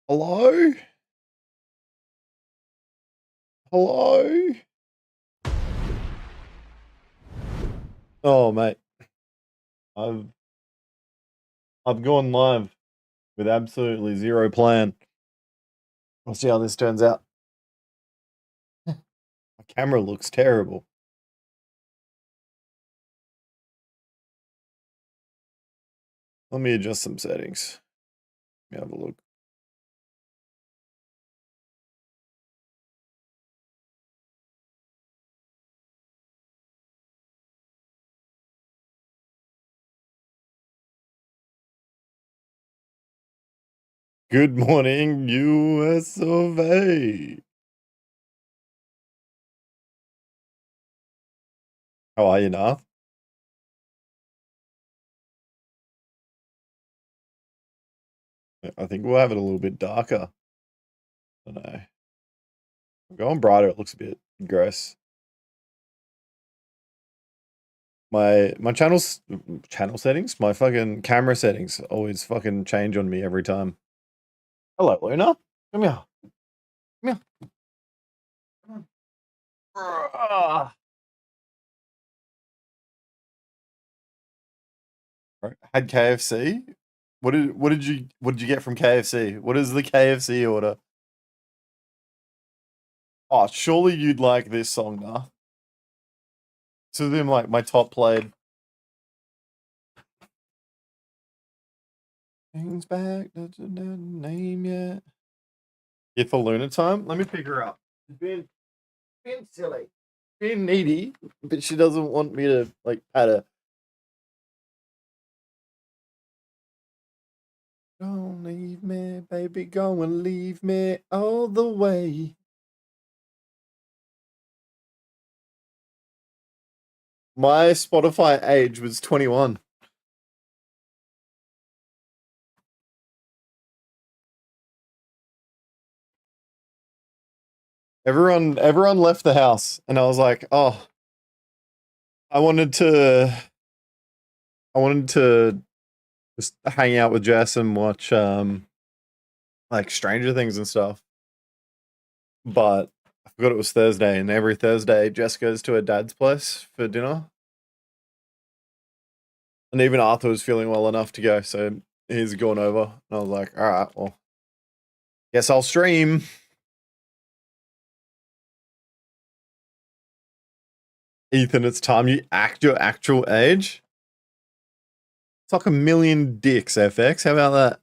Hello? Hello? Oh, mate. I've I've gone live with absolutely zero plan. We'll see how this turns out. My camera looks terrible. Let me adjust some settings. Let me have a look. Good morning, US of A. How are you, Nath? I think we'll have it a little bit darker. I don't know. I'm going brighter, it looks a bit gross. My channel settings, my fucking camera settings always fucking change on me every time. Hello, Luna. Come here. Come here. Come on. Had KFC. What did you get from KFC? What is the KFC order? Oh, surely you'd like this song now. So them like my top played. Things back, name yet. Here for Luna time. Let me pick her up. She's being silly, being needy, but she doesn't want me to like pat her. Don't leave me, baby. Go and leave me all the way. My Spotify age was 21. Everyone left the house, and I was like, oh, I wanted to I wanted to just hang out with Jess and watch like Stranger Things and stuff. But I forgot it was Thursday, and every Thursday Jess goes to her dad's place for dinner. And even Arthur was feeling well enough to go, so he's gone over. And I was like, all right, well, guess I'll stream. Ethan, it's time you act your actual age. It's like a million dicks, FX. How about that?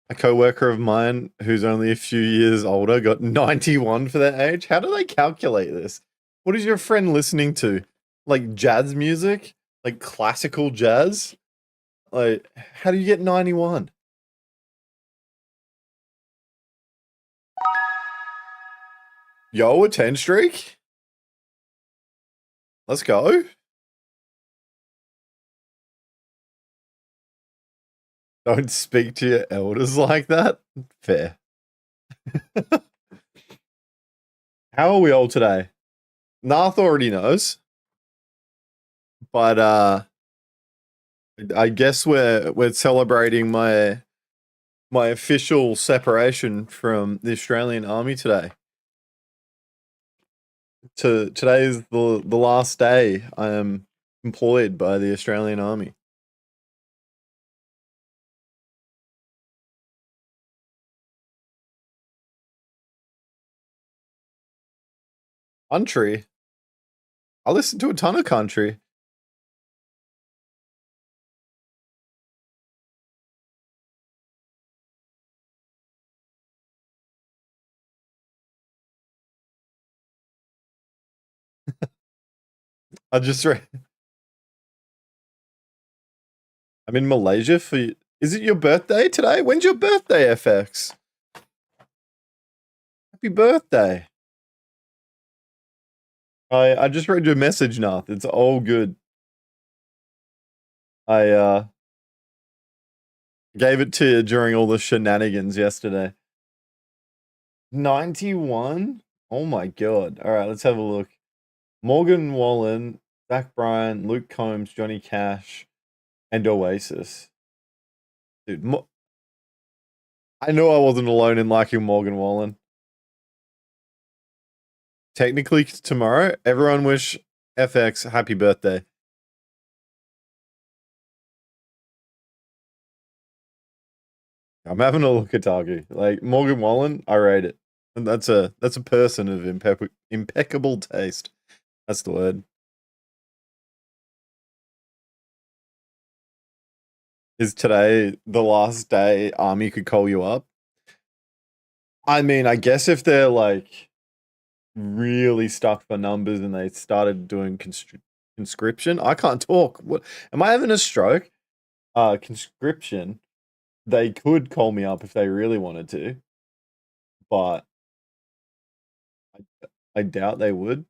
A co-worker of mine who's only a few years older got 91 for that age. How do they calculate this? What is your friend listening to? Like jazz music? Like classical jazz? Like, how do you get 91? Yo, a 10 streak? Let's go. Don't speak to your elders like that. Fair. How are we all today? Nath already knows. But I guess we're celebrating my official separation from the Australian Army today. Today is the last day I am employed by the Australian Army. Country. I listen to a ton of country. I just I'm in Malaysia for. Is it your birthday today? When's your birthday, FX? Happy birthday. I just read your message, Nath. It's all good. I gave it to you during all the shenanigans yesterday. 91? Oh my god. Alright, let's have a look. Morgan Wallen, Zach Bryan, Luke Combs, Johnny Cash, and Oasis. Dude, I knew I wasn't alone in liking Morgan Wallen. Technically, tomorrow, everyone wish FX happy birthday. I'm having a look at Tagu. Like Morgan Wallen, I rate it. And that's a person of impeccable taste. That's the word. Is today the last day Army could call you up? I mean, I guess if they're like really stuck for numbers and they started doing conscription, I can't talk. What am I having a stroke? Conscription. They could call me up if they really wanted to, but I doubt they would.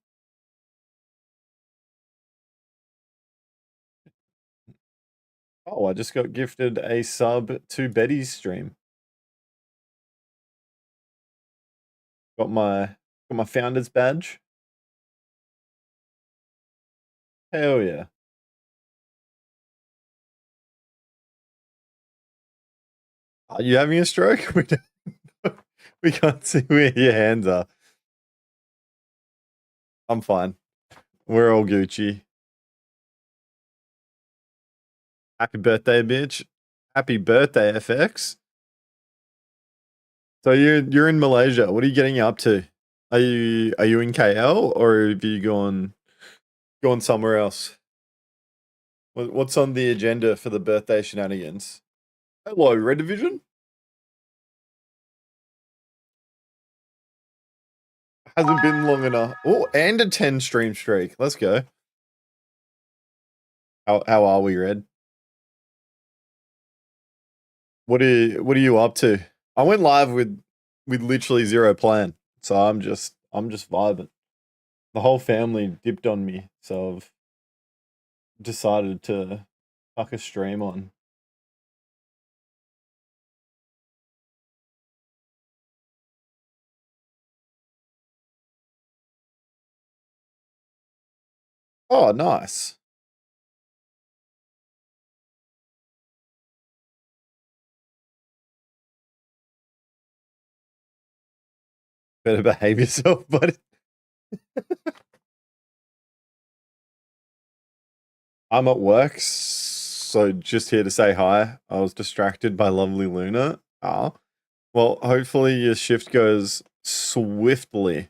Oh, I just got gifted a sub to Betty's stream. Got my founder's badge. Hell yeah. Are you having a stroke? We can't see where your hands are. I'm fine. We're all Gucci. Happy birthday, bitch. Happy birthday, FX. So you're in Malaysia. What are you getting up to? Are you in KL or have you gone somewhere else? What's on the agenda for the birthday shenanigans? Hello, Red Division. Hasn't been long enough. Oh, and a 10 stream streak. Let's go. How are we, Red? What are you up to? I went live with literally zero plan, so I'm just vibing. The whole family dipped on me, so I've decided to tuck a stream on. Oh, nice. Better behave yourself, buddy. I'm at work, so just here to say hi. I was distracted by lovely Luna. Oh, well, hopefully your shift goes swiftly.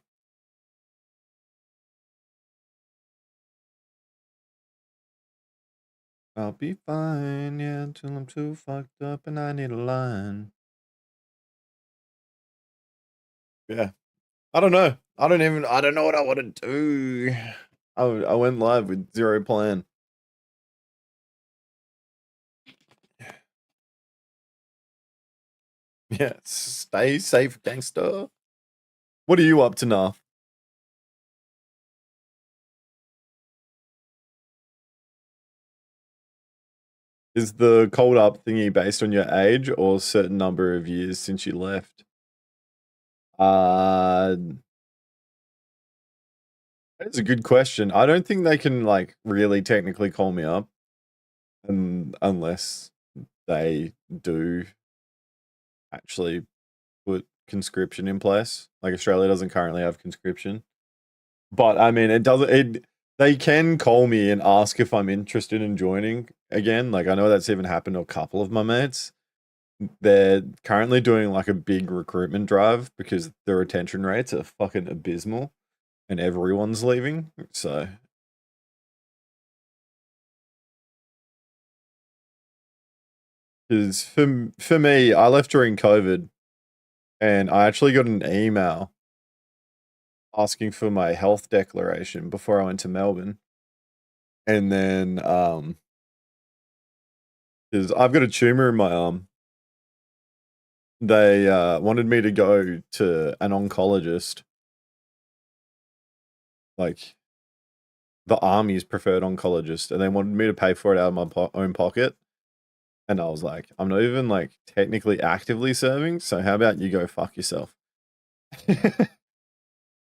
I'll be fine, yeah, until I'm too fucked up and I need a line. Yeah. I don't know. I don't know what I want to do. I went live with zero plan. Yeah, stay safe, gangster. What are you up to now? Is the cold up thingy based on your age or a certain number of years since you left? That's a good question. I don't think they can like really technically call me up, unless they do actually put conscription in place. Like Australia doesn't currently have conscription. But I mean, it doesn't. They can call me and ask if I'm interested in joining again. Like I know that's even happened to a couple of my mates. They're currently doing like a big recruitment drive because the retention rates are fucking abysmal, and everyone's leaving. So, because for me, I left during COVID, and I actually got an email asking for my health declaration before I went to Melbourne, and then because I've got a tumor in my arm. They wanted me to go to an oncologist, like the Army's preferred oncologist, and they wanted me to pay for it out of my own pocket. And I was like, I'm not even like technically actively serving, so how about you go fuck yourself?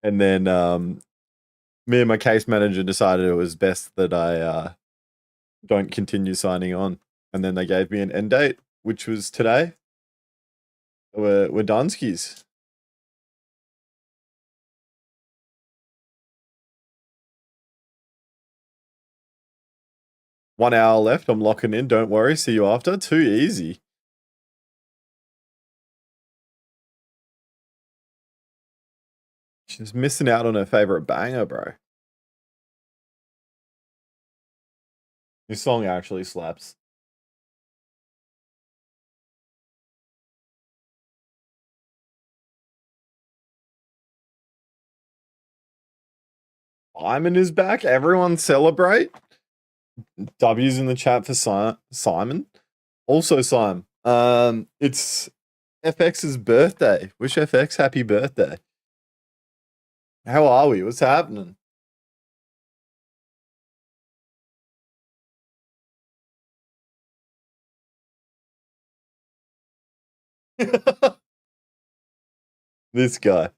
And then me and my case manager decided it was best that I don't continue signing on. And then they gave me an end date, which was today. we're Dunskies. One hour left. I'm locking in. Don't worry. See you after. Too easy. She's missing out on her favorite banger, bro. This song actually slaps. Simon is back. Everyone celebrate. W's in the chat for Simon. Also, Simon. It's FX's birthday. Wish FX happy birthday. How are we? What's happening? This guy.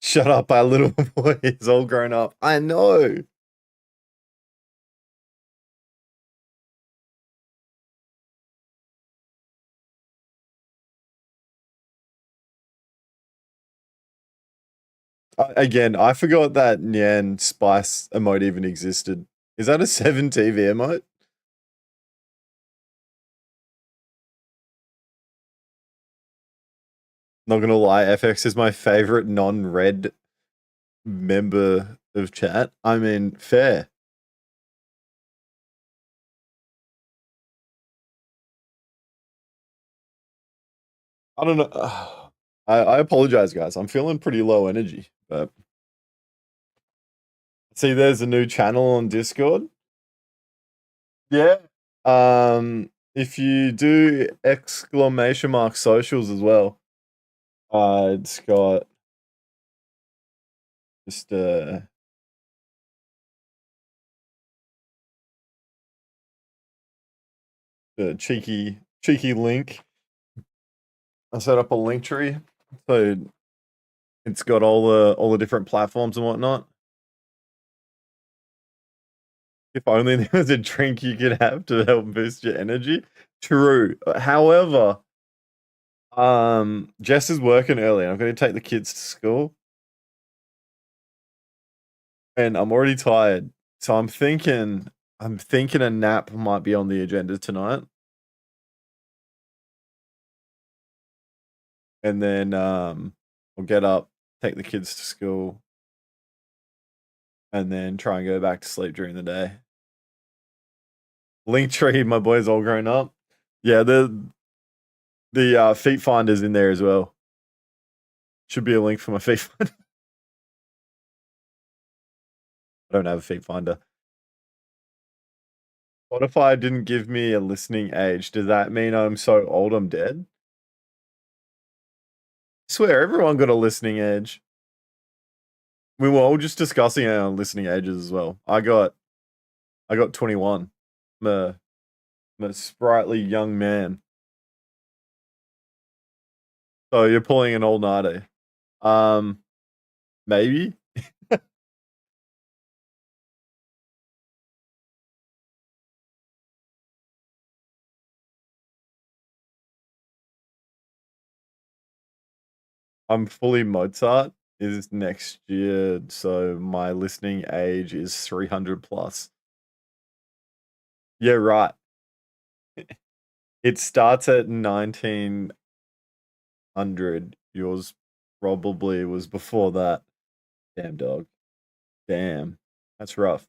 Shut up, our little boy is all grown up. I know. Again, I forgot that Nyan Spice emote even existed. Is that a 7 TV emote? Not gonna lie, FX is my favorite non-red member of chat. I mean, fair. I don't know. I apologize, guys. I'm feeling pretty low energy, but see, there's a new channel on Discord. Yeah. If you do exclamation mark socials as well, it's got just a cheeky link. I set up a link tree, so it's got all the different platforms and whatnot. If only there was a drink you could have to help boost your energy. True. However, Jess is working early. I'm going to take the kids to school, and I'm already tired. So I'm thinking a nap might be on the agenda tonight, and then I'll get up, take the kids to school, and then try and go back to sleep during the day. Linktree, my boy's all grown up. Yeah, the feet finder's in there as well. Should be a link for my feet finder. I don't have a feet finder. Spotify didn't give me a listening age. Does that mean I'm so old I'm dead? I swear, everyone got a listening age. We were all just discussing our listening ages as well. I got 21. I'm a sprightly young man. So you're pulling an old nighty. Maybe. I'm fully Mozart is next year, so my listening age is 300 plus. Yeah, right. It starts at 1900. Yours probably was before that. Damn, dog. Damn. That's rough.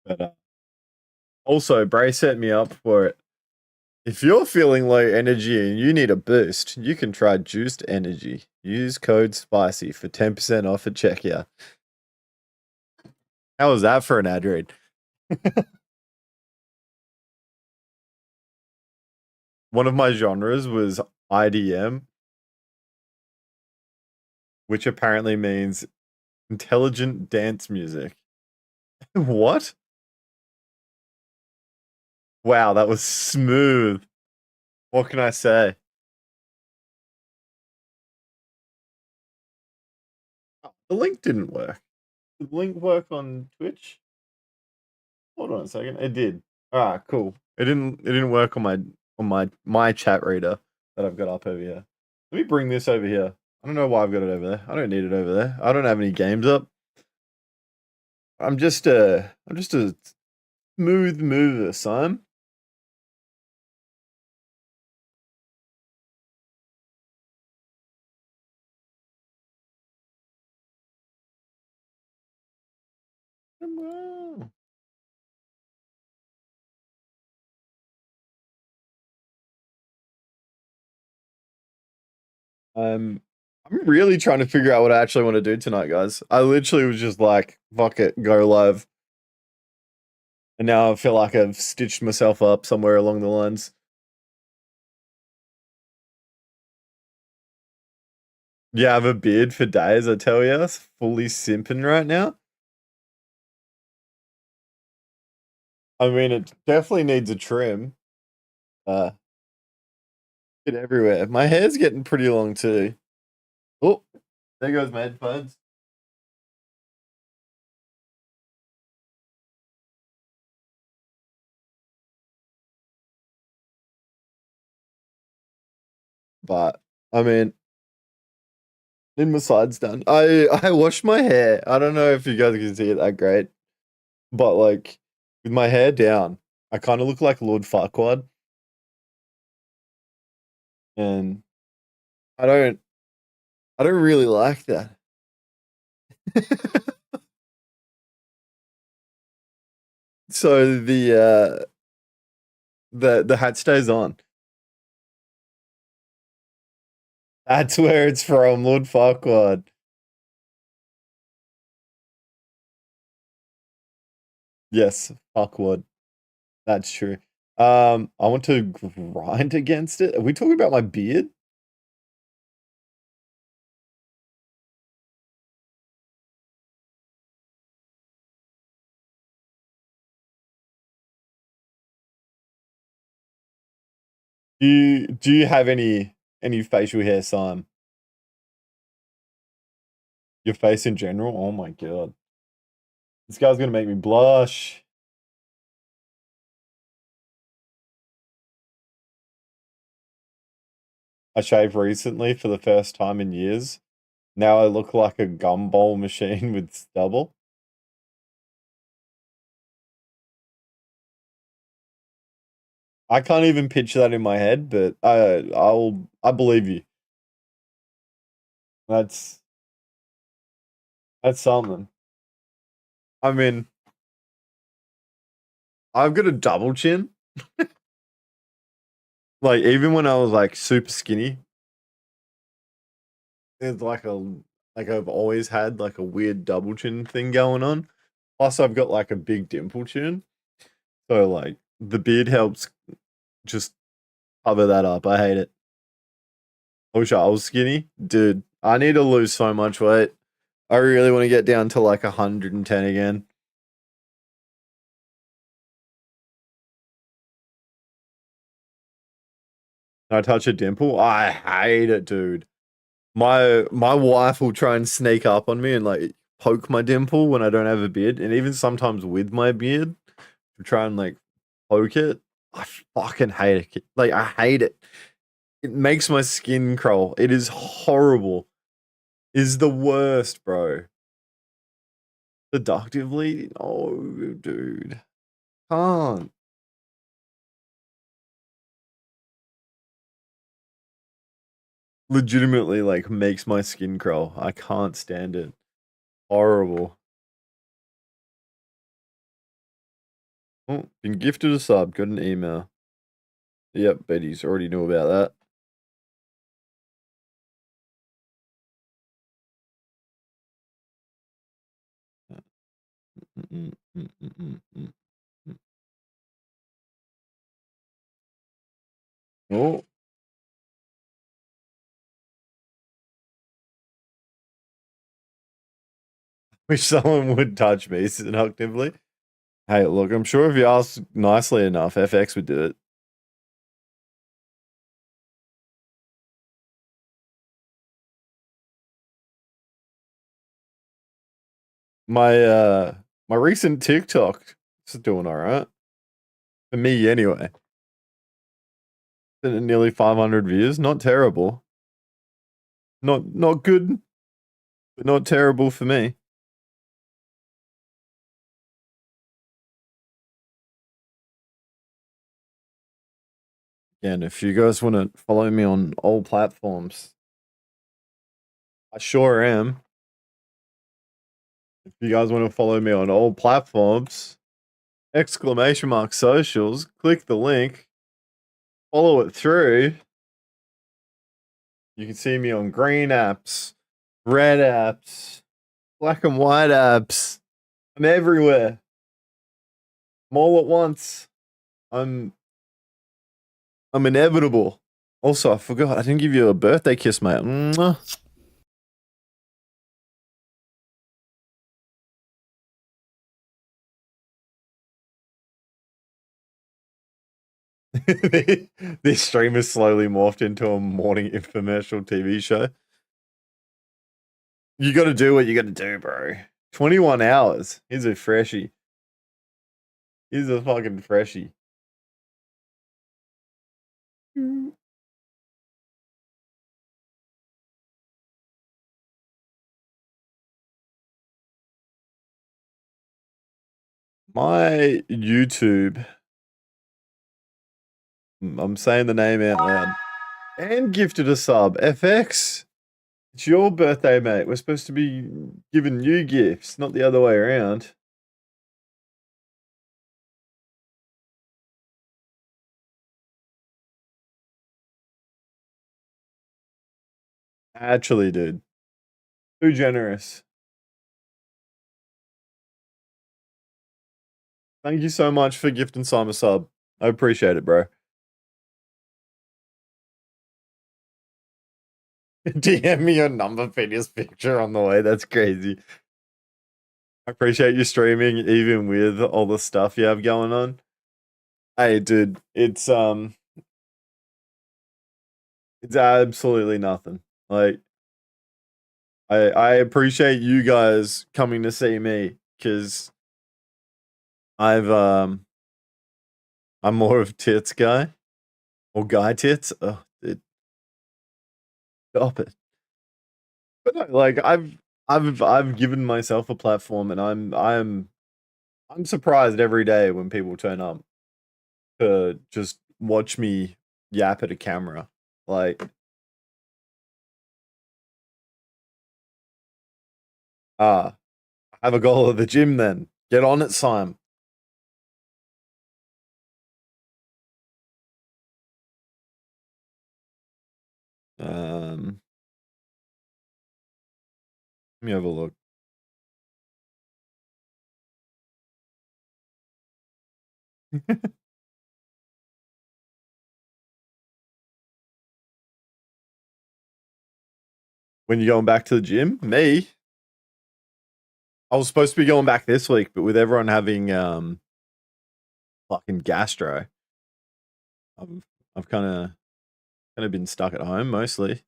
But also, Bray set me up for it. If you're feeling low energy and you need a boost, you can try Juiced Energy. Use code SPICY for 10% off at checkout. How was that for an ad read? One of my genres was IDM, which apparently means intelligent dance music. What? Wow, that was smooth. What can I say? Oh, the link didn't work. Did the link work on Twitch? Hold on a second. It did. Alright, cool. It didn't work on my chat reader that I've got up over here. Let me bring this over here. I don't know why I've got it over there. I don't need it over there. I don't have any games up. I'm just a smooth mover, son. Um, I'm really trying to figure out what I actually want to do tonight, guys. I literally was just like, fuck it, go live. And now I feel like I've stitched myself up somewhere along the lines. Yeah, I have a beard for days, I tell you. It's fully simping right now. I mean, it definitely needs a trim. Uh, Get everywhere. My hair's getting pretty long too. Oh, there goes my headphones. But I mean, then my side's done. I washed my hair. I don't know if you guys can see it that great, but like with my hair down, I kind of look like Lord Farquaad, and I don't I don't really like that. So the hat stays on. That's where it's from, Lord Farquaad. Yes, Farquaad. That's true. I want to grind against it. Are we talking about my beard? Do you have any facial hair, Simon? Your face in general? Oh my god. This guy's gonna make me blush. I shaved recently for the first time in years. Now I look like a gumball machine with stubble. I can't even picture that in my head, but I believe you. That's that's something. I mean, I've got a double chin. Like even when I was like super skinny, it's like I've always had like a weird double chin thing going on. Plus I've got like a big dimple chin. So like the beard helps just cover that up. I hate it. I wish I was skinny. Dude, I need to lose so much weight. I really want to get down to like 110 again. Can I touch a dimple? I hate it, dude. My wife will try and sneak up on me and like poke my dimple when I don't have a beard, and even sometimes with my beard, to try and like poke it. I fucking hate it. Like I hate it. It makes my skin crawl. It is horrible. It is the worst, bro. Seductively? Oh, dude. Can't. Legitimately, like, makes my skin crawl. I can't stand it. Horrible. Oh, been gifted a sub. Got an email. Yep, Betty's already knew about that. Oh, wish someone would touch me seductively. Hey, look, I'm sure if you ask nicely enough, FX would do it. My recent TikTok is doing all right for me anyway. Nearly 500 views, not terrible. Not good, but not terrible for me. And if you guys want to follow me on all platforms, I sure am. If you guys want to follow me on all platforms, exclamation mark socials, click the link, follow it through. You can see me on green apps, red apps, black and white apps. I'm everywhere. I'm all at once. I'm inevitable. Also, I forgot I didn't give you a birthday kiss, mate. Mwah. This stream has slowly morphed into a morning infomercial TV show. You got to do what you got to do, bro. 21 hours. He's a freshie. He's a fucking freshie. My YouTube. I'm saying the name out loud. And gifted a sub. FX. It's your birthday, mate. We're supposed to be giving you gifts, not the other way around. Actually, dude. Too generous. Thank you so much for gifting Simon a sub. I appreciate it, bro. DM me your number, Phineas picture on the way. That's crazy. I appreciate you streaming even with all the stuff you have going on. Hey, dude, it's absolutely nothing. Like, I appreciate you guys coming to see me because I'm more of a tits guy or guy tits. Oh, dude, stop it. But no, like I've given myself a platform, and I'm surprised every day when people turn up to just watch me yap at a camera. Like, I have a goal at the gym then. Get on it, Simon. Let me have a look. When you going back to the gym? Me? I was supposed to be going back this week, but with everyone having fucking gastro, I've kind of been stuck at home mostly.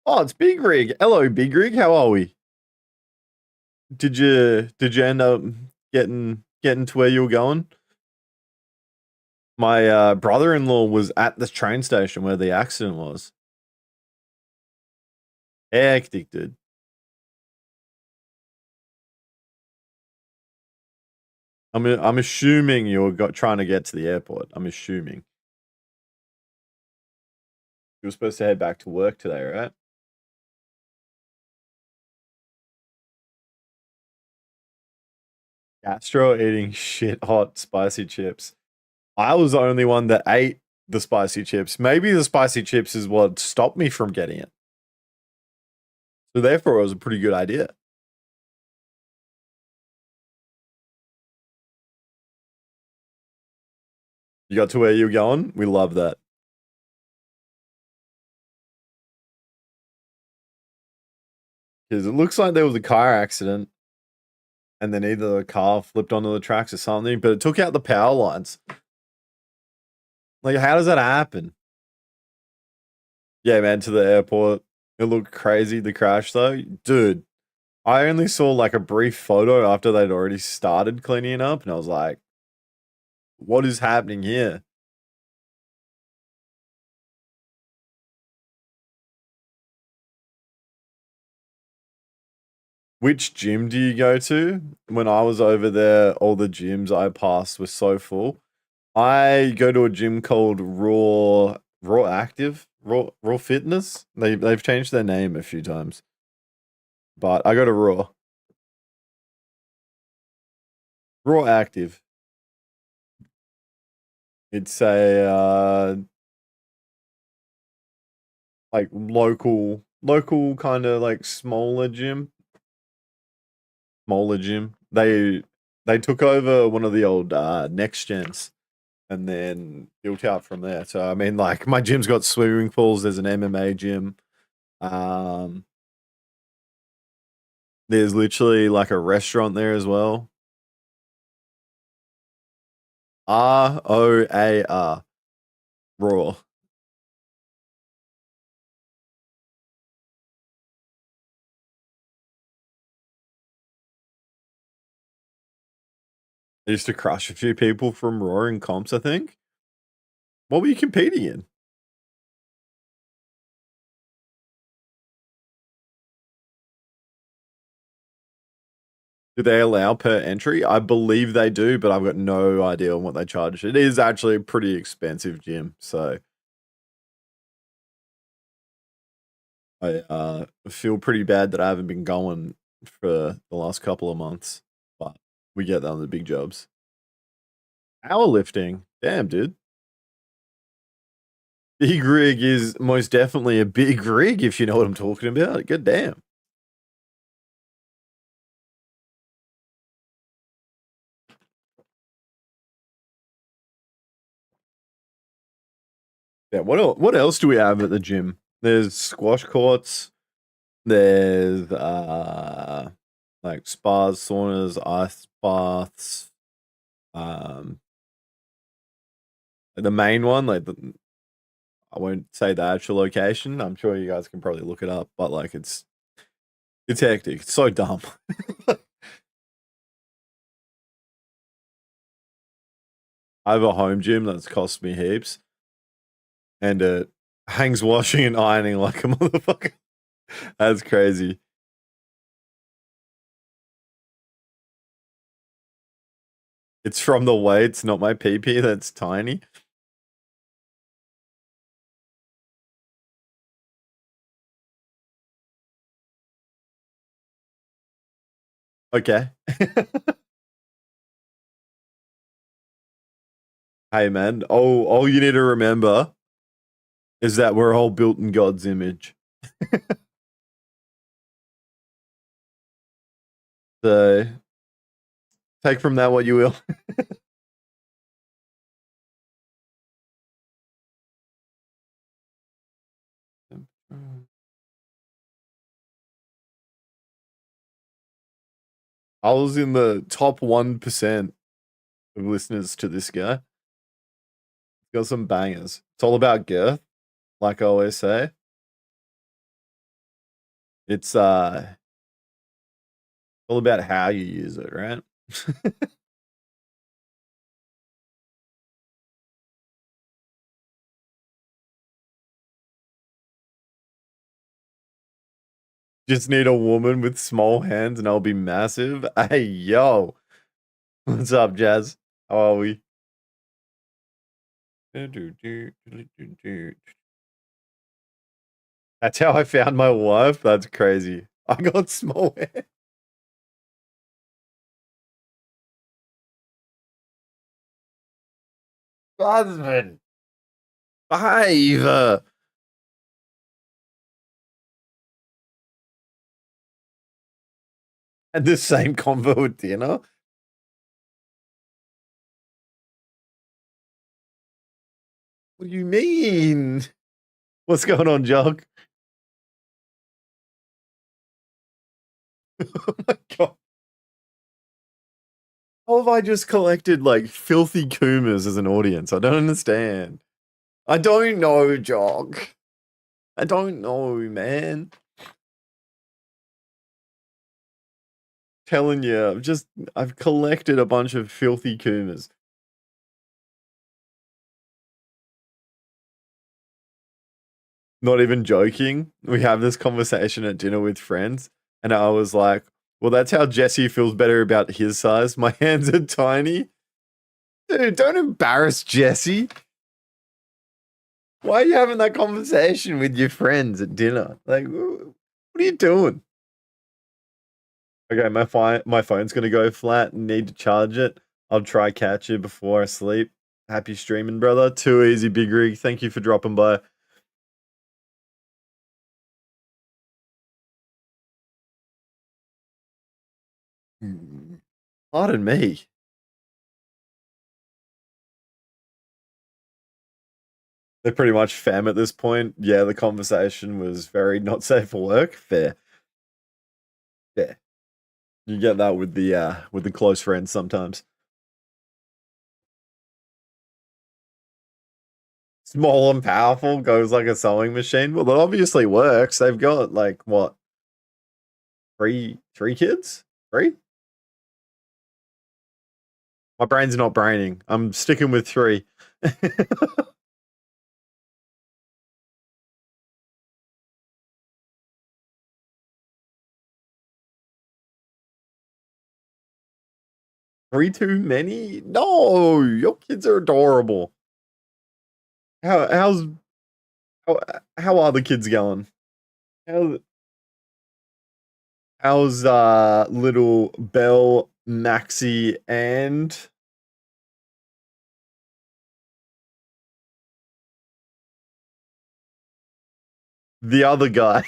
Oh, it's Big Rig. Hello, Big Rig. How are we? Did you end up getting to where you were going? My brother-in-law was at the train station where the accident was. Hectic, dude. I'm assuming you're trying to get to the airport. I'm assuming. You were supposed to head back to work today, right? Gastro eating shit hot spicy chips. I was the only one that ate the spicy chips. Maybe the spicy chips is what stopped me from getting it. So therefore, it was a pretty good idea. You got to where you're going? We love that. Because it looks like there was a car accident and then either the car flipped onto the tracks or something, but it took out the power lines. Like, how does that happen? Yeah, man, to the airport. It looked crazy, the crash though. Dude, I only saw like a brief photo after they'd already started cleaning it up, and I was like, what is happening here? Which gym do you go to? When I was over there, all the gyms I passed were so full. I go to a gym called Raw Active, Raw Fitness. They've changed their name a few times, but I go to Raw Active. It's a like local kind of like smaller gym. They took over one of the old Next Gens and then built out from there. So I mean, like my gym's got swimming pools. There's an MMA gym. Um, there's literally like a restaurant there as well. ROAR, Raw. I used to crush a few people from Raw in comps. I think. What were you competing in? Do they allow per entry? I believe they do, but I've got no idea on what they charge. It is actually a pretty expensive gym, so I feel pretty bad that I haven't been going for the last couple of months. But we get that on the big jobs. Powerlifting, damn, dude. Big rig is most definitely a big rig if you know what I'm talking about. Good damn. Yeah, what else do we have at the gym? There's squash courts. There's like spas, saunas, ice baths. Um, the main one, I won't say the actual location. I'm sure you guys can probably look it up, but like it's hectic. It's so dumb. I have a home gym that's cost me heaps, and it hangs washing and ironing like a motherfucker. That's crazy. It's from the weights, not my PP. That's tiny. Okay. Hey man, all you need to remember is that we're all built in God's image. So take from that what you will. I was in the top 1% of listeners to this guy. Got some bangers. It's all about girth, like I always say. It's all about how you use it, right? Just need a woman with small hands and I'll be massive. Hey yo. What's up, Jazz? How are we? That's how I found my wife. That's crazy. I got small hands. Husband. 5. And the same convo with dinner. What do you mean? What's going on, Jog? Oh my god. How have I just collected like filthy coomers as an audience? I don't understand. I don't know, Jog. I don't know, man. Telling you, I've collected a bunch of filthy Kumas. Not even joking. We have this conversation at dinner with friends, and I was like, well, that's how Jesse feels better about his size. My hands are tiny. Dude, don't embarrass Jesse. Why are you having that conversation with your friends at dinner? Like, what are you doing? Okay, my phone's gonna go flat. Need to charge it. I'll try catch you before I sleep. Happy streaming, brother. Too easy, Big Rig. Thank you for dropping by. Pardon me. They're pretty much fam at this point. Yeah, the conversation was very not safe for work. Fair. Fair. You get that with the close friends sometimes. Small and powerful goes like a sewing machine. Well, that obviously works. They've got like what? Three kids? Three? My brain's not braining. I'm sticking with three. 3 too many? No, your kids are adorable. How how's how, how are the kids going? How how's little Belle, Maxie, and the other guy?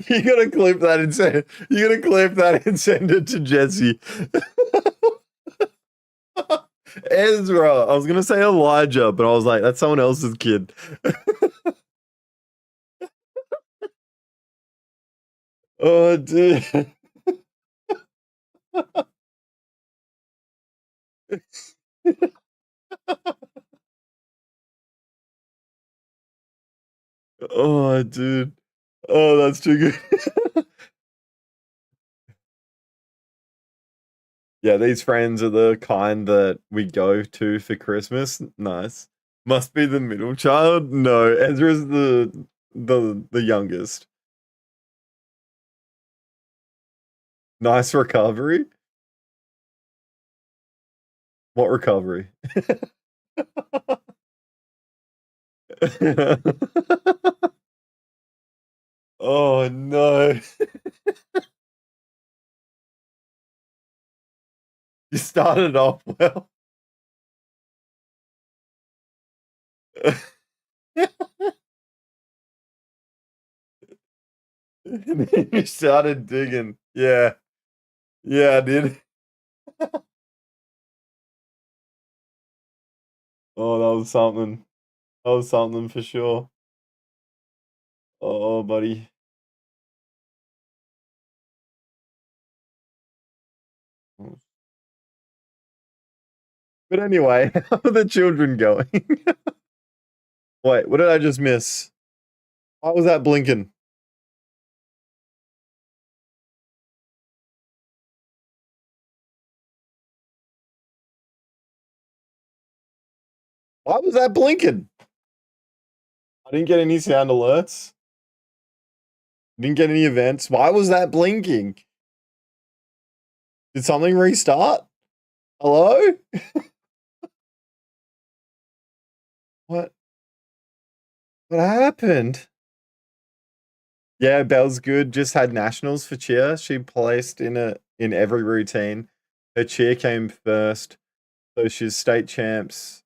You gotta clip that and send. You gotta clip that and send it to Jesse. Ezra. I was gonna say Elijah, but I was like, that's someone else's kid. Oh, dude. Oh, dude. Oh, that's too good. Yeah, these friends are the kind that we go to for Christmas. Nice. Must be the middle child. No, Ezra's the youngest. Nice recovery. What recovery? Oh no. You started off well. You started digging. Yeah. Yeah, I did. Oh, that was something. That was something for sure. Oh, buddy. But anyway, how are the children going? Wait, what did I just miss? Why was that blinking? Why was that blinking? I didn't get any sound alerts. Didn't get any events. Why was that blinking? Did something restart? Hello? What? What happened? Yeah, Belle's good. Just had nationals for cheer. She placed in every routine. Her cheer came first, so she's state champs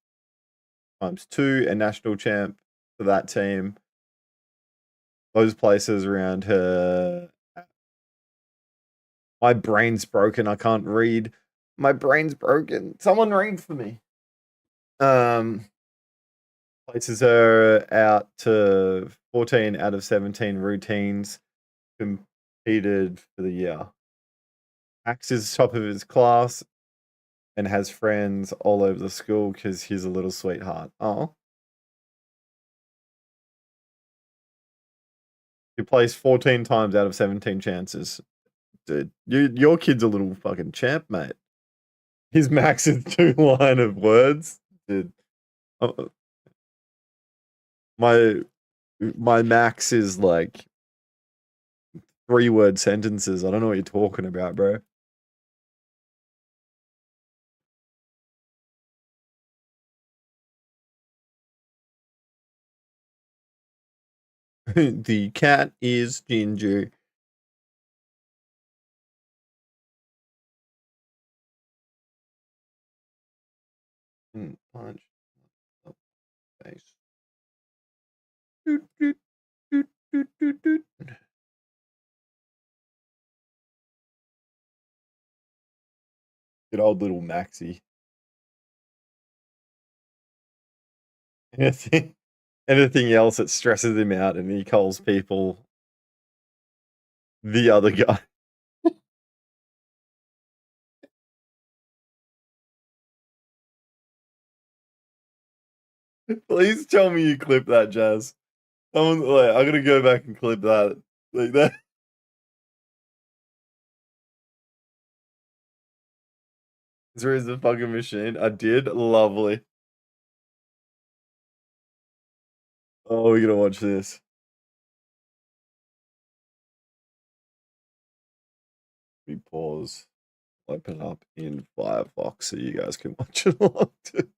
times two and national champ for that team. Those places around her. My brain's broken. I can't read. My brain's broken. Someone read for me. Um, Places her out to 14 out of 17 routines competed for the year. Max is top of his class and has friends all over the school because he's a little sweetheart. Oh. He plays 14 times out of 17 chances. Dude, your kid's a little fucking champ, mate. His max is 2 line of words. Dude. My my max is like 3-word sentences. I don't know what you're talking about, bro. The cat is Ginger. Punch up face. Doot, doot, doot, doot, doot, doot. Good old little Maxie. Anything else that stresses him out and he calls people the other guy. Please tell me you clip that, Jazz. I'm gonna go back and clip that. Like that. There is a fucking machine. I did. Lovely. Oh, we're gonna watch this. We pause. Open up in Firefox so you guys can watch it along too.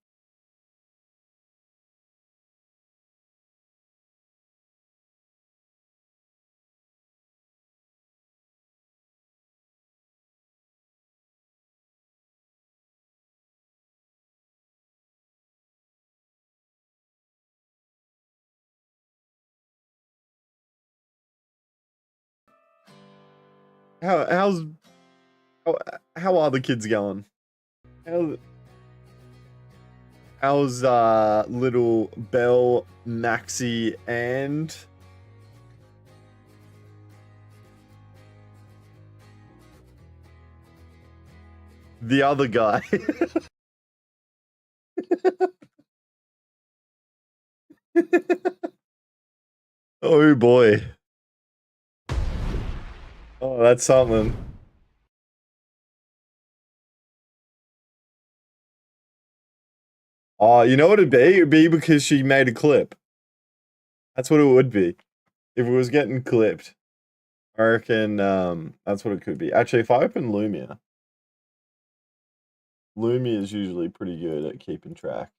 How's how are the kids going? How's little Belle, Maxie, and the other guy? Oh boy. Oh, that's something. Oh, you know what it'd be? It'd be because she made a clip. That's what it would be. If it was getting clipped. I reckon that's what it could be. Actually, if I open Lumia, Lumia is usually pretty good at keeping track.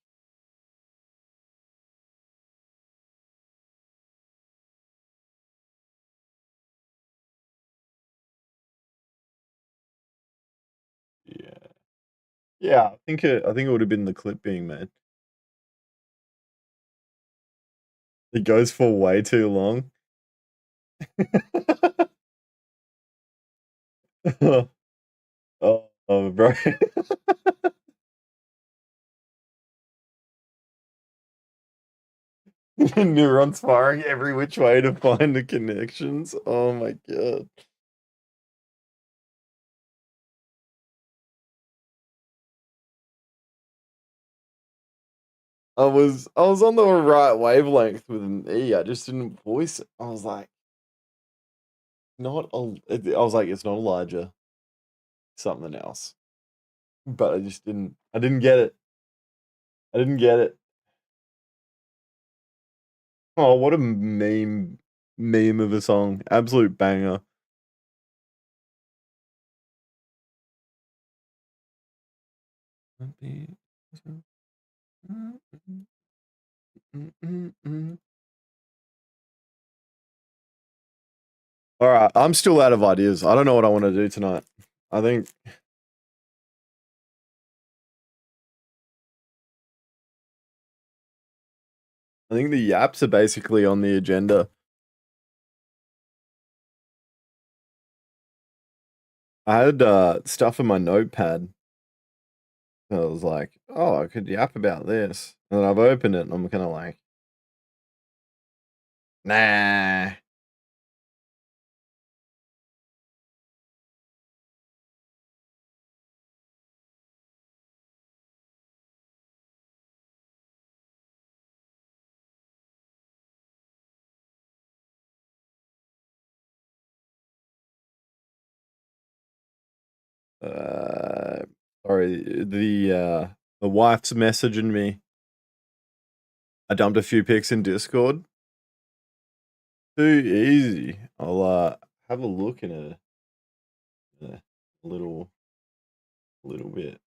Yeah. Yeah, I think it would have been the clip being made. It goes for way too long. Oh, bro. Neurons firing every which way to find the connections. Oh my god. I was on the right wavelength with an E. I just didn't voice it. I was like, it's not Elijah. Something else. But I didn't get it. I didn't get it. Oh, what a meme of a song. Absolute banger. All right, I'm still out of ideas. I don't know what I want to do tonight. I think the yaps are basically on the agenda. I had stuff in my notepad. I was like, oh, I could yap about this. And then I've opened it and I'm kind of like, nah. Uh, sorry, the wife's messaging me. I dumped a few pics in Discord. Too easy. I'll have a look in a little bit.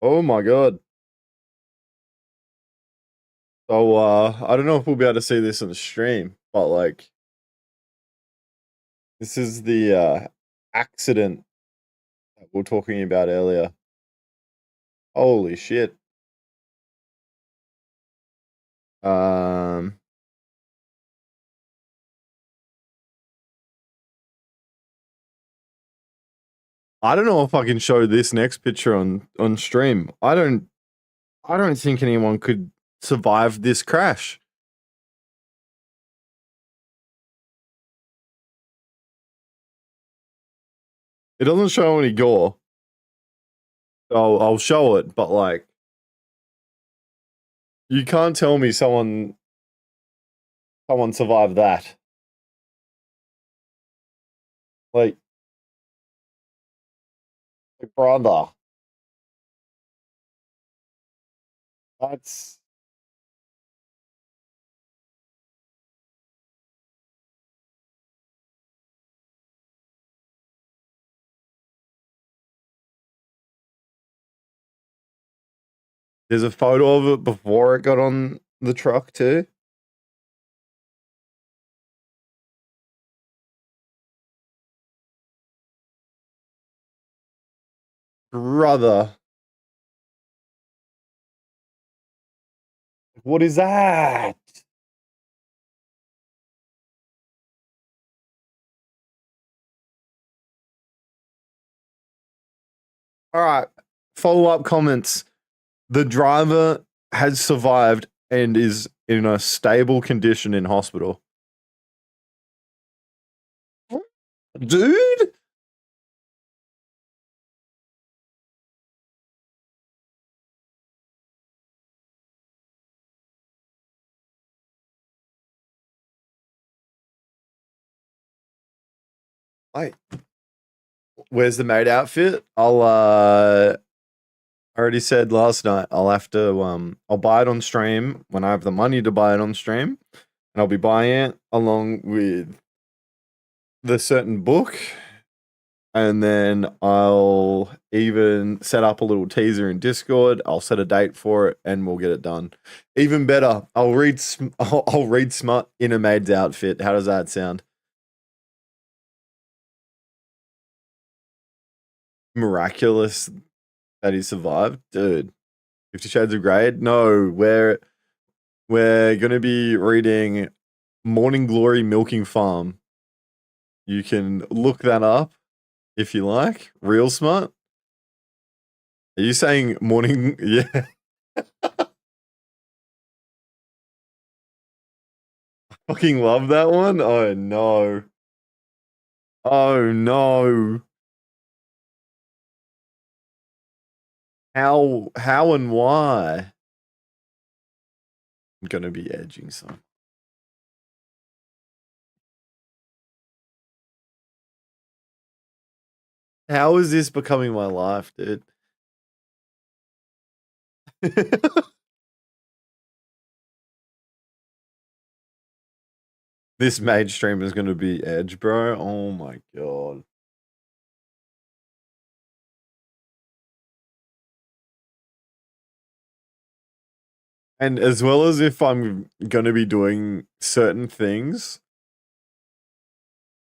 Oh my god. So I don't know if we'll be able to see this on the stream, but like this is the accident that we were talking about earlier. Holy shit. Um I don't know if I can show this next picture on stream. I don't think anyone could survive this crash. It doesn't show any gore. So I'll show it, but like you can't tell me someone survived that. Like brother. That's there's a photo of it before it got on the truck too. Brother. What is that? All right. Follow-up comments. The driver has survived and is in a stable condition in hospital. Dude? Wait. Where's the maid outfit? I already said last night I'll have to I'll buy it on stream when I have the money to buy it on stream. And I'll be buying it along with the certain book. And then I'll even set up a little teaser in Discord. I'll set a date for it and we'll get it done. Even better, I'll read Smut in a maid's outfit. How does that sound? Miraculous that he survived? Dude. 50 Shades of Grey? No, we're gonna be reading Morning Glory Milking Farm. You can look that up if you like. Real smart. Are you saying morning? Yeah. Fucking love that one. Oh no. Oh no. How and why? I'm gonna be edging some. How is this becoming my life, dude? This maid stream is gonna be edge, bro. Oh my god. And as well as if I'm gonna be doing certain things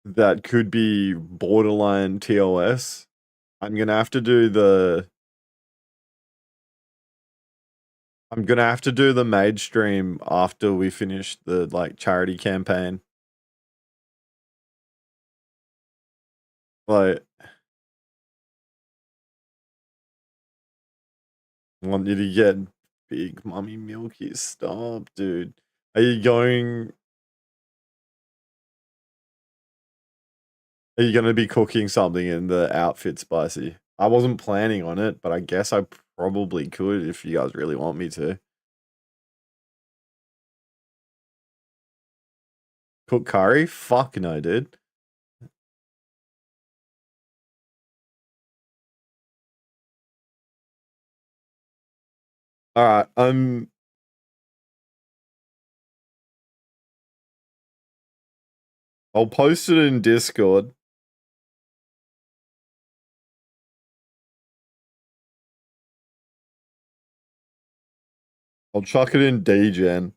that could be borderline TOS, I'm gonna have to do the maid stream after we finish the like charity campaign. Like want you to get big mummy milky. Stop, dude. Are you going? Are you going to be cooking something in the outfit spicy? I wasn't planning on it, but I guess I probably could if you guys really want me to. Cook curry? Fuck no, dude. All right, I'll post it in Discord. I'll chuck it in DGen.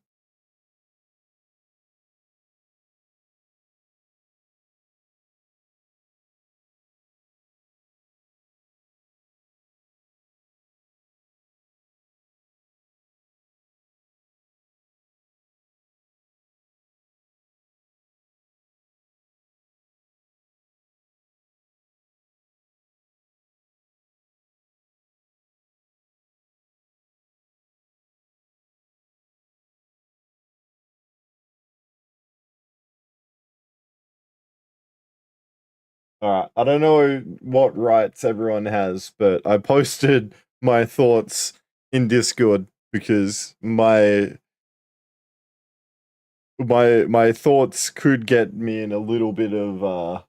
All right, I don't know what rights everyone has, but I posted my thoughts in Discord because my thoughts could get me in a little bit of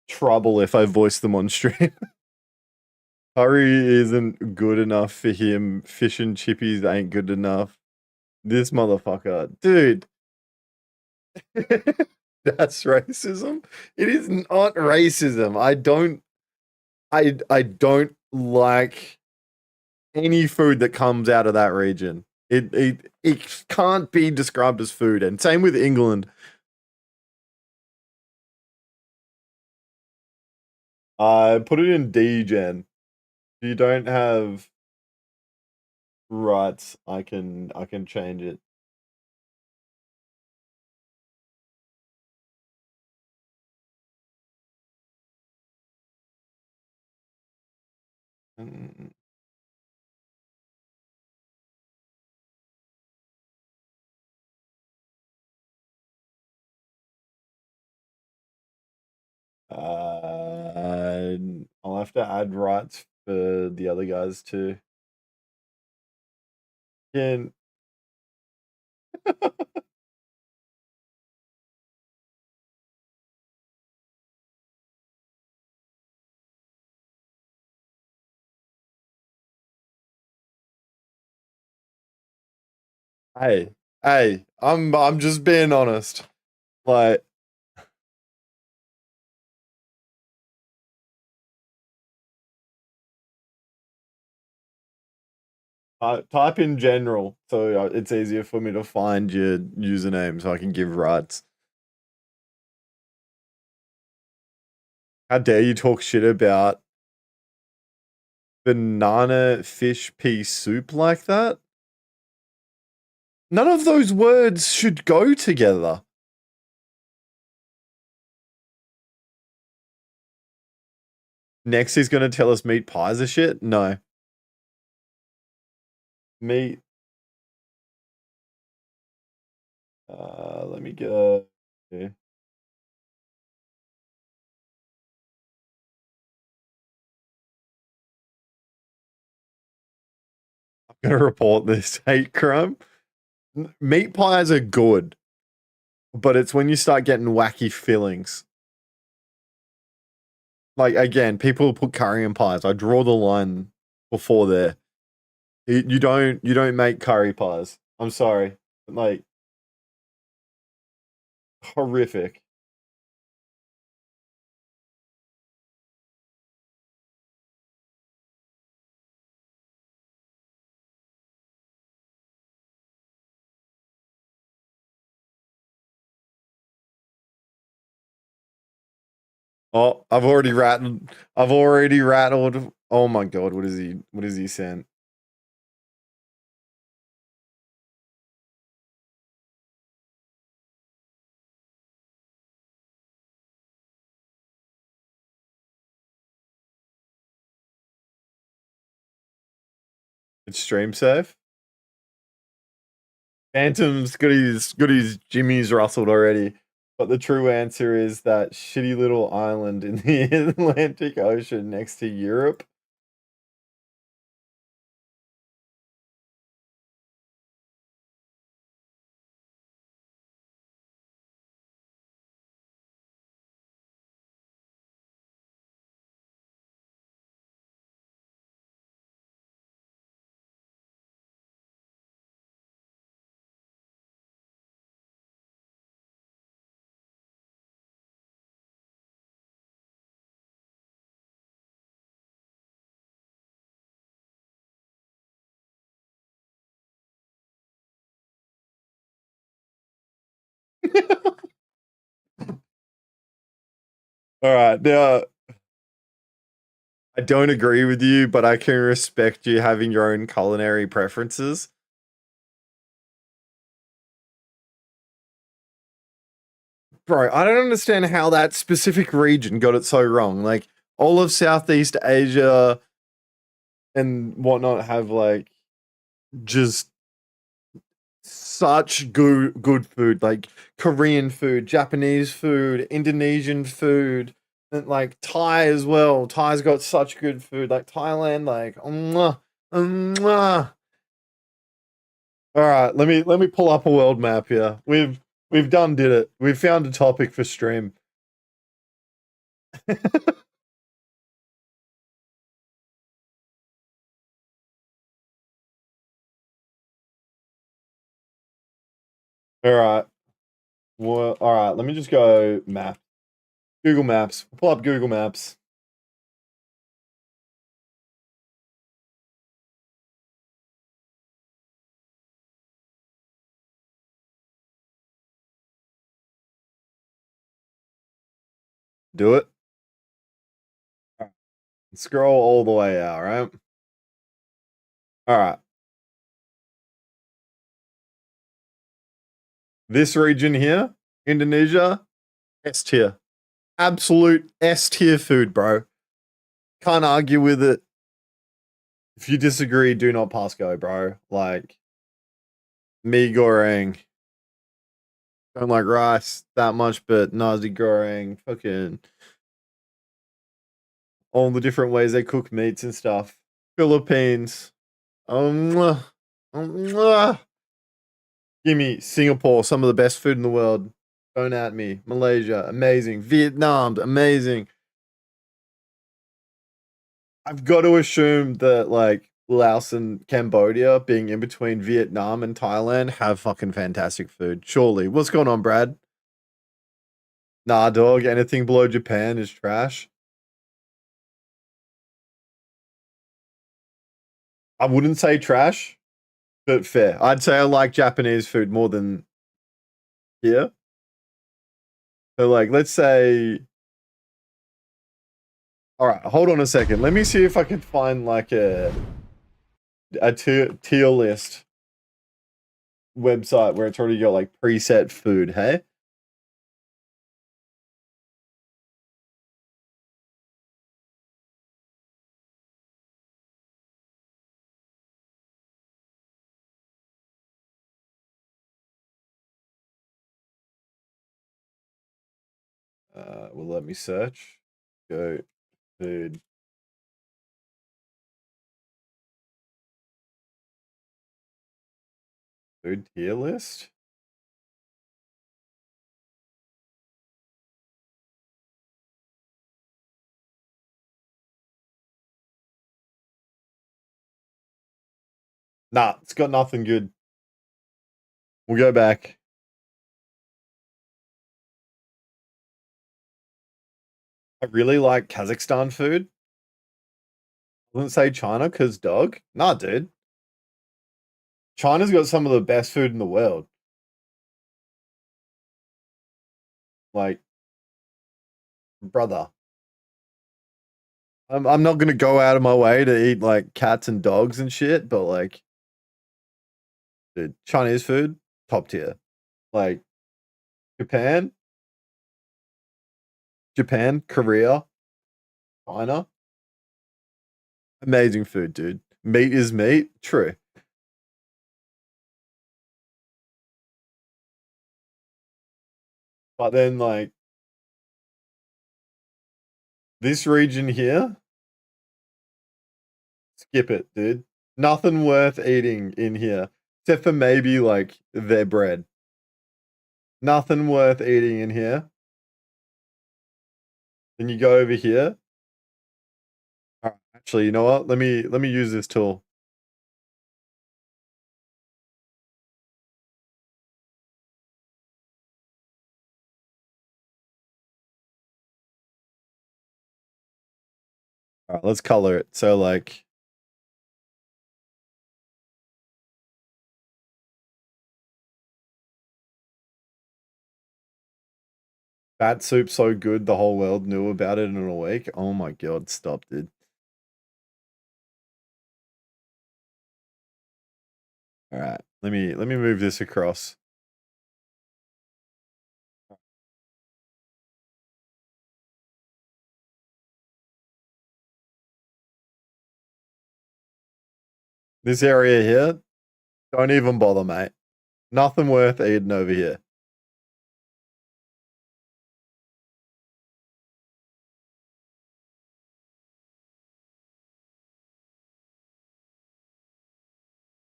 trouble if I voice them on stream. Curry isn't good enough for him. Fish and chippies ain't good enough. This motherfucker, dude. That's racism. It is not racism. I don't like any food that comes out of that region. It can't be described as food. And same with England. I put it in DGen. If you don't have rights, I can change it. Mm, I'll have to add rights for the other guys too. Can hey, hey, I'm just being honest. Like type in general, so it's easier for me to find your username, so I can give rights. How dare you talk shit about banana fish pea soup like that? None of those words should go together. Next, he's gonna tell us meat pies are shit. No, meat. Let me go. I'm gonna report this hate crime. Meat pies are good, but it's when you start getting wacky fillings. Like again, people put curry in pies. I draw the line before there. You don't make curry pies. I'm sorry. Like horrific. Oh, I've already rattled. I've already rattled. Oh my god, what is he? What is he saying? It's stream safe. Phantom's got his jimmies rustled already. But the true answer is that shitty little island in the Atlantic Ocean next to Europe. All right, now I don't agree with you, but I can respect you having your own culinary preferences. Bro, I don't understand how that specific region got it so wrong. Like all of Southeast Asia and whatnot have like just such good food, like Korean food, Japanese food, Indonesian food, and like Thai as well. Thai's got such good food, like Thailand, like mwah, mwah. All right, let me pull up a world map here. We've done did it. We've found a topic for stream. All right. Well, all right. Let me just go map. Google Maps. Pull up Google Maps. Do it. Scroll all the way out, right? All right. This region here, Indonesia, S tier. Absolute S tier food, bro. Can't argue with it. If you disagree, do not pass go, bro. Like, mee goreng. Don't like rice that much, but nasi goreng, fucking all the different ways they cook meats and stuff. Philippines. Mwah, mwah. Give me Singapore, some of the best food in the world. Don't at me. Malaysia, amazing. Vietnam, amazing. I've got to assume that like Laos and Cambodia, being in between Vietnam and Thailand, have fucking fantastic food. Surely. What's going on, Brad? Nah, dog. Anything below Japan is trash. I wouldn't say trash, but fair. I'd say I like Japanese food more than here. So, like, let's say. All right, hold on a second. Let me see if I can find like a tier list website where it's already got like preset food. Hey. Well, let me search. Go food. Food tier list. Nah, it's got nothing good. We'll go back. I really like Kazakhstan food. I wouldn't say China because dog. Nah, dude. China's got some of the best food in the world. Like, brother. I'm not gonna go out of my way to eat like cats and dogs and shit, but like, dude, Chinese food, top tier. Like Japan, Korea, China, amazing food, dude. Meat is meat. True. But then, like, this region here, skip it, dude. Nothing worth eating in here. Except for maybe, like, their bread. Nothing worth eating in here. Then you go over here. Actually, you know what? Let me use this tool. All right, let's color it. So, like, bat soup so good the whole world knew about it in a week. Oh my god, stop, dude. All right, let me move this across. This area here, don't even bother, mate. Nothing worth eating over here.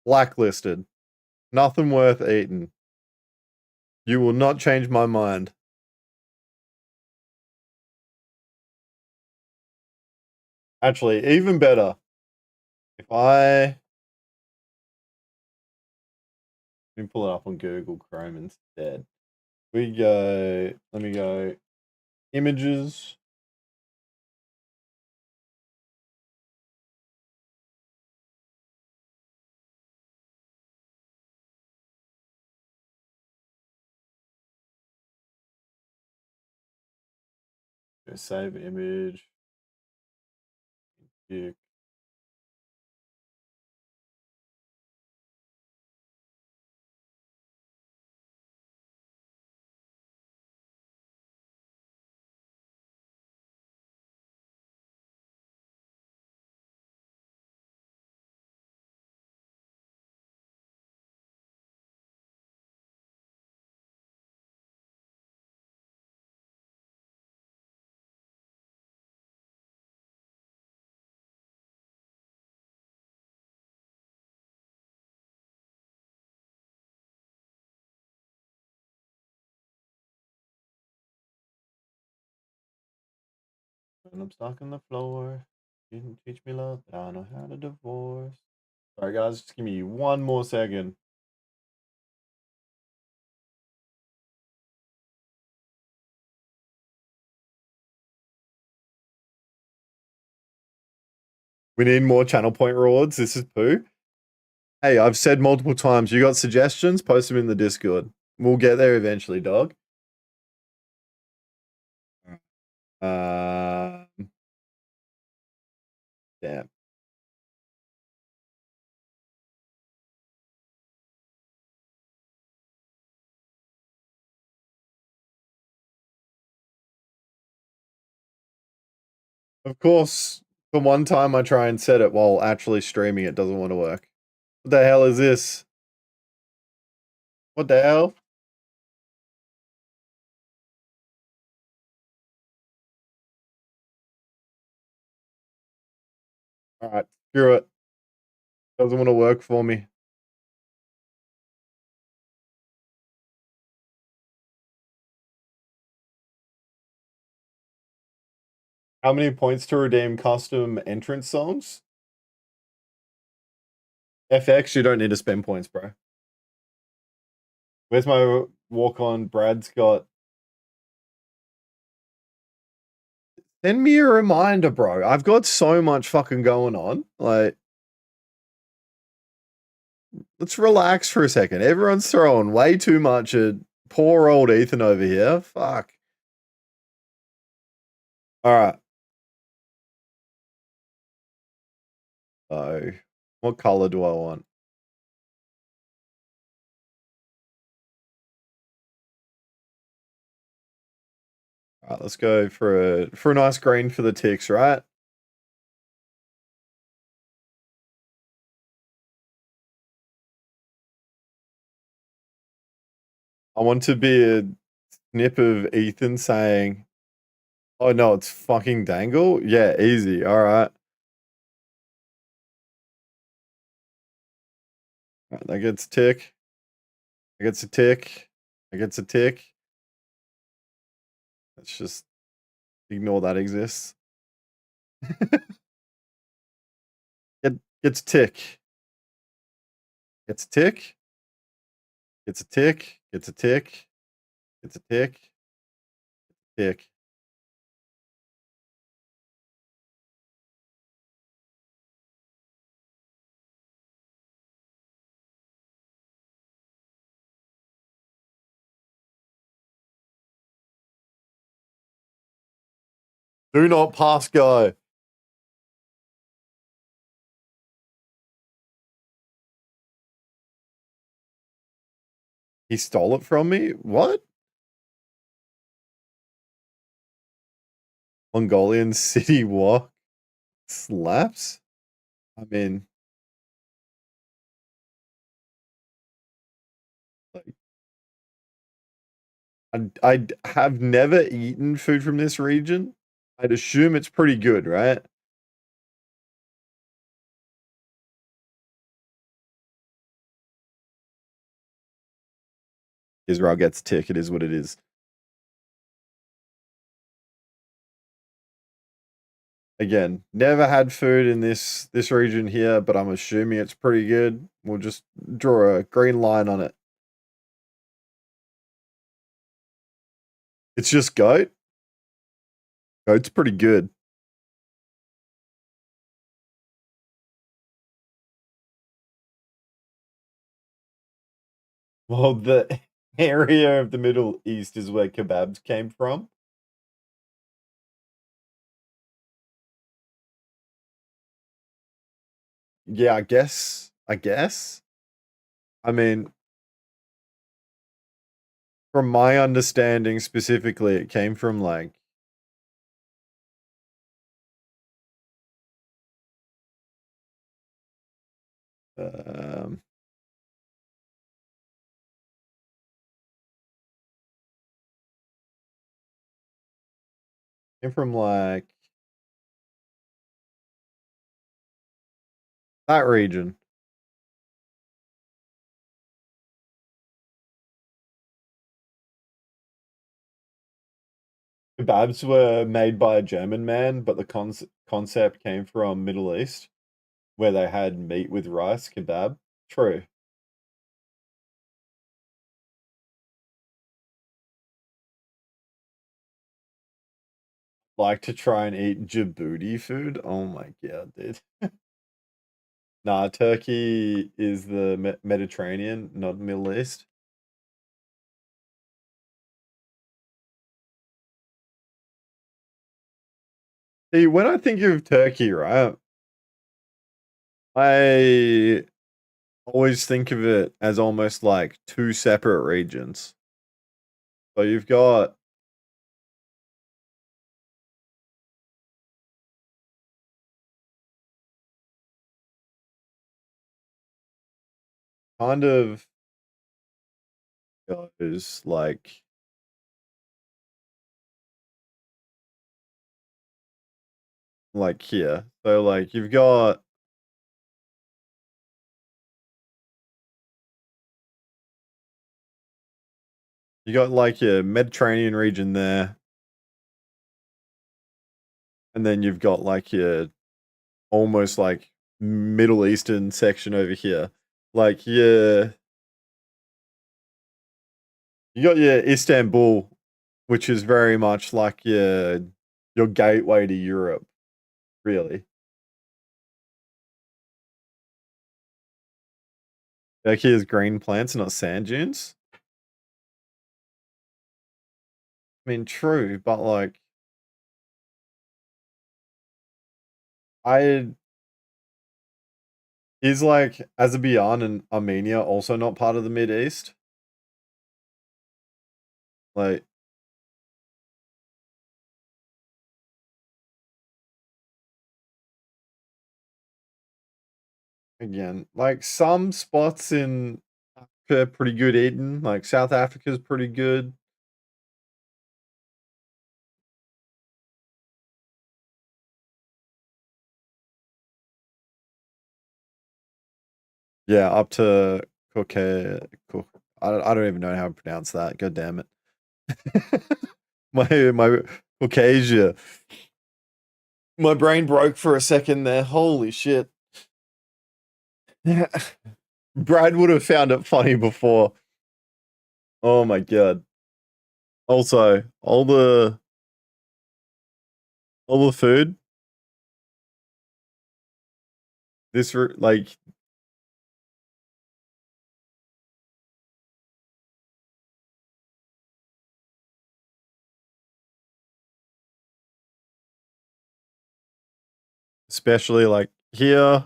Blacklisted. Nothing worth eating. You will not change my mind. Actually, even better. If I let me pull it up on Google Chrome instead. We go, let me go images. Go save image. Yeah. And I'm stuck on the floor. Didn't teach me love, but I know how to divorce. Alright, guys, just give me one more second. We need more channel point rewards. This is poo. Hey, I've said multiple times, you got suggestions? Post them in the Discord. We'll get there eventually, dog. Damn. Of course, the one time I try and set it while actually streaming, it doesn't want to work. What the hell is this? What the hell? Alright, screw it. Doesn't want to work for me. How many points to redeem custom entrance songs? FX, you don't need to spend points, bro. Where's my walk on? Brad's got. Send me a reminder, bro. I've got so much fucking going on. Like, let's relax for a second. Everyone's throwing way too much at poor old Ethan over here. Fuck. All right. So, what color do I want? All right, let's go for a nice green for the ticks, right? I want to be a snip of Ethan saying, "Oh no, it's fucking Dangle." Yeah, easy. All right. That gets tick. That gets a tick. That gets a tick. Let's just ignore that exists. Gets tick. Gets a tick. Gets a tick. Gets a tick. Gets a tick. Tick. Do not pass go. He stole it from me? What? Mongolian city walk slaps? I mean, like, I have never eaten food from this region. I'd assume it's pretty good, right? Israel gets tick. It is what it is. Again, never had food in this region here, but I'm assuming it's pretty good. We'll just draw a green line on it. It's just goat. Goat's pretty good. Well, the area of the Middle East is where kebabs came from. Yeah, I guess. I guess. I mean, from my understanding specifically, it came from like um came from like that region. Kebabs were made by a German man, but the concept came from Middle East, where they had meat with rice kebab. True. Like to try and eat Djibouti food. Oh my god, dude. Nah, Turkey is the Mediterranean, not Middle East. See, when I think of Turkey, right, I always think of it as almost like two separate regions. So you've got kind of goes like here. So like you got like your Mediterranean region there, and then you've got like your almost like Middle Eastern section over here. Like you got your Istanbul, which is very much like your gateway to Europe, really. Like here's green plants, not sand dunes. I mean, true, but like I is like Azerbaijan and Armenia also not part of the Mid East? Like again, like some spots in Africa, pretty good eating. Like South Africa's pretty good. Yeah, up to Cook. I don't even know how to pronounce that. God damn it. My Caucasia. My brain broke for a second there. Holy shit. Brad would have found it funny before. Oh my god. Also, all the food. Like especially like here,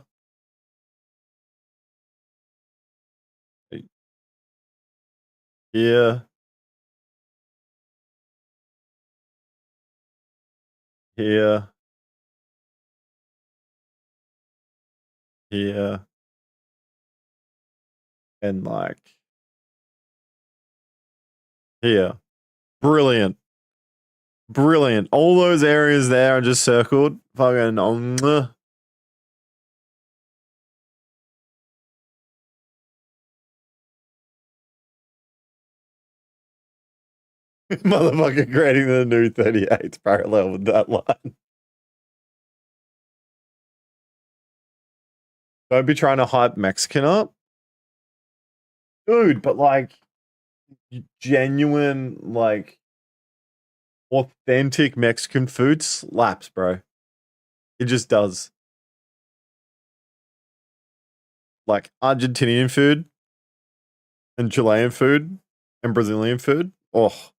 here, here, here, and like here. Brilliant. Brilliant. All those areas there are just circled. Fucking motherfucker creating the new 38 parallel with that line. Don't be trying to hype Mexican up. Dude, but like genuine, like authentic Mexican food slaps, bro. It just does. Like Argentinian food and Chilean food and Brazilian food. Oh,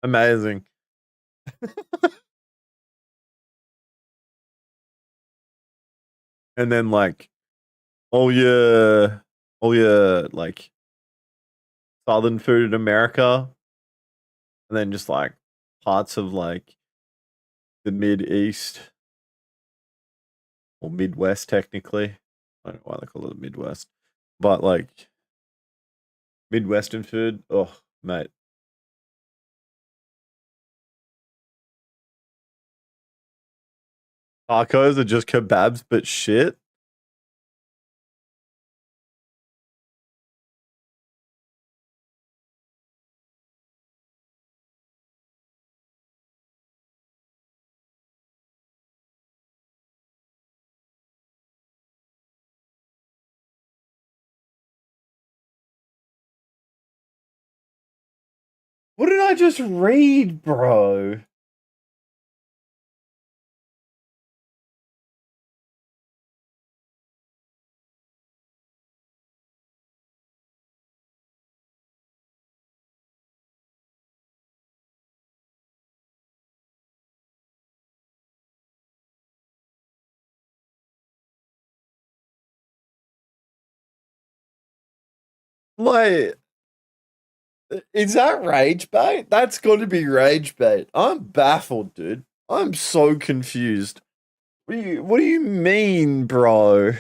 amazing. And then like all your like southern food in America, and then just like parts of like the Mid East or Midwest technically. I don't know why they call it the Midwest. But like Midwestern food, oh mate. Tacos are just kebabs, but shit. What did I just read, bro? Like, is that rage bait? That's got to be rage bait. I'm baffled, dude. I'm so confused. What do you mean, bro?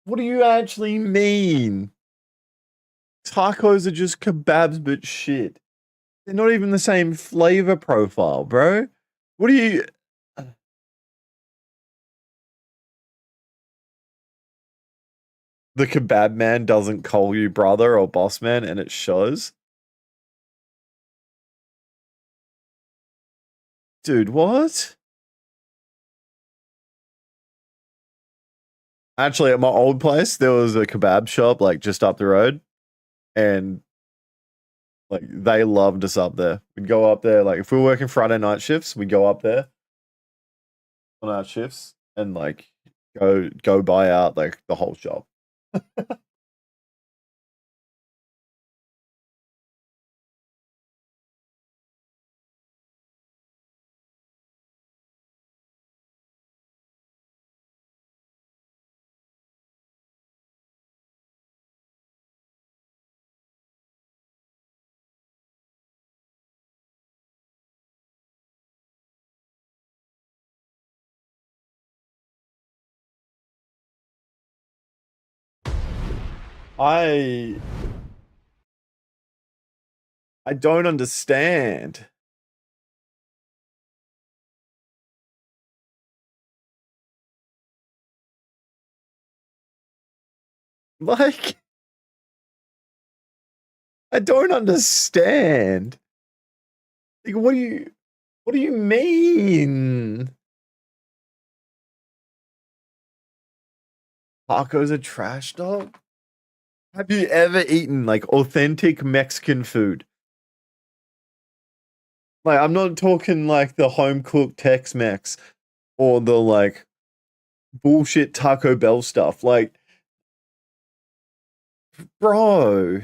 What do you actually mean? Tacos are just kebabs, but shit. They're not even the same flavor profile, bro. What do you. The kebab man doesn't call you brother or boss man, and it shows. Dude, what? Actually, at my old place, there was a kebab shop like just up the road, and like they loved us up there. We'd go up there, like if we were working Friday night shifts, we'd go up there on our shifts and like go buy out like the whole shop. I don't understand. Like, I don't understand. Like, what do you mean? Tacos are trash, dog? Have you ever eaten like authentic Mexican food? Like, I'm not talking like the home cooked Tex-Mex or the like bullshit Taco Bell stuff. Like, bro,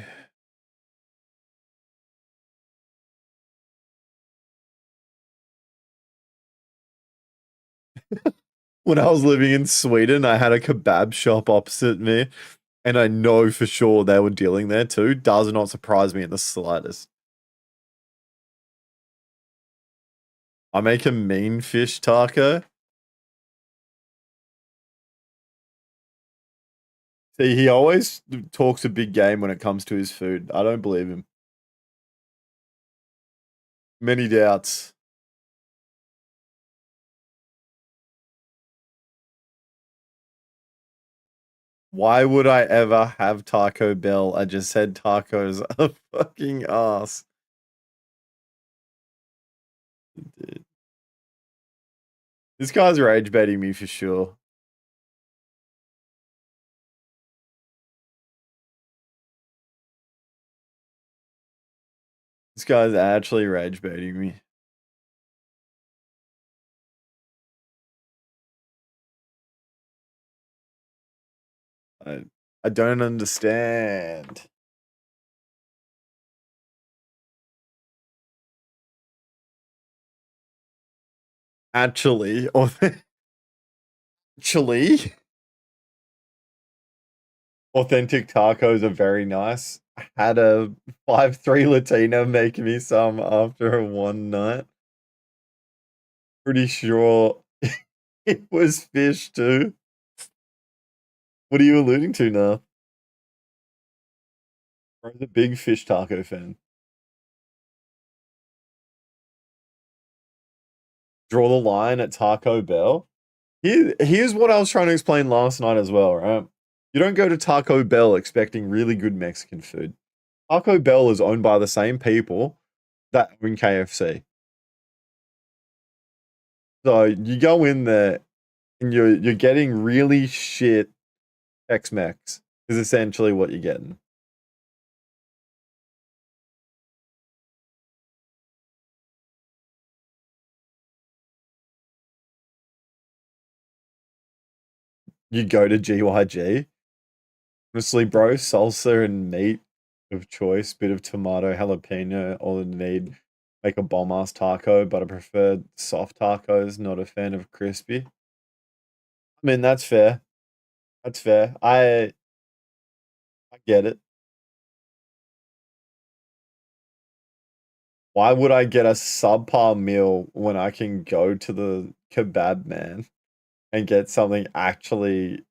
when I was living in Sweden, I had a kebab shop opposite me, and I know for sure they were dealing there too. Does not surprise me in the slightest. I make a mean fish taco. See, he always talks a big game when it comes to his food. I don't believe him. Many doubts. Why would I ever have Taco Bell? I just said tacos are fucking ass. Dude. This guy's rage baiting me for sure. This guy's actually rage baiting me. I, I don't understand. Actually, actually, authentic tacos are very nice. I had a 5-3 Latina make me some after one night. Pretty sure it was fish too. What are you alluding to now? I'm a big fish taco fan. Draw the line at Taco Bell. Here's what I was trying to explain last night as well, right? You don't go to Taco Bell expecting really good Mexican food. Taco Bell is owned by the same people that own KFC. So you go in there and you're getting really shit Tex-Mex is essentially what you're getting. You go to GYG. Honestly, bro, salsa and meat of choice, bit of tomato, jalapeno, all you need. Make a bomb ass taco, but I prefer soft tacos, not a fan of crispy. I mean, that's fair. That's fair. I get it. Why would I get a subpar meal when I can go to the kebab man and get something actually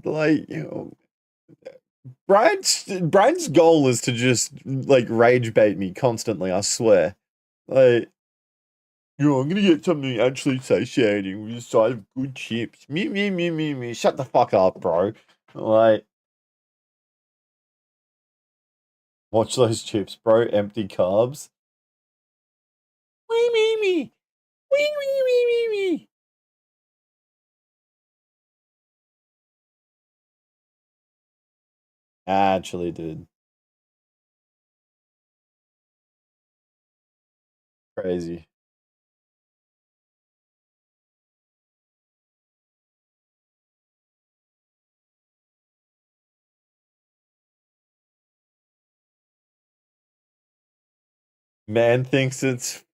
like, you know, Brad's goal is to just like rage bait me constantly, I swear. Like, yo, I'm gonna get something actually satiating with a side of good chips. Me. Shut the fuck up, bro. Like, watch those chips, bro. Empty carbs. Me. Me. Actually, dude. Crazy. Man thinks it's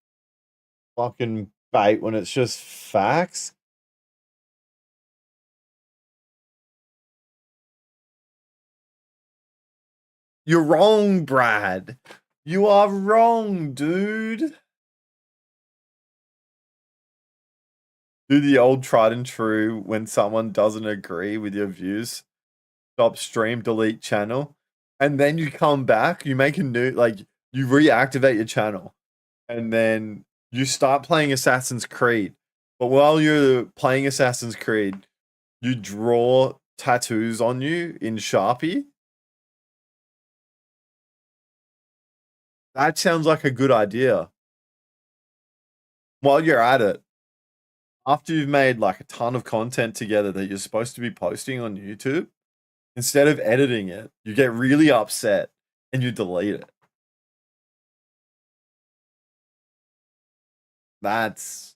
fucking bait when it's just facts. You're wrong, Brad. You are wrong, dude. Do the old tried and true when someone doesn't agree with your views. Stop stream, delete channel. And then you come back, you make a new, like, you reactivate your channel. And then you start playing Assassin's Creed. But while you're playing Assassin's Creed, you draw tattoos on you in Sharpie. That sounds like a good idea. While you're at it, after you've made like a ton of content together that you're supposed to be posting on YouTube, instead of editing it, you get really upset and you delete it. That's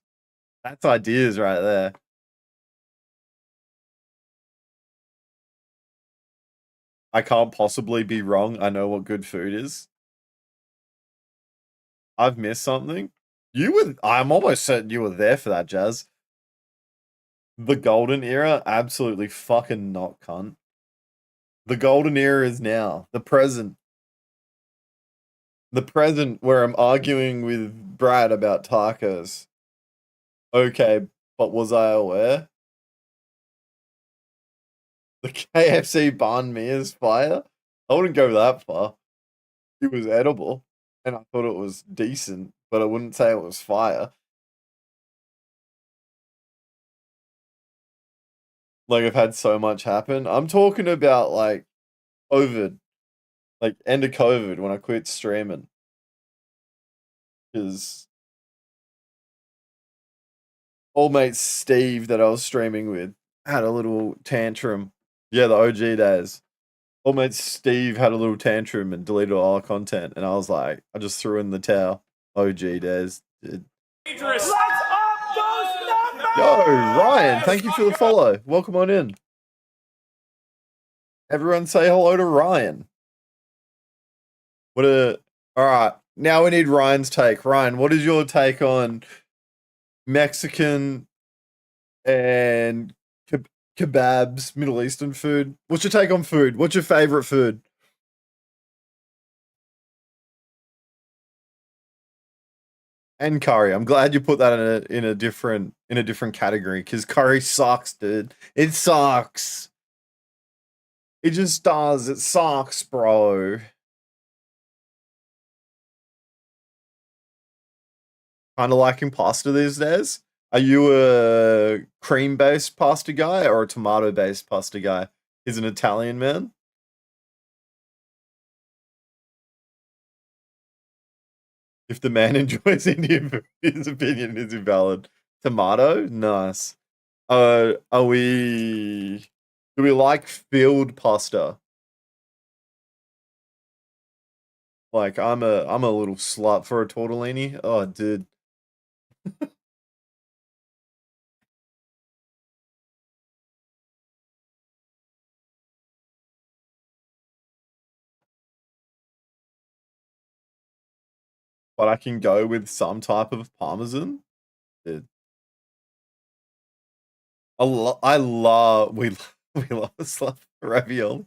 ideas right there. I can't possibly be wrong. I know what good food is. I've missed something. I'm almost certain you were there for that, Jazz. The golden era? Absolutely fucking not, cunt. The golden era is now. The present. The present where I'm arguing with Brad about tacos. Okay, but was I aware? The KFC banh mi is fire? I wouldn't go that far. It was edible, and I thought it was decent, but I wouldn't say it was fire. Like, I've had so much happen. I'm talking about, like, COVID. Like, end of COVID when I quit streaming. Because old mate Steve that I was streaming with had a little tantrum. Yeah, the OG days. Old mate Steve had a little tantrum and deleted all our content, and I was like, I just threw in the towel. OG days. Dude. Dangerous. Let's up those numbers! Yo, Ryan, thank you for the follow. Welcome on in. Everyone say hello to Ryan. All right, now we need Ryan's take. Ryan, what is your take on Mexican and kebabs, Middle Eastern food? What's your take on food? What's your favorite food? And curry. I'm glad you put that in a different category because curry sucks, dude. It sucks. It just does. It sucks, bro. Kind of liking pasta these days. Are you a cream-based pasta guy or a tomato-based pasta guy? He's an Italian man. If the man enjoys Indian food, his opinion is invalid. Tomato? Nice. Are we... Do we like filled pasta? Like, I'm a little slut for a tortellini. Oh, dude. But I can go with some type of parmesan. Dude. I love we love stuff ravioli,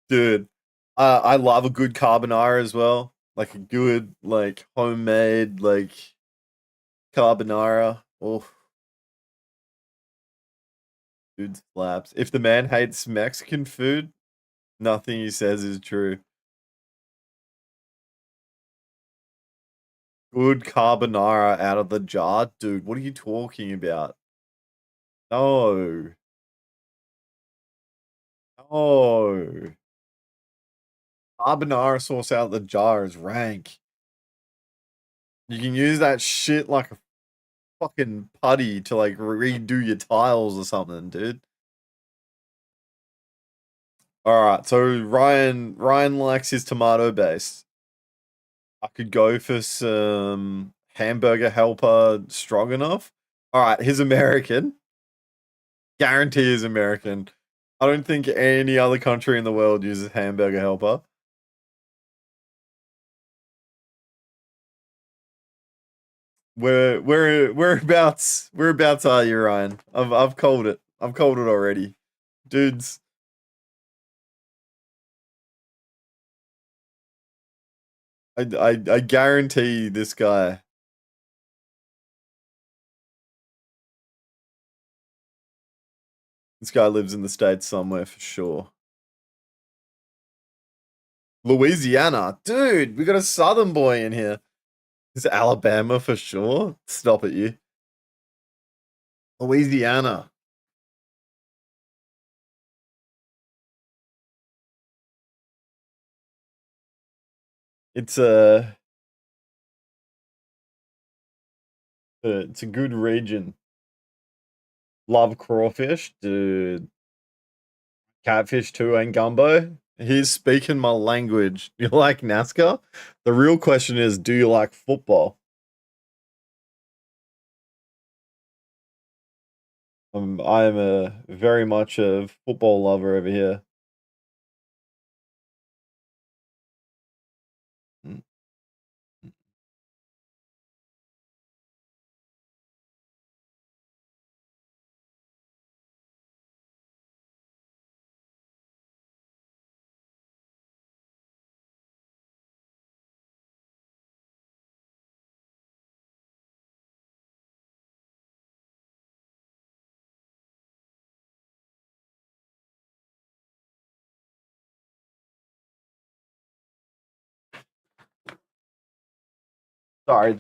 dude. I love a good carbonara as well, like a good like homemade like carbonara. Oh, dude slaps. If the man hates Mexican food, nothing he says is true. Good carbonara out of the jar, dude. What are you talking about? No, no. Carbonara sauce out of the jar is rank. You can use that shit like a fucking putty to like redo your tiles or something, dude. All right, so Ryan likes his tomato base. I could go for some hamburger helper stroganoff. All right, he's American. Guarantee he's American. I don't think any other country in the world uses hamburger helper. Whereabouts are you, Ryan? I've called it. I've called it already. Dudes. I guarantee this guy. This guy lives in the States somewhere for sure. Louisiana. Dude, we got a Southern boy in here. Is it Alabama for sure? Stop it, you. Louisiana. It's a good region. Love crawfish, dude. Catfish too, and gumbo. He's speaking my language. You like NASCAR? The real question is, do you like football? I am a very much a football lover over here. Mm. Sorry,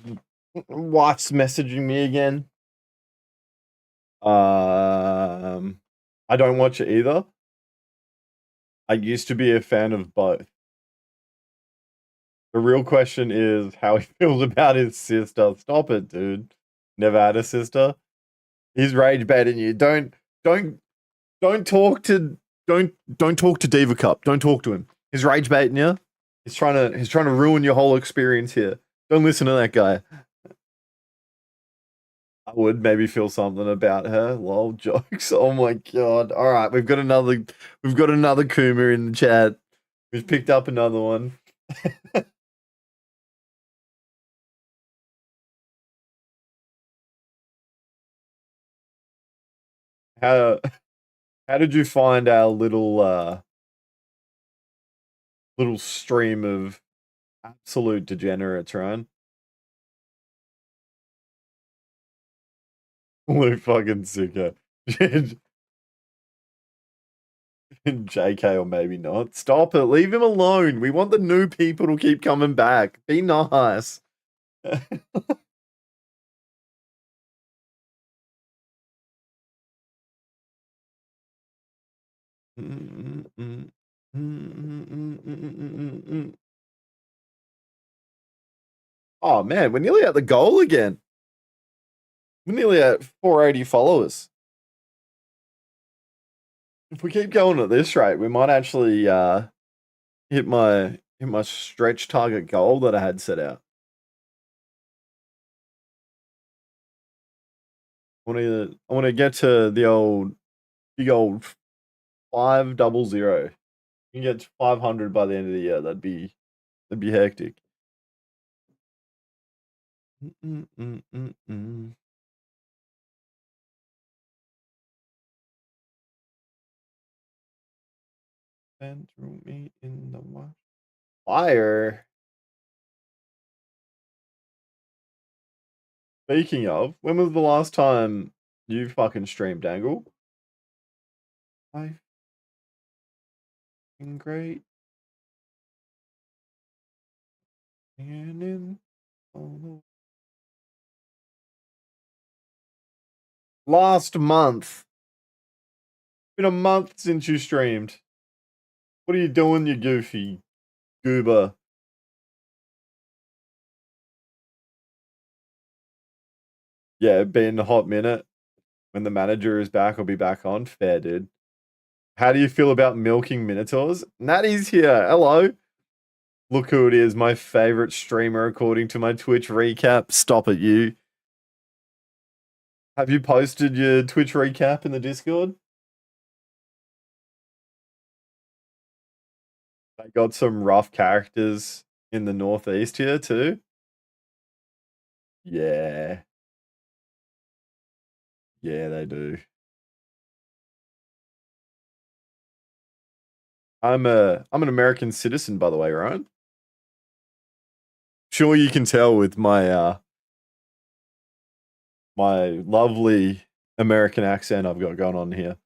wife's messaging me again. I don't watch it either. I used to be a fan of both. The real question is how he feels about his sister. Stop it, dude. Never had a sister. He's rage baiting you. Don't talk to don't talk to Diva Cup. Don't talk to him. He's rage baiting you. He's trying to ruin your whole experience here. Don't listen to that guy. I would maybe feel something about her. Lol jokes. Oh my god. Alright, we've got another Kuma in the chat. We've picked up another one. How did you find our little stream of absolute degenerates, Ryan? Luke fucking sicko. JK or maybe not. Stop it. Leave him alone. We want the new people to keep coming back. Be nice. Oh man, we're nearly at the goal again. We're nearly at 480 followers. If we keep going at this rate, we might actually hit my stretch target goal that I had set out. I want to get to the big old 500. You can get to 500 by the end of the year. That'd be hectic. And threw me in the fire. Speaking of, when was the last time you fucking streamed, Dangle? I great. And in last month. Been a month since you streamed. What are you doing, you goofy goober? Yeah, been a hot minute. When the manager is back, I'll be back on. Fair, dude. How do you feel about milking Minotaurs? Natty's here. Hello. Look who it is. My favorite streamer, according to my Twitch recap. Stop it, you. Have you posted your Twitch recap in the Discord? They got some rough characters in the Northeast here, too. Yeah. Yeah, they do. I'm an American citizen, by the way, right? sure you can tell with my my lovely American accent I've got going on here.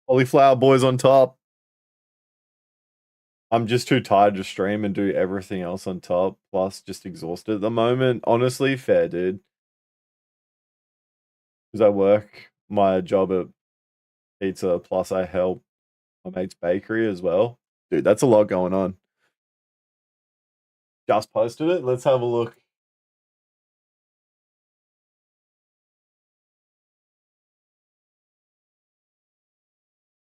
Cauliflower boys on top. I'm just too tired to stream and do everything else on top, plus just exhausted at the moment. Honestly, fair, dude. Because I work my job at pizza, plus I help my mate's bakery as well. Dude, that's a lot going on. Just posted it. Let's have a look.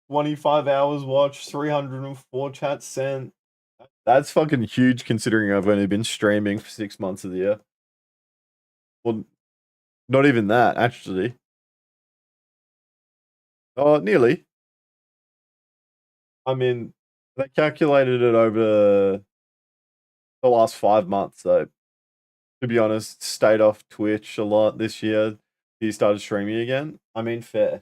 "25 hours watched, 304 chats sent." That's fucking huge considering I've only been streaming for 6 months of the year. Well, not even that, actually. Oh, nearly. I mean, they calculated it over the last 5 months, so to be honest, stayed off Twitch a lot this year. He started streaming again. I mean, fair.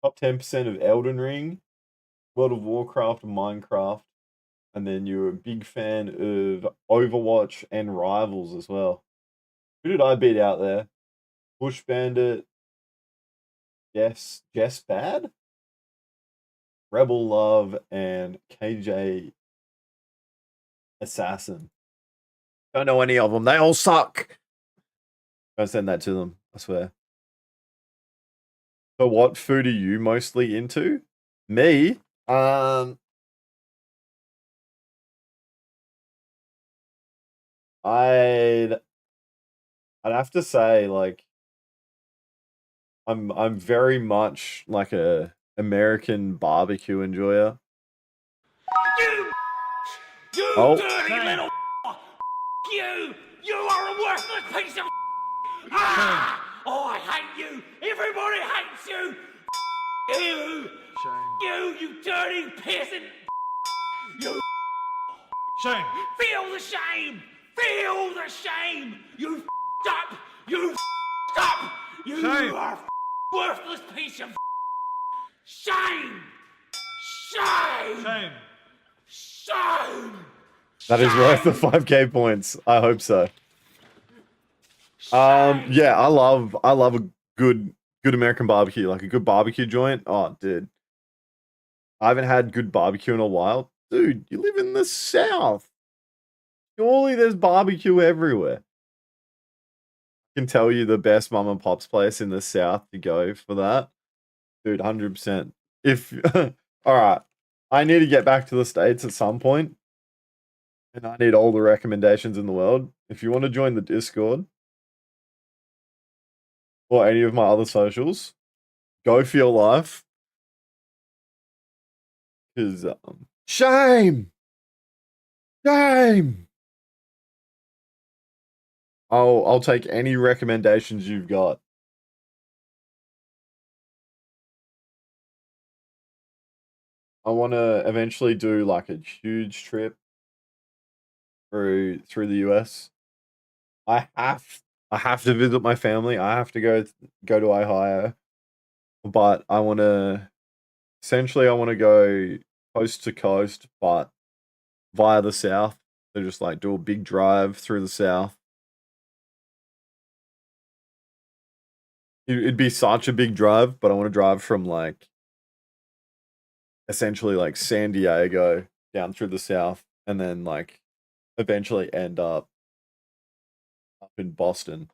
Top 10% of Elden Ring, World of Warcraft, Minecraft, and then you're a big fan of Overwatch and Rivals as well. Who did I beat out there? Bush Bandit, Jess Bad, Rebel Love, and KJ Assassin. Don't know any of them. They all suck. Don't send that to them, I swear. So what food are you mostly into? Me? I'd have to say, like, I'm very much like a American barbecue enjoyer. You Oh. dirty little you! You are a worthless piece of ah! Oh, I hate you! Everybody hates you! You! You dirty peasant! You! Shame! Feel the shame! Feel the shame! You up! You up! You Shame. are worthless piece of shame! Shame! Shame! Shame! That is worth the 5k points. I hope so. Yeah, I love a good American barbecue, like a good barbecue joint. Oh, dude. I haven't had good barbecue in a while. Dude, you live in the South. Surely there's barbecue everywhere. I can tell you the best mom and pop's place in the South to go for that. Dude, 100%. If all right, I need to get back to the States at some point, and I need all the recommendations in the world. If you want to join the Discord or any of my other socials, go for your life. Because shame! I'll take any recommendations you've got. I want to eventually do like a huge trip through the US. I have to visit my family. I have to go to Ohio, but I want to essentially go coast to coast, but via the South. So just like do a big drive through the South. It'd be such a big drive, but I want to drive from like essentially like San Diego down through the South and then like eventually end up in Boston.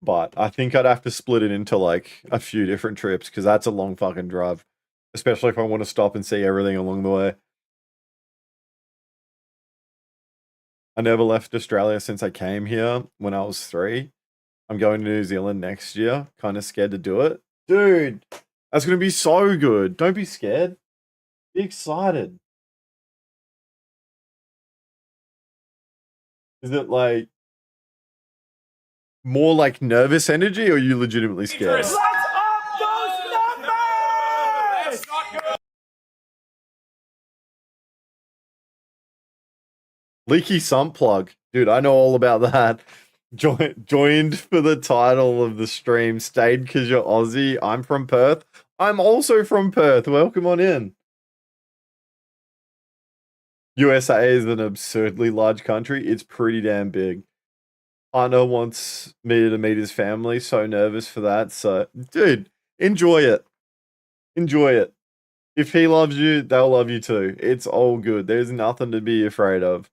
But I think I'd have to split it into like a few different trips because that's a long fucking drive, especially if I want to stop and see everything along the way. I never left Australia since I came here when I was 3. I'm going to New Zealand next year. Kind of scared to do it. Dude, that's going to be so good. Don't be scared. Be excited. Is it like more like nervous energy or are you legitimately scared? Let's up those numbers! Leaky sump plug. Dude, I know all about that. Joined for the title of the stream. Stayed because you're Aussie. I'm from Perth. I'm also from Perth. Welcome on in. USA is an absurdly large country. It's pretty damn big. Hunter wants me to meet his family. So nervous for that. So, dude, enjoy it. Enjoy it. If he loves you, they'll love you too. It's all good. There's nothing to be afraid of.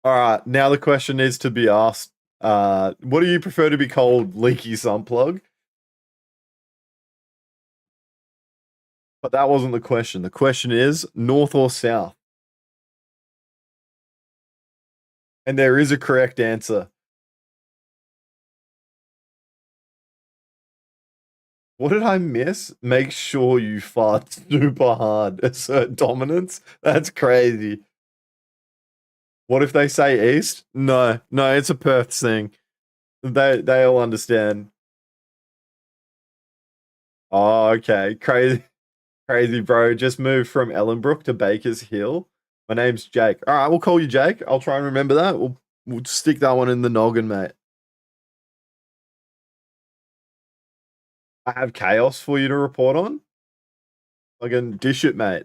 All right, now the question is to be asked. What do you prefer to be called, Leaky Sunplug? But that wasn't the question. The question is north or south? And there is a correct answer. What did I miss? Make sure you fart super hard. Assert dominance? That's crazy. What if they say east? No, it's a Perth thing. They all understand. Oh, okay. Crazy, bro. Just moved from Ellenbrook to Bakers Hill. My name's Jake. All right, we'll call you Jake. I'll try and remember that. We'll stick that one in the noggin, mate. I have chaos for you to report on. I can dish it, mate.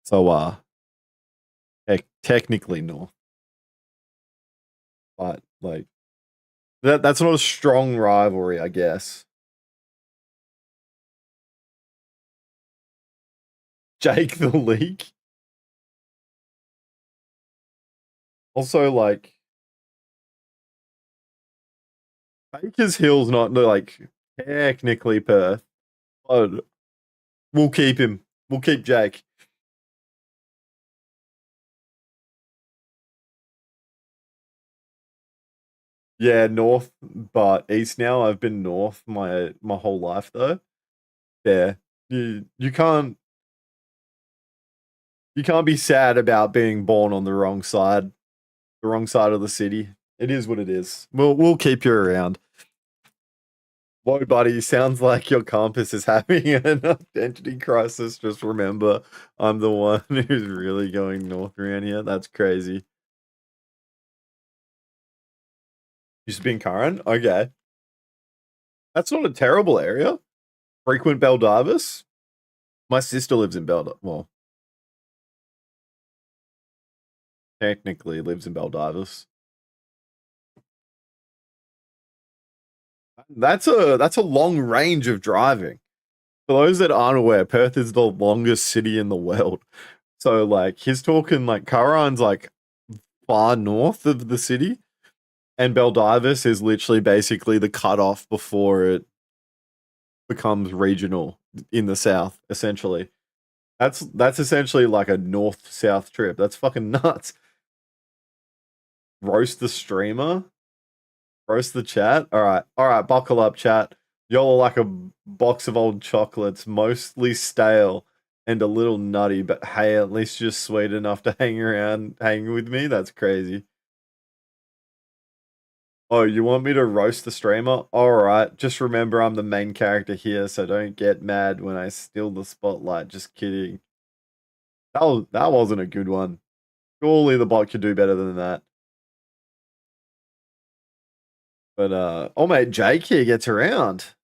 So, technically north, but like that's not a strong rivalry, I guess. Jake the Leak. Also, like Bakers Hill's not like technically Perth, but we'll keep him. We'll keep Jake. Yeah, north, but east now. I've been north my whole life though. Yeah. You can't be sad about being born on the wrong side of the city. It is what it is. We'll keep you around. Whoa, buddy, sounds like your campus is having an identity crisis. Just remember, I'm the one who's really going north around here. That's crazy. Used to be in Curran? Okay. That's not a terrible area. Frequent Baldivis? My sister lives in Well, technically lives in Baldivis. That's a long range of driving. For those that aren't aware, Perth is the longest city in the world. So like he's talking like Curran's like far north of the city, and Baldivis is literally basically the cutoff before it becomes regional in the south, essentially. That's essentially like a north-south trip. That's fucking nuts. Roast the streamer? Roast the chat? Alright, buckle up, chat. Y'all are like a box of old chocolates, mostly stale and a little nutty, but hey, at least you're sweet enough to hang with me? That's crazy. Oh, you want me to roast the streamer? Alright, just remember I'm the main character here, so don't get mad when I steal the spotlight. Just kidding. That wasn't a good one. Surely the bot could do better than that. But oh mate, Jake here gets around.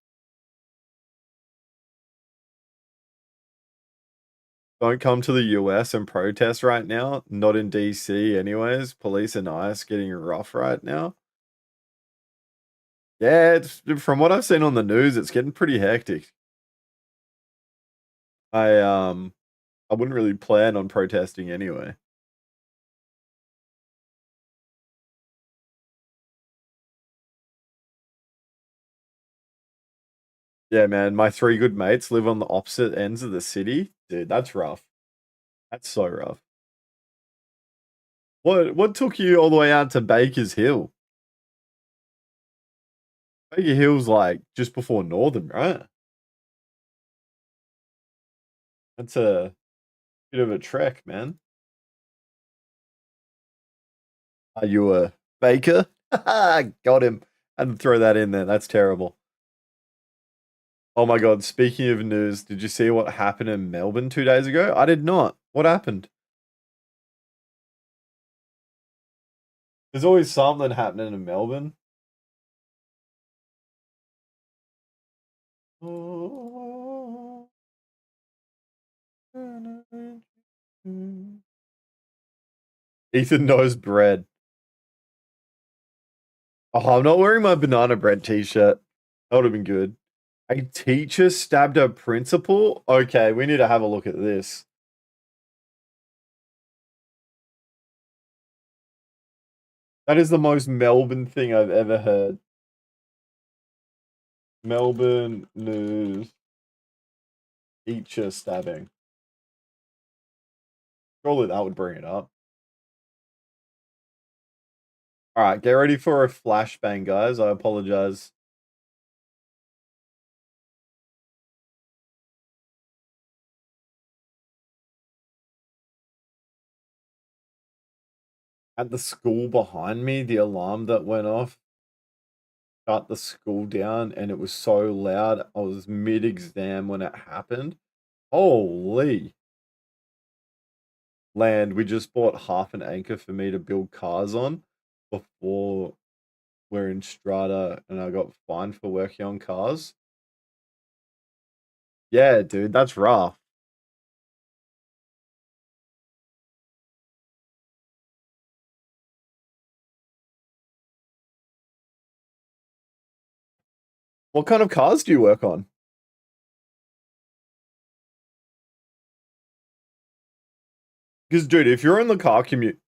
Don't come to the US and protest right now. Not in DC anyways. Police are nice, getting rough right now. Yeah, from what I've seen on the news, it's getting pretty hectic. I wouldn't really plan on protesting anyway. Yeah, man, my 3 good mates live on the opposite ends of the city. Dude, that's rough. That's so rough. What took you all the way out to Bakers Hill? Baker Hill's like just before Northern, right? That's a bit of a trek, man. Are you a baker? Got him. I had to throw that in there. That's terrible. Oh my god, speaking of news, did you see what happened in Melbourne 2 days ago? I did not. What happened? There's always something happening in Melbourne. Ethan knows bread. Oh, I'm not wearing my banana bread t-shirt. That would have been good. A teacher stabbed a principal? Okay, we need to have a look at this. That is the most Melbourne thing I've ever heard. Melbourne news. Teacher stabbing. Surely that would bring it up. Alright, get ready for a flashbang, guys. I apologize. At the school behind me, the alarm that went off shut the school down, and it was so loud. I was mid-exam when it happened. Holy. Land, we just bought half an acre for me to build cars on before we're in Strata, and I got fined for working on cars. Yeah, dude, that's rough. What kind of cars do you work on? Because, dude, if you're in the car commute,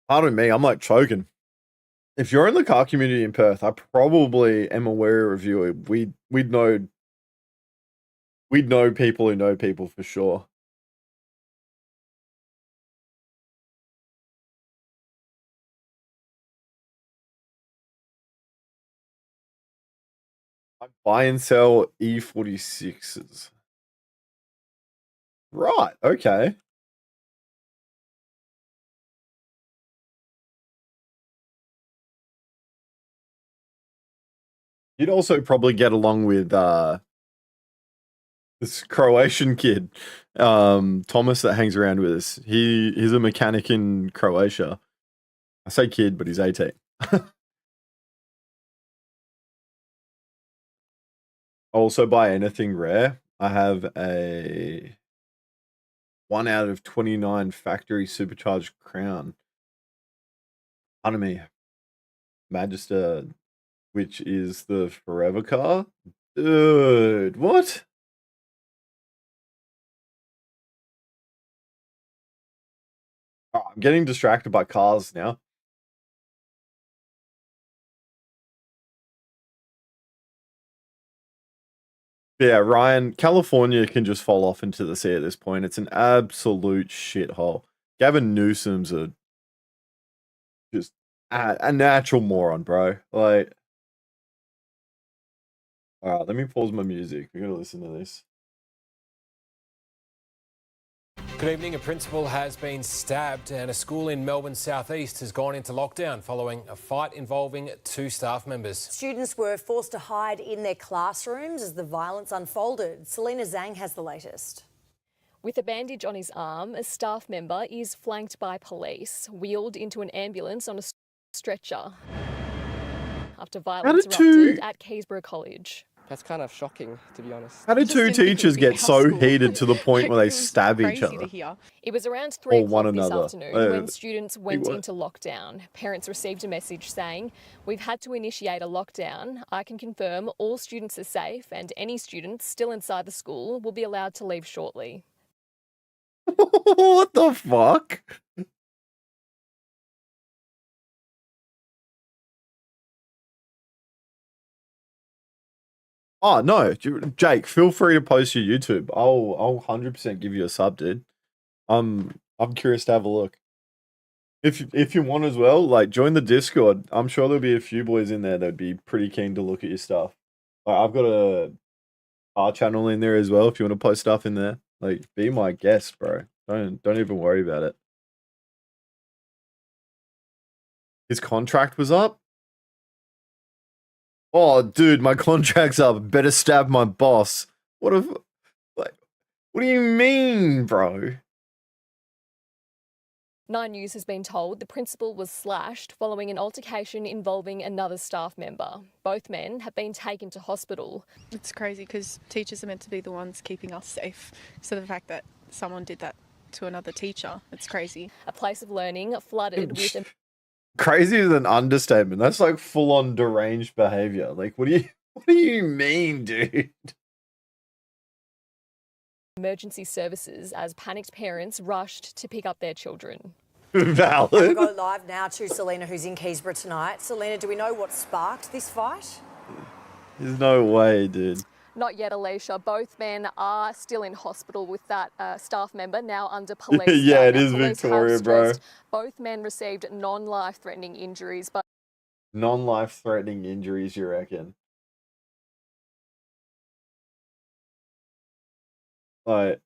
pardon me, I'm like choking. If you're in the car community in Perth, I probably am aware of you. We'd know people who know people for sure. I buy and sell E46s. Right, okay. You'd also probably get along with this Croatian kid, Thomas, that hangs around with us. He's a mechanic in Croatia. I say kid, but he's 18. Also buy anything rare. I have a 1 out of 29 factory supercharged Crown. Pardon me, Magister, which is the forever car. Dude, what? Oh, I'm getting distracted by cars now. Yeah, Ryan, California can just fall off into the sea at this point. It's an absolute shithole. Gavin Newsom's just a natural moron, bro. Like, all right, let me pause my music. We gotta listen to this. Good evening. A principal has been stabbed and a school in Melbourne's southeast has gone into lockdown following a fight involving 2 staff members. Students were forced to hide in their classrooms as the violence unfolded. Selena Zhang has the latest. With a bandage on his arm, a staff member is flanked by police, wheeled into an ambulance on a stretcher after violence erupted at Keysborough College. That's kind of shocking, to be honest. How did 2 teachers get so heated to the point where they stab each other? It was around 3 o'clock this afternoon when students went what? into lockdown. Parents received a message saying, "We've had to initiate a lockdown. I can confirm all students are safe and any students still inside the school will be allowed to leave shortly." What the fuck? Oh no, Jake, feel free to post your YouTube. I'll 100% give you a sub, dude. I'm curious to have a look. If you want as well, like join the Discord. I'm sure there'll be a few boys in there that'd be pretty keen to look at your stuff. Like, I've got a art channel in there as well. If you want to post stuff in there, like be my guest, bro. Don't even worry about it. His contract was up. Oh, dude, my contract's up. Better stab my boss. What do you mean, bro? 9 News has been told the principal was slashed following an altercation involving another staff member. Both men have been taken to hospital. It's crazy because teachers are meant to be the ones keeping us safe. So the fact that someone did that to another teacher. It's crazy. A place of learning flooded with Crazy is an understatement. That's like full on deranged behavior. Like, what do you mean, dude? emergency services as panicked parents rushed to pick up their children. We'll Valid. go live now to Selena, who's in Keysborough tonight. Selena, do we know what sparked this fight? There's no way, dude. Not yet, Alicia. Both men are still in hospital with that staff member now under police. Yeah, it Now, is police have Victoria, bro. stressed Both men received non-life-threatening injuries, but Non-life-threatening injuries, you reckon? Like,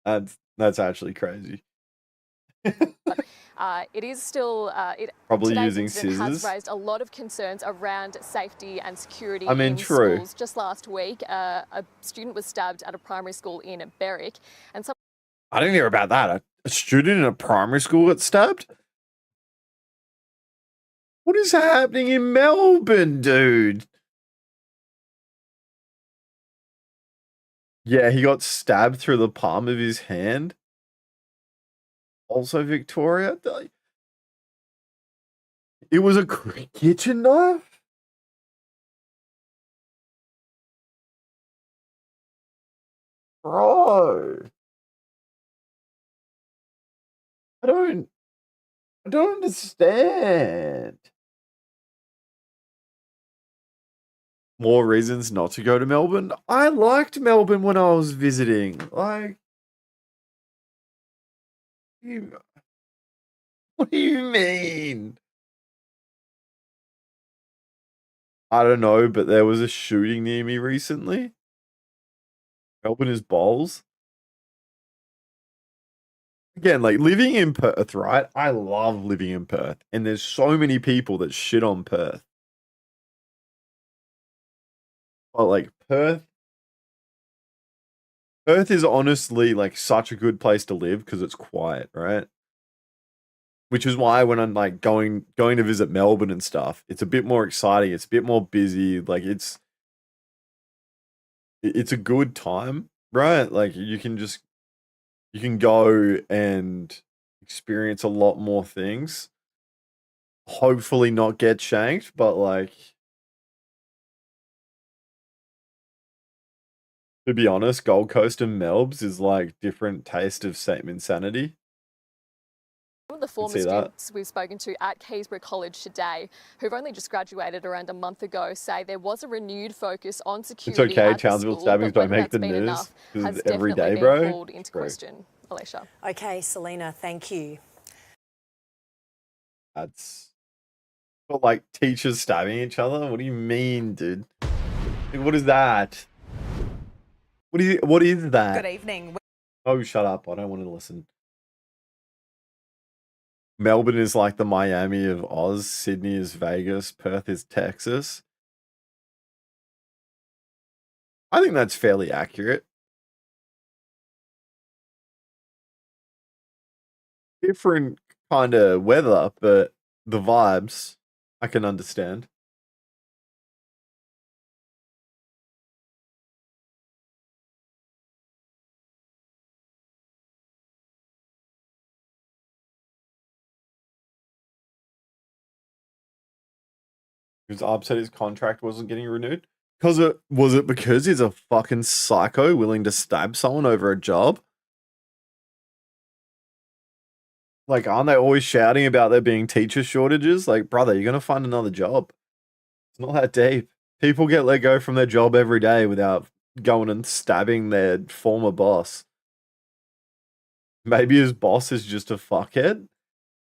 that's actually crazy. it is still Probably today's using incident has scissors. raised a lot of concerns around safety and security I mean, in true. schools. Just last week, a student was stabbed at a primary school in Berwick, and some I didn't hear about that. A student in a primary school got stabbed? What is happening in Melbourne, dude? Yeah, he got stabbed through the palm of his hand. Also, Victoria. It was a kitchen knife? Bro. I don't understand. More reasons not to go to Melbourne. I liked Melbourne when I was visiting. Like, what do you mean? I don't know, but there was a shooting near me recently. Melbourne is balls. Again, like living in Perth, right? I love living in Perth. And there's so many people that shit on Perth. But like Perth is honestly like such a good place to live because it's quiet, right? Which is why when I'm like going to visit Melbourne and stuff, it's a bit more exciting. It's a bit more busy. Like it's a good time, right? Like you can go and experience a lot more things. Hopefully not get shanked, but like to be honest, Gold Coast and Melbs is like different taste of same insanity. some of the former see that. students we've spoken to at Keysborough College today, who've only just graduated around a month ago, say there was a renewed focus on It's security okay, at the Townsville school, stabbings but don't whether make the that's been news enough because has it's every definitely day, been bro. called into True. question. Alicia. Okay, Selena, thank you. That's but like teachers stabbing each other. What do you mean, dude? Like, what is that? What is that? Good evening. Oh, shut up! I don't want to listen. Melbourne is like the Miami of Oz. Sydney is Vegas. Perth is Texas. I think that's fairly accurate. Different kind of weather, but the vibes I can understand. He was upset his contract wasn't getting renewed. Was it because he's a fucking psycho willing to stab someone over a job? Like, aren't they always shouting about there being teacher shortages? Like, brother, you're gonna find another job. It's not that deep. People get let go from their job every day without going and stabbing their former boss. Maybe his boss is just a fuckhead.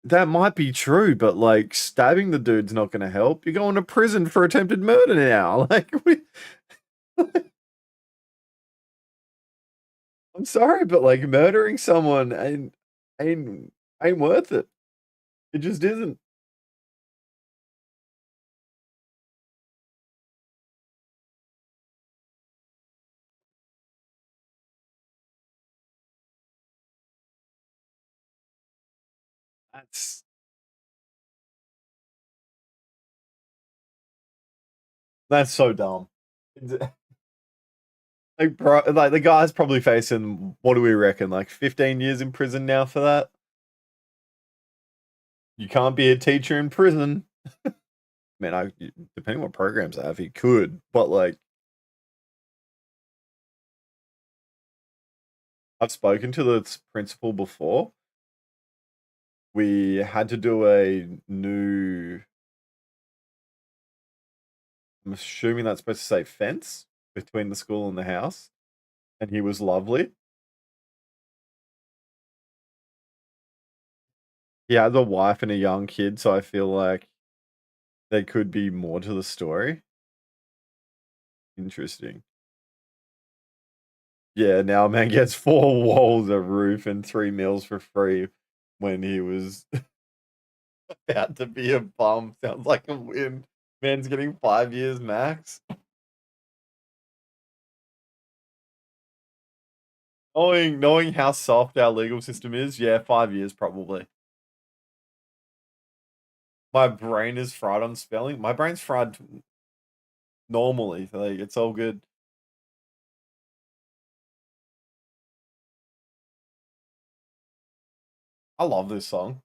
That might be true, but like stabbing the dude's not going to help. You're going to prison for attempted murder now. Like, I'm sorry, but like murdering someone ain't worth it. It just isn't. That's so dumb. Like, bro, like the guy's probably facing, what do we reckon, like 15 years in prison now for that? You can't be a teacher in prison. Man, depending what programs I have, he could, but like, I've spoken to the principal before. We had to do a new, I'm assuming that's supposed to say fence between the school and the house, and he was lovely. He has a wife and a young kid, so I feel like there could be more to the story. Interesting. Yeah, now a man gets 4 walls, a roof, and 3 meals for free when he was about to be a bum. Sounds like a win. Man's getting 5 years max. Knowing how soft our legal system is, yeah, 5 years probably. My brain is fried on spelling. My brain's fried normally, like, it's all good. I love this song.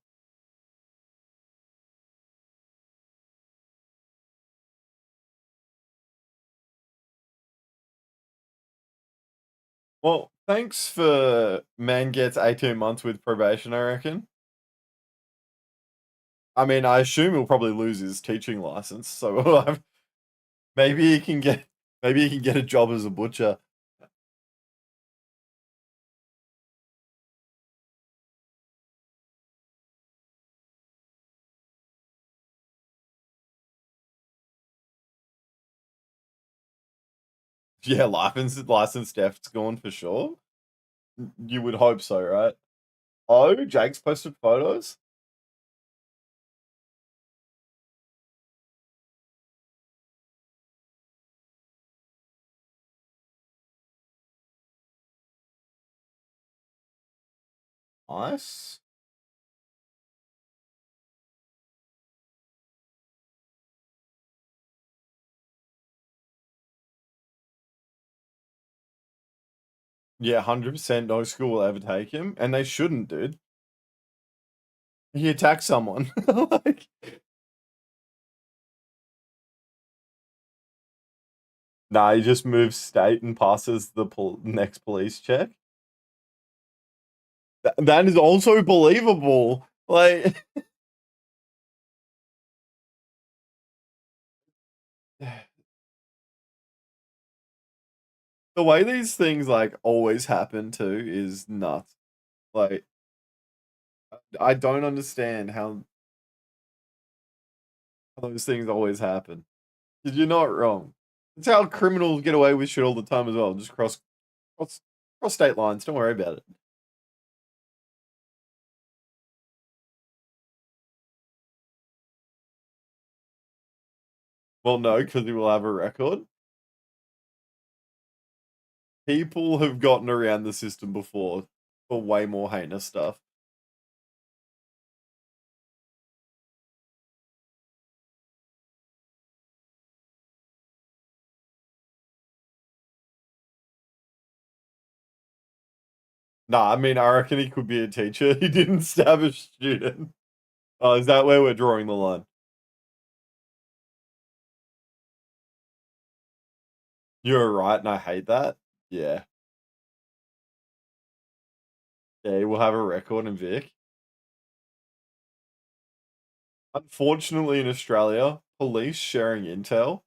Well, thanks for man gets 18 months with probation, I reckon. I mean, I assume he'll probably lose his teaching license, so maybe he can get a job as a butcher. Yeah, license deft's gone for sure. You would hope so, right? Oh, Jake's posted photos. Nice. Yeah, 100% no school will ever take him, and they shouldn't, dude. He attacked someone. Like, nah, he just moves state and passes the next police check. That is also believable. Like, the way these things like always happen too is nuts. Like, I don't understand how those things always happen. 'Cause you're not wrong. It's how criminals get away with shit all the time as well. Just cross, cross state lines. Don't worry about it. Well, no, because he will have a record. People have gotten around the system before for way more heinous stuff. Nah, I mean, I reckon he could be a teacher. He didn't stab a student. Oh, is that where we're drawing the line? You're right, and I hate that. Yeah. Yeah, we'll have a record in Vic. Unfortunately, in Australia, police sharing intel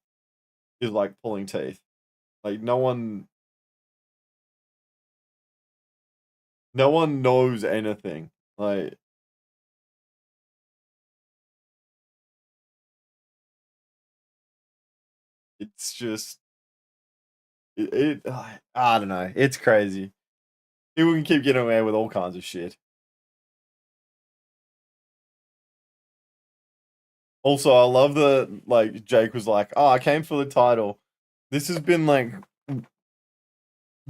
is like pulling teeth. Like, no one knows anything. Like, it's just I don't know. It's crazy. People can keep getting away with all kinds of shit. Also, I love that like Jake was like, "Oh, I came for the title." This has been like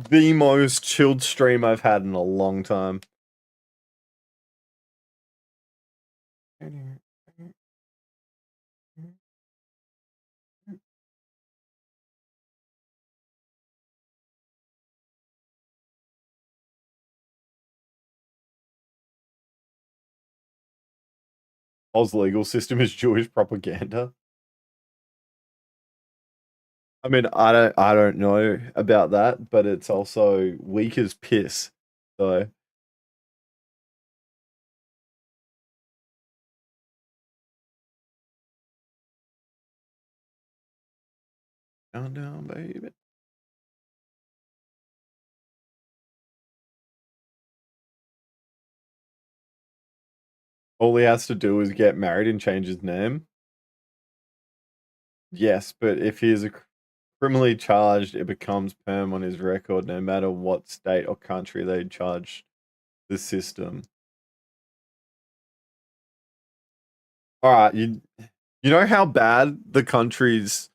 the most chilled stream I've had in a long time. Oz legal system is Jewish propaganda. I mean, I don't know about that, but it's also weak as piss. So down, baby. All he has to do is get married and change his name. Yes, but if he is criminally charged, it becomes perm on his record, no matter what state or country they charge the system. All right, you know how bad the country's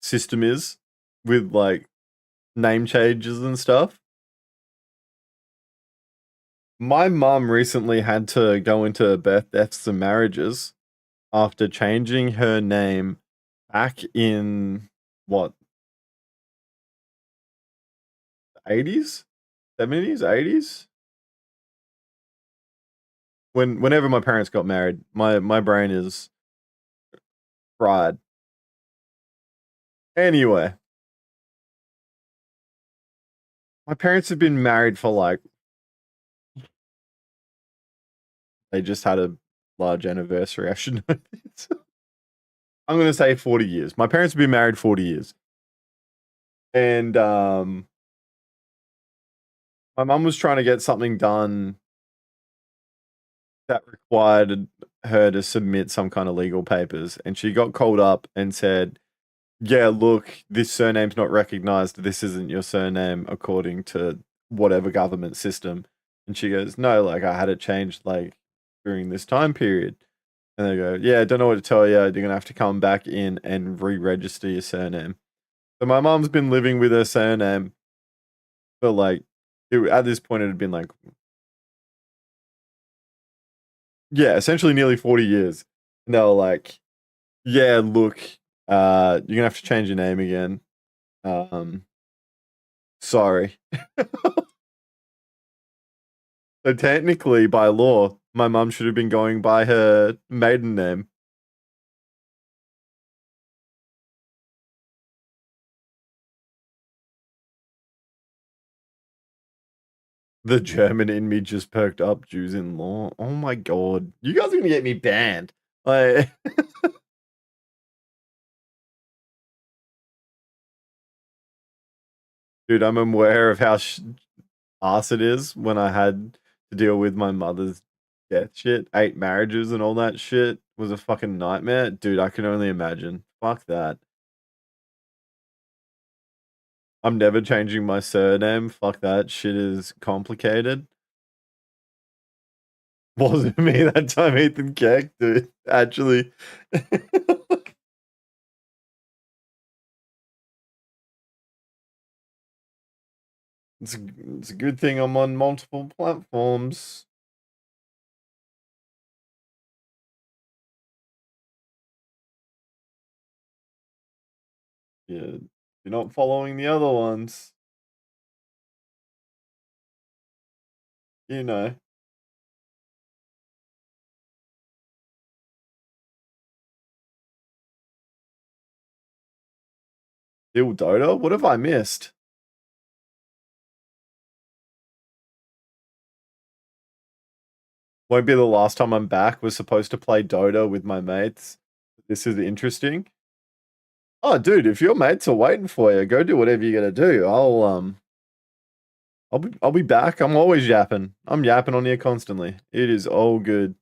system is with like name changes and stuff? My mum recently had to go into birth deaths and marriages after changing her name back in what, 80s, 70s, 80s. Whenever my parents got married, my brain is fried. Anyway, my parents have been married for like, they just had a large anniversary. I should know this. I'm gonna say 40 years. My parents have been married 40 years, and my mum was trying to get something done that required her to submit some kind of legal papers, and she got called up and said, yeah, look, this surname's not recognized. This isn't your surname according to whatever government system. And she goes, no, like I had it changed like during this time period. And they go, yeah, I don't know what to tell you. You're going to have to come back in and re-register your surname. So my mom's been living with her surname for like, at this point it had been like, yeah, essentially nearly 40 years. And they were like, yeah, look, you're gonna have to change your name again. Sorry. So technically, by law, my mum should have been going by her maiden name. The German in me just perked up. Jews in law. Oh my god, you guys are gonna get me banned. Like. Dude, I'm aware of how arse it is when I had to deal with my mother's death shit. 8 marriages and all that shit was a fucking nightmare. Dude, I can only imagine. Fuck that. I'm never changing my surname. Fuck that. Shit is complicated. Wasn't me that time, Ethan Keck, dude. Actually. It's a good thing I'm on multiple platforms. Yeah, you're not following the other ones. You know. Still Dota? What have I missed? Won't be the last time I'm back. Was supposed to play Dota with my mates. This is interesting. Oh, dude, if your mates are waiting for you, go do whatever you gotta do. I'll be back. I'm always yapping. I'm yapping on here constantly. It is all good.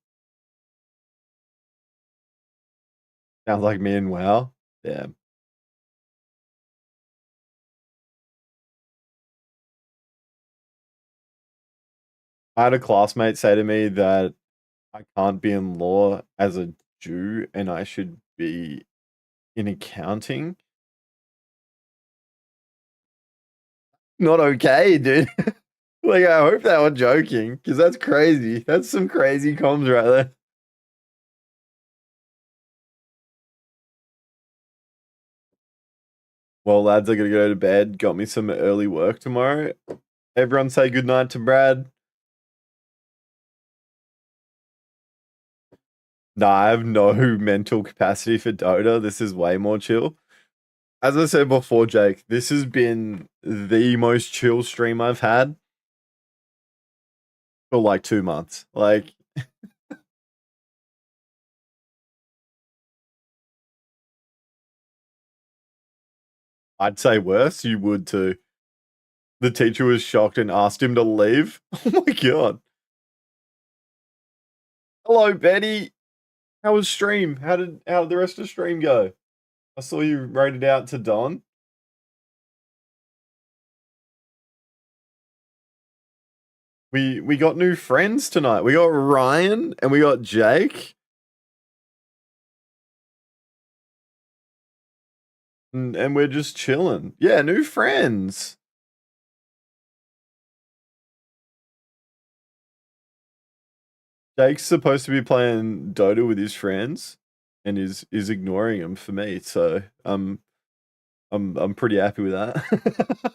Sounds like me and WoW. Yeah. I had a classmate say to me that I can't be in law as a Jew and I should be in accounting. Not okay, dude. Like, I hope they were joking, because that's crazy. That's some crazy comms right there. Well, lads, I gotta go to bed. Got me some early work tomorrow. Everyone say goodnight to Brad. Nah, I have no mental capacity for Dota. This is way more chill. As I said before, Jake, this has been the most chill stream I've had for like 2 months. Like, I'd say worse. You would too. The teacher was shocked and asked him to leave. Oh my god. Hello, Betty. How was stream? How did the rest of the stream go? I saw you rated out to Don. We got new friends tonight. We got Ryan and we got Jake. And we're just chilling. Yeah, new friends. Jake's supposed to be playing Dota with his friends and is ignoring him for me. So I'm pretty happy with that.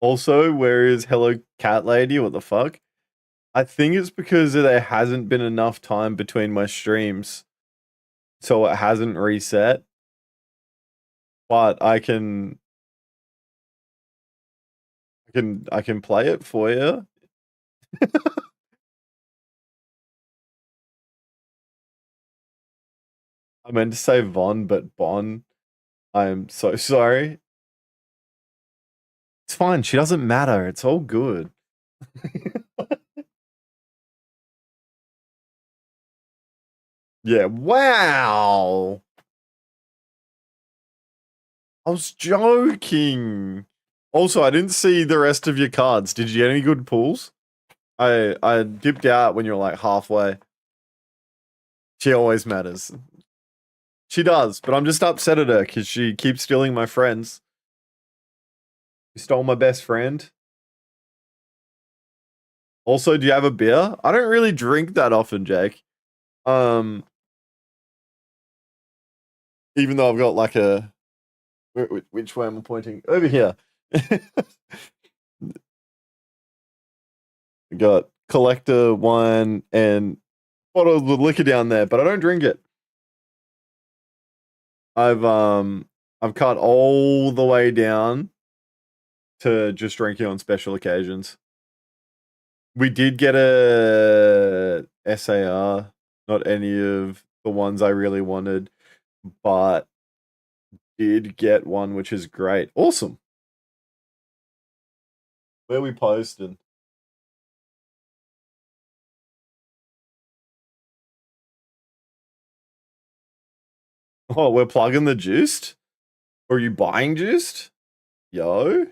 Also, where is Hello Cat Lady? What the fuck? I think it's because there hasn't been enough time between my streams, so it hasn't reset. But I can play it for you. I meant to say Von, but Bon. I'm so sorry. It's fine. She doesn't matter. It's all good. Yeah. Wow. I was joking. Also, I didn't see the rest of your cards. Did you get any good pulls? I dipped out when you're like halfway. She always matters. She does, but I'm just upset at her because she keeps stealing my friends. You stole my best friend. Also, do you have a beer? I don't really drink that often, Jake. Even though I've got like a... Which way am I pointing? Over here. Got collector wine and bottles of liquor down there, but I don't drink it. I've cut all the way down to just drinking on special occasions. We did get a SAR, not any of the ones I really wanted, but did get one, which is great. Awesome. Where we posted? Oh, we're plugging the juiced? Or are you buying juiced? Yo.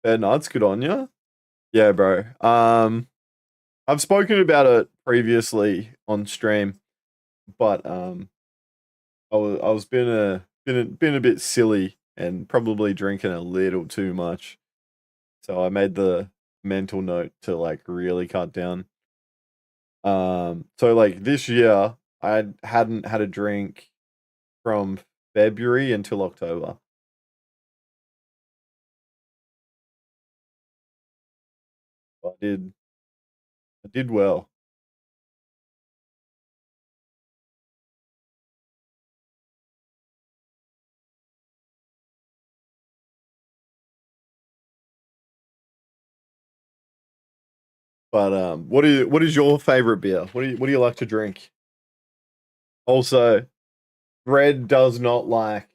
Fair nuts, good on ya. Yeah, bro. I've spoken about it previously on stream, but I was been a bit silly and probably drinking a little too much. So I made the mental note to like really cut down. So like this year I hadn't had a drink from February until October. I did well. But what is your favorite beer? What do you like to drink? Also, Red does not like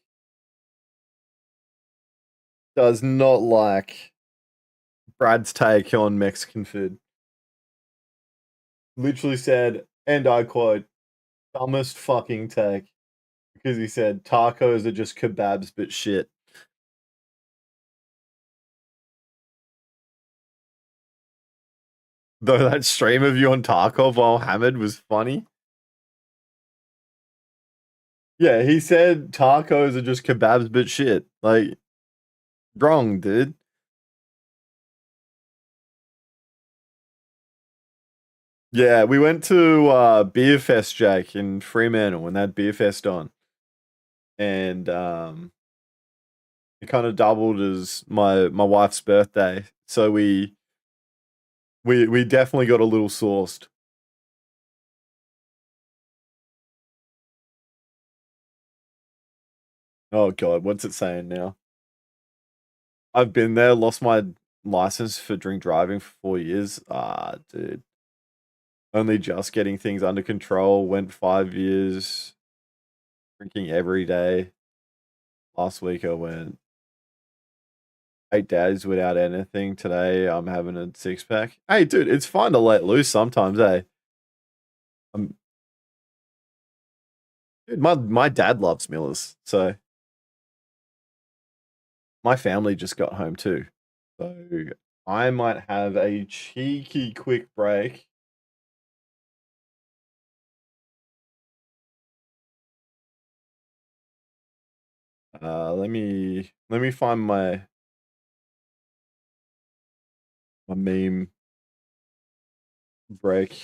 Brad's take on Mexican food. Literally said, and I quote, dumbest fucking take. Because he said tacos are just kebabs but shit. Though that stream of you on Tarkov while hammered was funny. Yeah, he said tacos are just kebabs but shit. Like, wrong, dude. Yeah, we went to Beer Fest, Jake, in Fremantle when they had Beer Fest on. And it kind of doubled as my wife's birthday. So we definitely got a little sauced. Oh god, what's it saying now? I've been there, lost my license for drink driving for 4 years. Ah, dude. Only just getting things under control. Went 5 years drinking every day. Last week I went 8 days without anything. Today I'm having a 6-pack. Hey, dude, it's fine to let loose sometimes, eh? Dude, my dad loves Millers, so my family just got home too. So I might have a cheeky quick break. Let me find my meme break.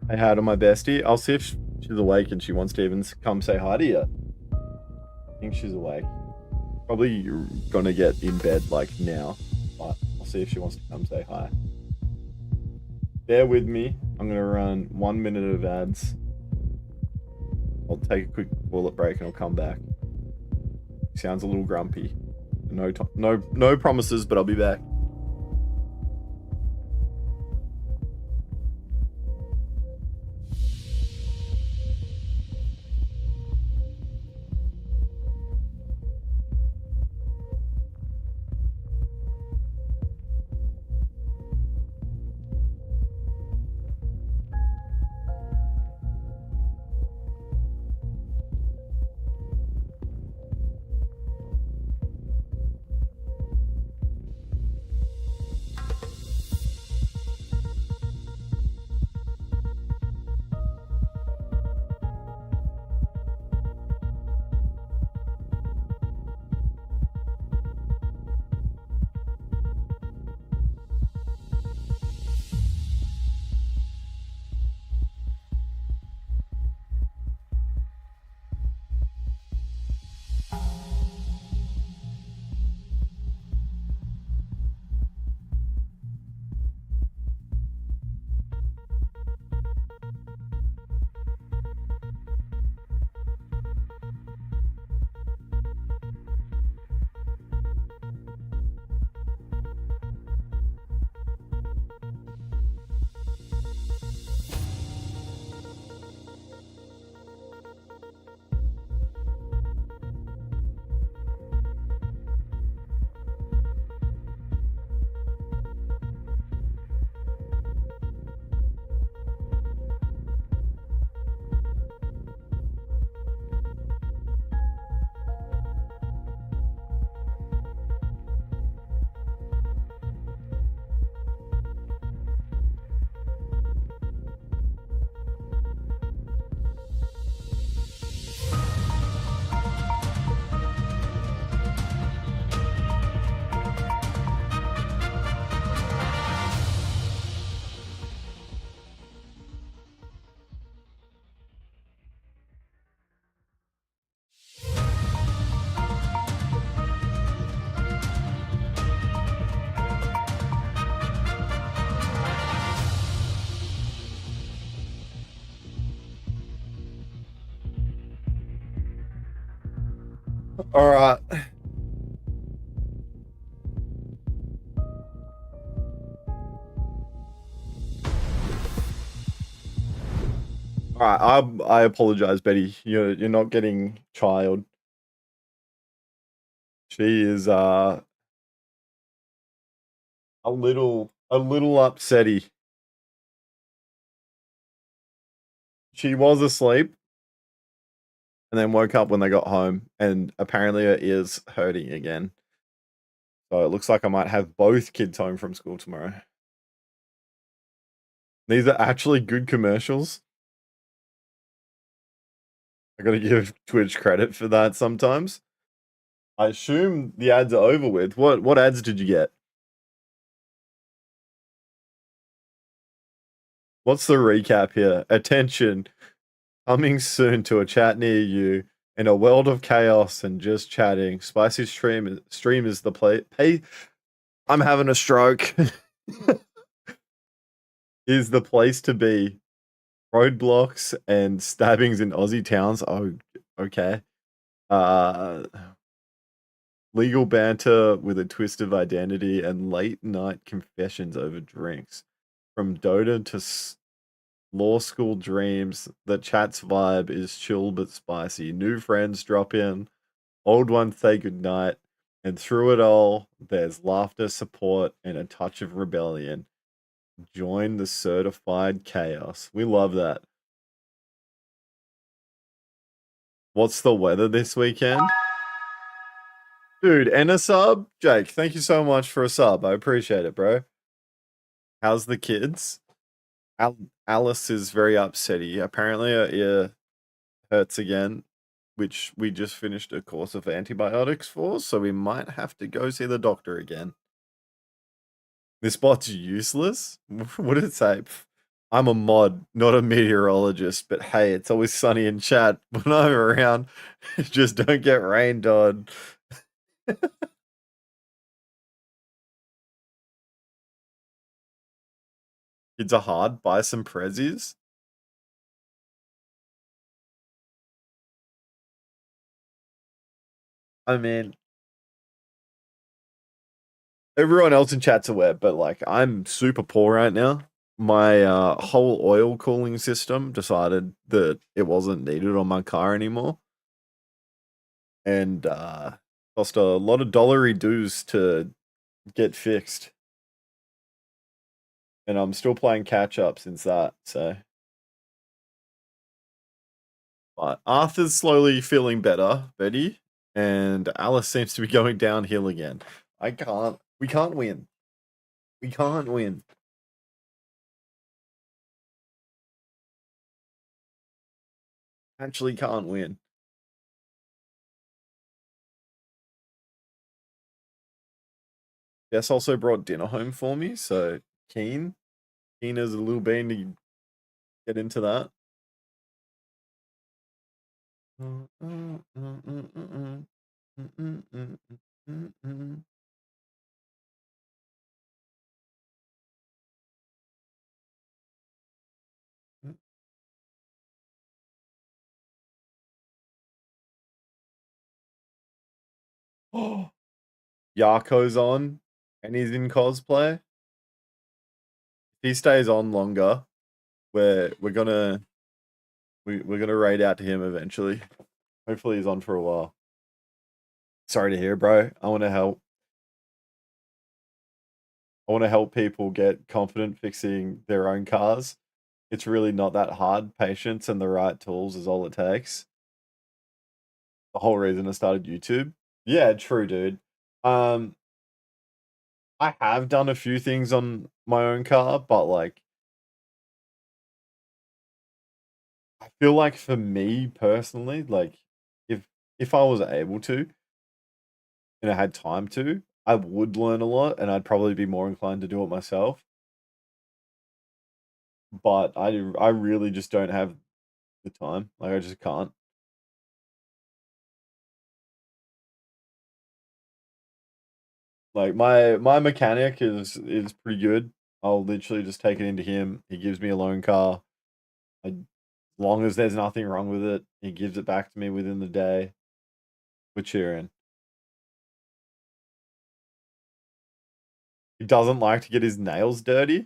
I had on my bestie. I'll see if she's awake and she wants to even come say hi to you. I think she's awake. Probably gonna get in bed like now, but I'll see if she wants to come say hi. Bear with me. I'm gonna run 1 minute of ads. I'll take a quick toilet break and I'll come back. Sounds a little grumpy. No promises, but I'll be back. All right. All right, I apologize, Betty. You're not getting child. She is a little upsetty. She was asleep and then woke up when they got home, and apparently her ear's hurting again. So it looks like I might have both kids home from school tomorrow. These are actually good commercials. I gotta give Twitch credit for that sometimes. I assume the ads are over with. What ads did you get? What's the recap here? Attention. Coming soon to a chat near you. In a world of chaos and just chatting, Spicy stream is the play. Hey, I'm having a stroke. Is the place to be. Roadblocks and stabbings in Aussie towns. Oh, okay. Legal banter with a twist of identity and late night confessions over drinks. From Dota to law school dreams, the chat's vibe is chill but spicy. New friends drop in, old ones say goodnight, and through it all, there's laughter, support, and a touch of rebellion. Join the certified chaos. We love that. What's the weather this weekend? Dude, and a sub? Jake, thank you so much for a sub. I appreciate it, bro. How's the kids? Alice is very upsetty. Apparently her ear hurts again, which we just finished a course of antibiotics for, so we might have to go see the doctor again. This bot's useless? What did it say? I'm a mod, not a meteorologist, but hey, it's always sunny in chat when I'm around. Just don't get rained on. Kids are hard. Buy some prezzies. I mean, everyone else in chat's aware, but like I'm super poor right now. My whole oil cooling system decided that it wasn't needed on my car anymore. And cost a lot of dollary dues to get fixed. And I'm still playing catch up since that, so. But Arthur's slowly feeling better, Betty, and Alice seems to be going downhill again. We can't win. We can't win. Actually can't win. Jess also brought dinner home for me, so keen as a little bean to get into that. Oh, Yarko's on, and he's in cosplay. If he stays on longer, we're gonna raid out to him eventually. Hopefully he's on for a while. Sorry to hear, bro. I want to help. I want to help people get confident fixing their own cars. It's really not that hard. Patience and the right tools is all it takes. The whole reason I started YouTube. Yeah, true, dude. I have done a few things on my own car, but like I feel like for me personally, like if I was able to and I had time to, I would learn a lot and I'd probably be more inclined to do it myself. But I really just don't have the time. Like I just can't. Like my mechanic is pretty good. I'll literally just take it into him. He gives me a loan car. As long as there's nothing wrong with it, he gives it back to me within the day. We're cheering. He doesn't like to get his nails dirty.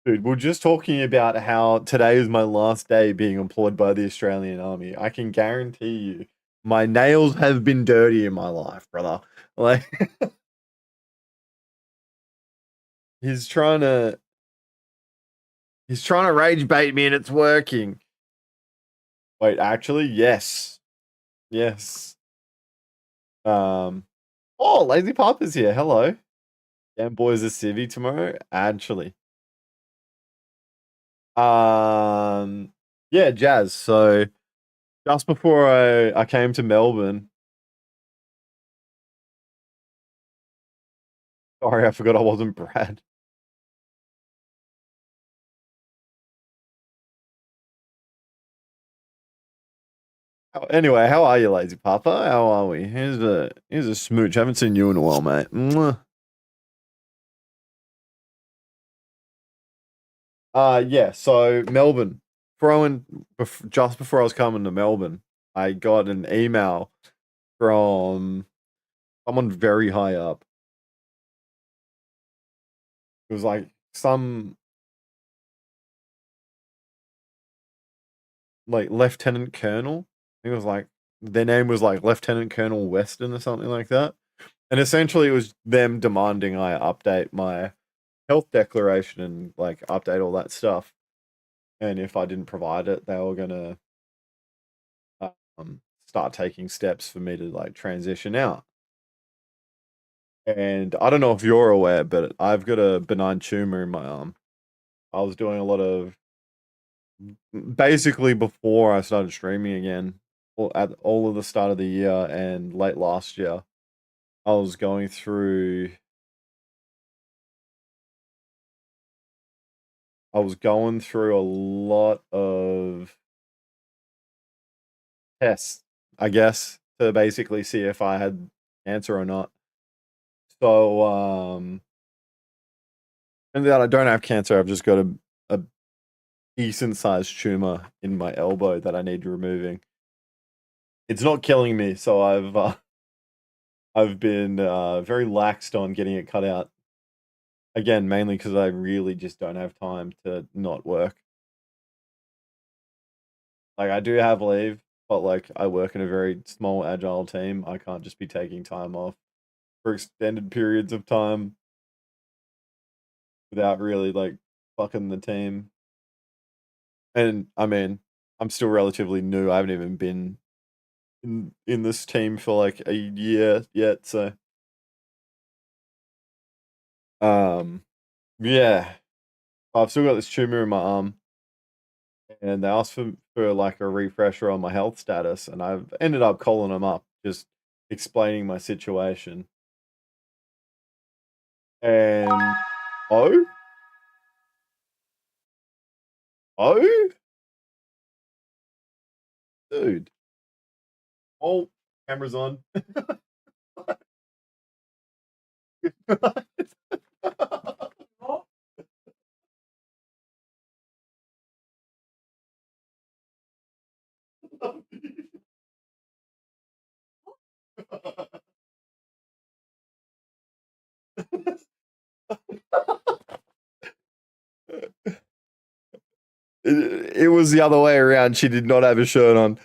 Dude, we're just talking about how today is my last day being employed by the Australian Army. I can guarantee you, my nails have been dirty in my life, brother. Like, he's trying to rage bait me and it's working. Wait, actually, yes. Yes. Oh, Lazy Papa's here. Hello. Damn boys a civvy tomorrow. Actually. Yeah, Jazz. So just before I came to Melbourne. Sorry, I forgot I wasn't Brad. Anyway, how are you, Lazy Papa? How are we? Here's a smooch. Haven't seen you in a while, mate. Mwah. Yeah. So Melbourne, just before I was coming to Melbourne, I got an email from someone very high up. It was like some like lieutenant colonel. I think it was like their name was like Lieutenant Colonel Weston or something like that. And essentially it was them demanding I update my health declaration and like update all that stuff. And if I didn't provide it, they were gonna start taking steps for me to like transition out. And I don't know if you're aware, but I've got a benign tumor in my arm. I was doing a lot of basically before I started streaming again, at all of the start of the year and late last year, I was going through a lot of tests, I guess, to basically see if I had cancer or not. So, and that I don't have cancer. I've just got a decent sized tumor in my elbow that I need removing. It's not killing me, so I've been very laxed on getting it cut out. Again, mainly because I really just don't have time to not work. Like I do have leave, but like I work in a very small, agile team. I can't just be taking time off for extended periods of time without really like fucking the team. And I mean, I'm still relatively new. I haven't even been in this team for like a year yet, so yeah. I've still got this tumor in my arm. And they asked for like a refresher on my health status, and I've ended up calling them up, just explaining my situation. And oh, oh, dude, oh, camera's on. It was the other way around. She did not have a shirt on.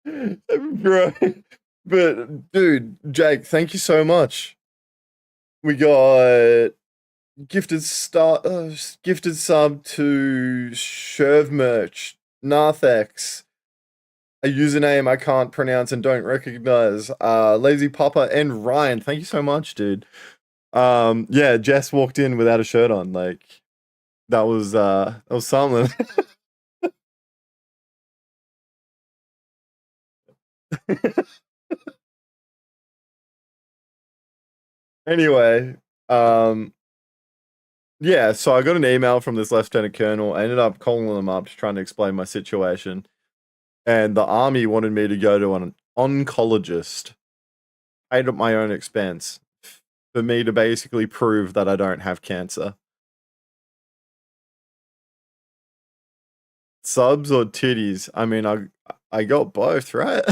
Bro, but dude, Jake, thank you so much. We got gifted sub to Sherv Merch, Narthex, a username I can't pronounce and don't recognize. Lazy Papa and Ryan, thank you so much, dude. Yeah, Jess walked in without a shirt on. Like that was something. Anyway, yeah, so I got an email from this lieutenant colonel. I ended up calling them up, just trying to explain my situation. And the army wanted me to go to an oncologist, paid at my own expense, for me to basically prove that I don't have cancer. Subs or titties? I mean, I got both, right?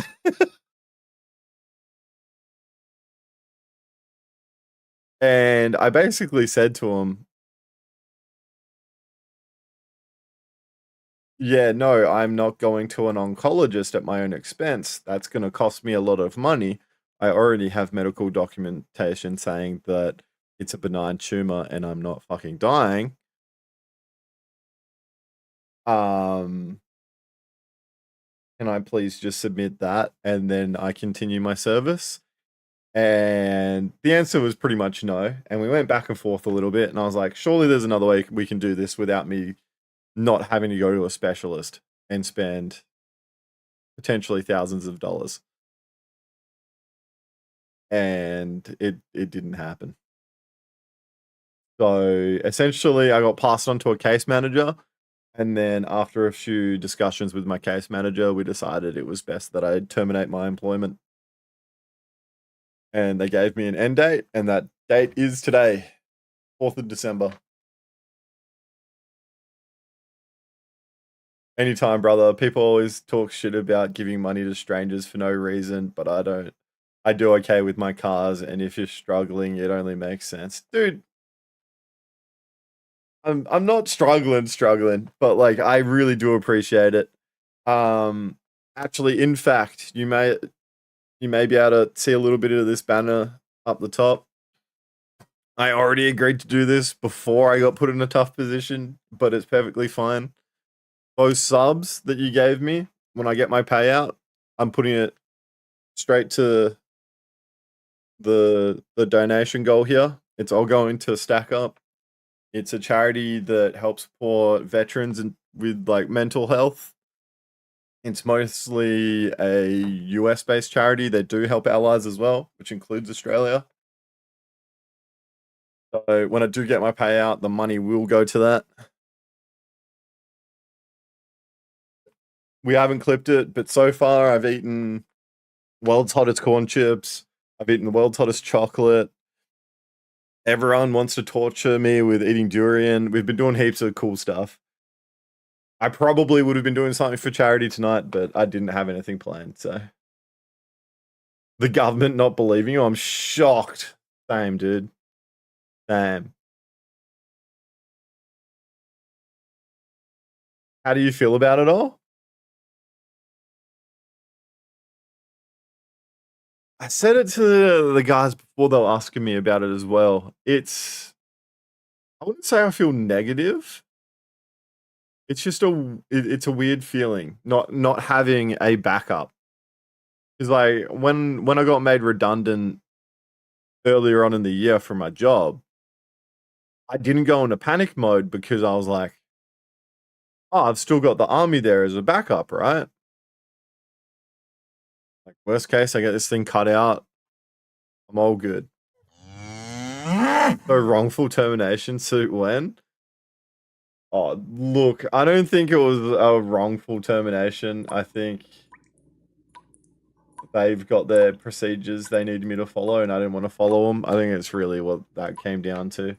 And I basically said to him, yeah, no, I'm not going to an oncologist at my own expense. That's going to cost me a lot of money. I already have medical documentation saying that it's a benign tumor and I'm not fucking dying. Can I please just submit that and then I continue my service? And the answer was pretty much no. And we went back and forth a little bit, and I was like, surely there's another way we can do this without me not having to go to a specialist and spend potentially thousands of dollars. And it didn't happen. So essentially I got passed on to a case manager And then after a few discussions with my case manager, we decided it was best that I terminate my employment. And they gave me an end date, and that date is today, 4th of December. Anytime, brother. People always talk shit about giving money to strangers for no reason, but I don't. I do okay with my cars, and if you're struggling, it only makes sense. Dude, I'm not struggling, but like I really do appreciate it. Actually, in fact, you may be able to see a little bit of this banner up the top. I already agreed to do this before I got put in a tough position, but it's perfectly fine. Those subs that you gave me, when I get my payout, I'm putting it straight to the donation goal here. It's all going to Stack Up. It's a charity that helps support veterans and with like mental health. It's mostly a US based charity. They do help allies as well, which includes Australia. So when I do get my payout, the money will go to that. We haven't clipped it, but so far I've eaten world's hottest corn chips. I've eaten the world's hottest chocolate. Everyone wants to torture me with eating durian. We've been doing heaps of cool stuff. I probably would have been doing something for charity tonight, but I didn't have anything planned, so. The government not believing you, I'm shocked. Same, dude. Same. How do you feel about it all? I said it to the guys before they were asking me about it as well. I wouldn't say I feel negative. It's just it's a weird feeling not having a backup. Because like when I got made redundant earlier on in the year from my job, I didn't go into panic mode because I was like, oh, I've still got the army there as a backup, right? Like worst case, I get this thing cut out. I'm all good. So wrongful termination suit when? Oh, look, I don't think it was a wrongful termination. I think they've got their procedures they need me to follow, and I didn't want to follow them. I think it's really what that came down to.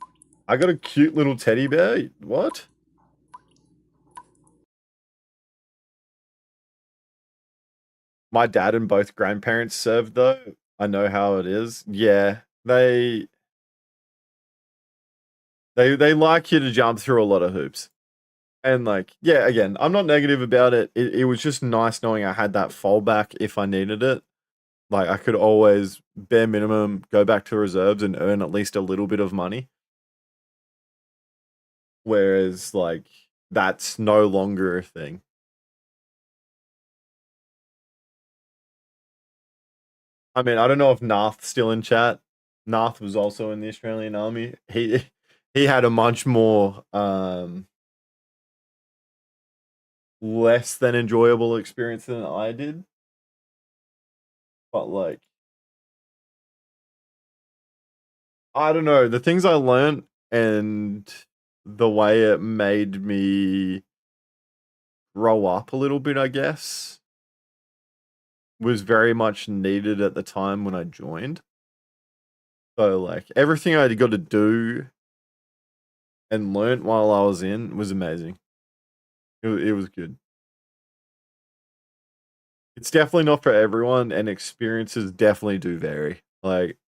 I got a cute little teddy bear. What? My dad and both grandparents served, though. I know how it is. Yeah, they like you to jump through a lot of hoops. And like, yeah, again, I'm not negative about it. It was just nice knowing I had that fallback if I needed it. Like I could always bare minimum go back to reserves and earn at least a little bit of money. Whereas like that's no longer a thing. I mean, I don't know if Nath's still in chat. Nath was also in the Australian Army. He had a much more less than enjoyable experience than I did. But like I don't know, the things I learned and the way it made me grow up a little bit, I guess, was very much needed at the time when I joined. So like everything I got to do and learnt while I was in was amazing. It was good. It's definitely not for everyone, and experiences definitely do vary. Like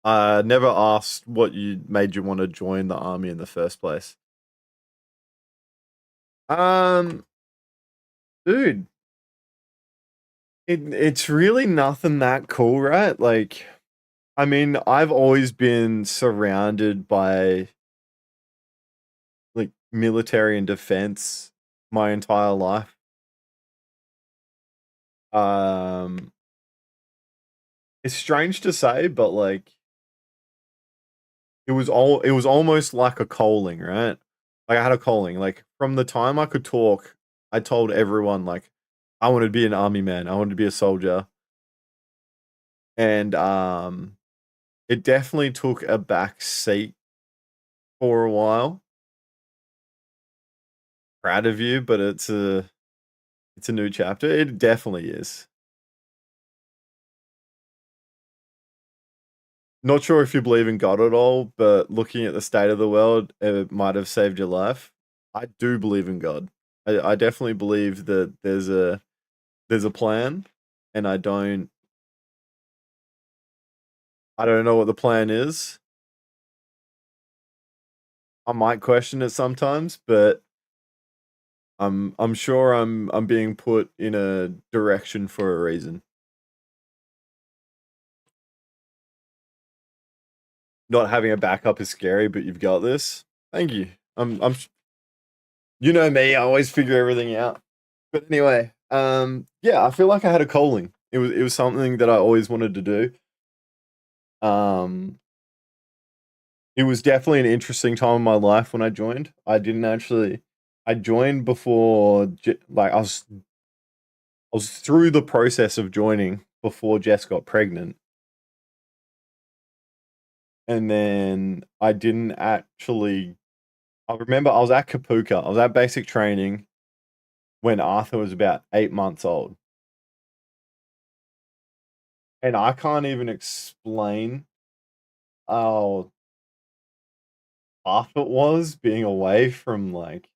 I never asked what made you want to join the army in the first place. Dude, it's really nothing that cool, right? Like, I mean, I've always been surrounded by like military and defense my entire life. It's strange to say, but like it was almost like a calling, right? Like I had a calling. Like from the time I could talk, I told everyone like I wanted to be an army man. I wanted to be a soldier. And it definitely took a back seat for a while. Proud of you, but it's a new chapter. It definitely is. Not sure if you believe in God at all, but looking at the state of the world, it might have saved your life. I do believe in God. I definitely believe that there's a plan, and I don't know what the plan is. I might question it sometimes, but I'm sure I'm being put in a direction for a reason. Not having a backup is scary, but you've got this. Thank you. You know me, I always figure everything out. But anyway, yeah, I feel like I had a calling. It was something that I always wanted to do. It was definitely an interesting time in my life when I joined. I joined before, like I was through the process of joining before Jess got pregnant. And then I didn't actually, I remember I was at Kapuka. I was at basic training when Arthur was about 8 months old. And I can't even explain how tough it was being away from like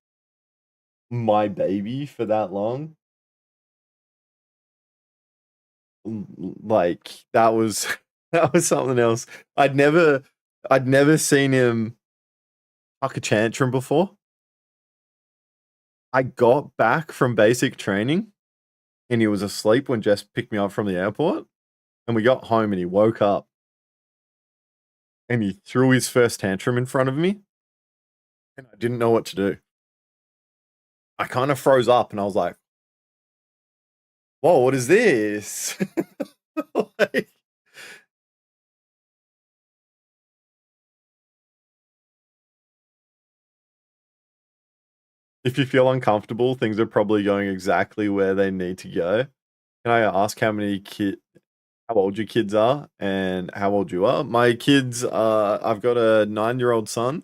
my baby for that long. Like that was something else. I'd never seen him tuck a tantrum before. I got back from basic training and he was asleep when Jess picked me up from the airport. And we got home and he woke up and he threw his first tantrum in front of me. And I didn't know what to do. I kind of froze up and I was like, whoa, what is this? Like, if you feel uncomfortable, things are probably going exactly where they need to go. Can I ask how old your kids are and how old you are? My kids I've got a 9-year-old son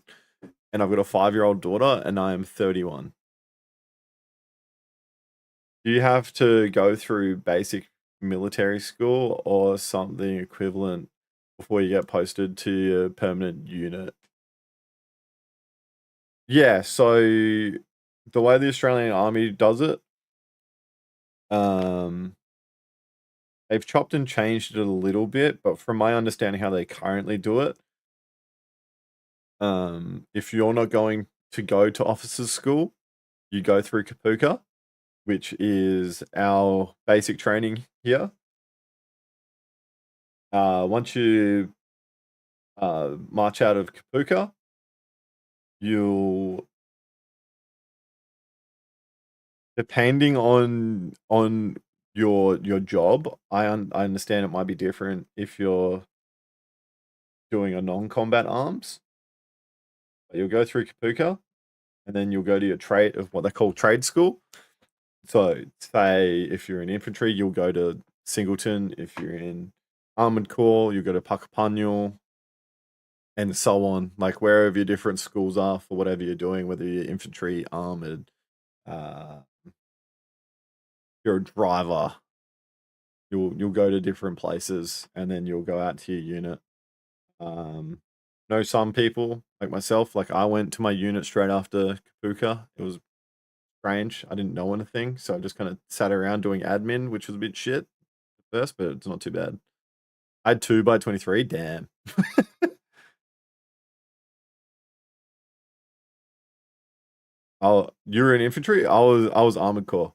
and I've got a 5-year-old daughter and I am 31. Do you have to go through basic military school or something equivalent before you get posted to your permanent unit? Yeah, so the way the Australian Army does it, they've chopped and changed it a little bit, but from my understanding how they currently do it, if you're not going to go to officers' school, you go through Kapuka, which is our basic training here. Once you march out of Kapuka, you'll, depending on your job, I understand it might be different if you're doing a non-combat arms. But you'll go through Kapuka, and then you'll go to your trade of what they call trade school. So, say if you're in infantry, you'll go to Singleton. If you're in Armored Corps, you'll go to Puckapunyal, and so on. Like wherever your different schools are for whatever you're doing, whether you're infantry, armored, you're a driver, you'll go to different places, and then you'll go out to your unit. Know some people like myself. Like I went to my unit straight after Kapuka. It was strange. I didn't know anything, so I just kind of sat around doing admin, which was a bit shit at first, but it's not too bad. I had 2 by 23. Damn. Oh, you were in infantry? I was armored corps.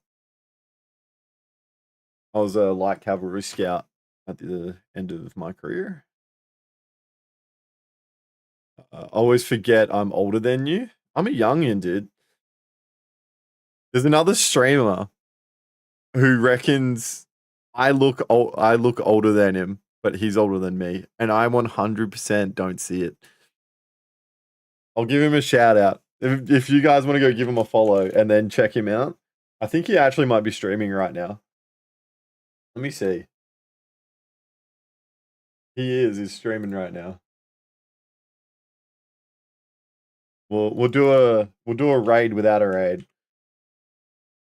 I was a light cavalry scout at the end of my career. I always forget I'm older than you. I'm a youngin', dude. There's another streamer who reckons I look older than him, but he's older than me, and I 100% don't see it. I'll give him a shout out. If you guys want to go give him a follow and then check him out. I think he actually might be streaming right now. Let me see. He is. He's streaming right now. We'll do a raid without a raid.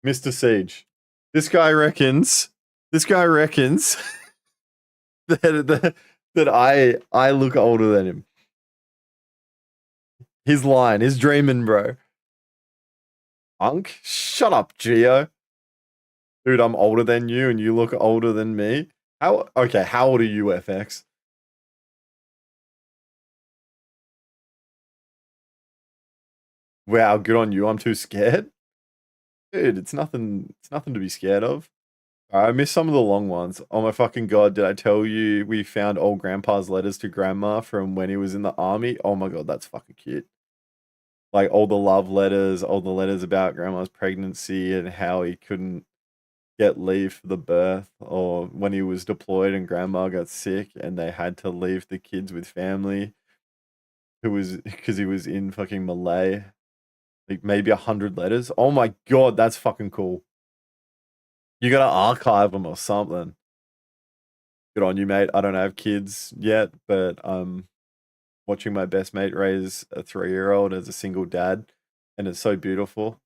Mr. Siege. This guy reckons that I look older than him. His line is dreaming, bro. Unk? Shut up, Geo. Dude, I'm older than you and you look older than me. How old are you, FX? Wow, good on you. I'm too scared. Dude, it's nothing to be scared of. I missed some of the long ones. Oh my fucking god, did I tell you we found old grandpa's letters to grandma from when he was in the army? Oh my god, that's fucking cute. Like all the love letters, all the letters about grandma's pregnancy and how he couldn't get leave for the birth, or when he was deployed and grandma got sick and they had to leave the kids with family who was because he was in fucking Malay. Like maybe 100 letters. Oh my god, that's fucking cool. You gotta archive them or something. Good on you, mate. I don't have kids yet, but I'm watching my best mate raise a 3-year-old as a single dad, and it's so beautiful.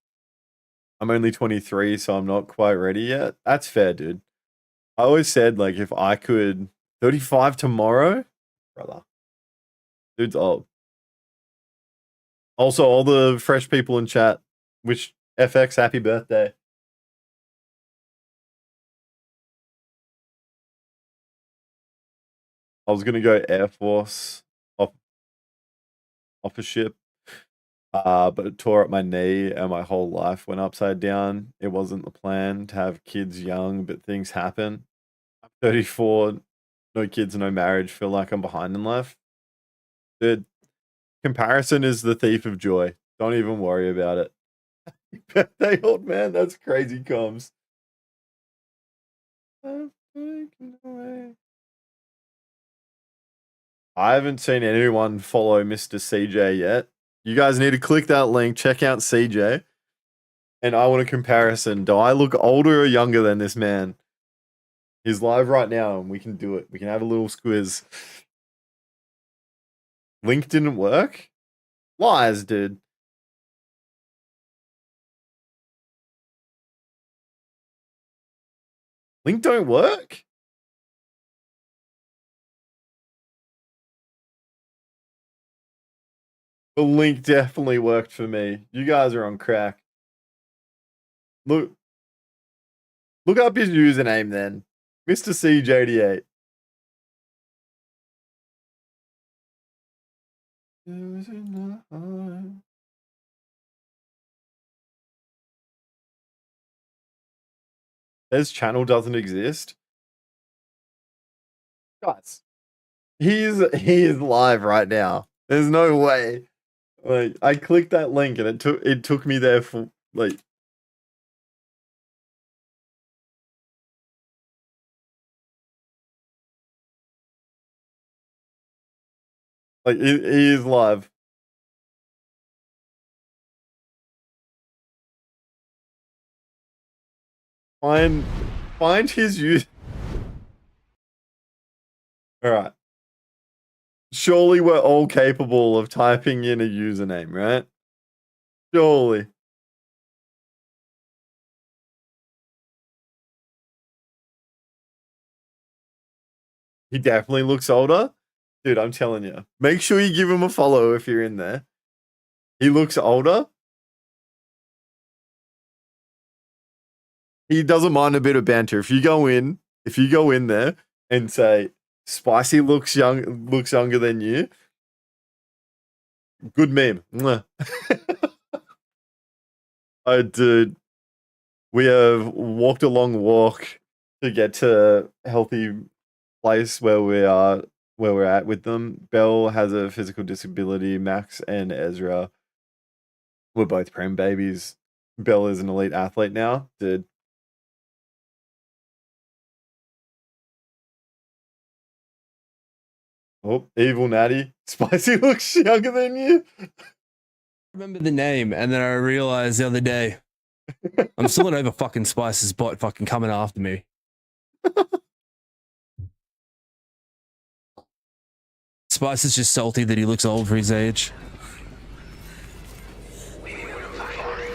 I'm only 23, so I'm not quite ready yet. That's fair, dude. I always said, like, if I could 35 tomorrow, brother. Dude's old. Also, all the fresh people in chat, wish FX happy birthday. I was gonna go Air Force off a ship, but it tore up my knee and my whole life went upside down. It wasn't the plan to have kids young, but things happen. I'm 34, no kids, no marriage. Feel like I'm behind in life. Dude, comparison is the thief of joy. Don't even worry about it. Birthday, old man. That's crazy, comms. I haven't seen anyone follow Mr. CJ yet. You guys need to click that link, check out CJ. And I want a comparison. Do I look older or younger than this man? He's live right now and we can do it. We can have a little squiz. Link didn't work? Lies, dude. Link don't work? The link definitely worked for me. You guys are on crack. Look up his username then. Mr. CJ88. His channel doesn't exist. Guys, he is live right now. There's no way. Like, I clicked that link and it took me there for like. Like, he is live. Find his use. Alright. Surely we're all capable of typing in a username, right? Surely. He definitely looks older. Dude, I'm telling you. Make sure you give him a follow if you're in there. He looks older. He doesn't mind a bit of banter. If you go in there and say Spicy looks younger than you, good meme. Oh, dude, we have walked a long walk to get to a healthy place where we're at with them. Belle has a physical disability. Max and Ezra were both prem babies. Belle is an elite athlete now, dude. Oh, evil Natty. Spicy looks younger than you. Remember the name, and then I realized the other day I'm still not over fucking Spice's bot fucking coming after me. Spice is just salty that he looks old for his age.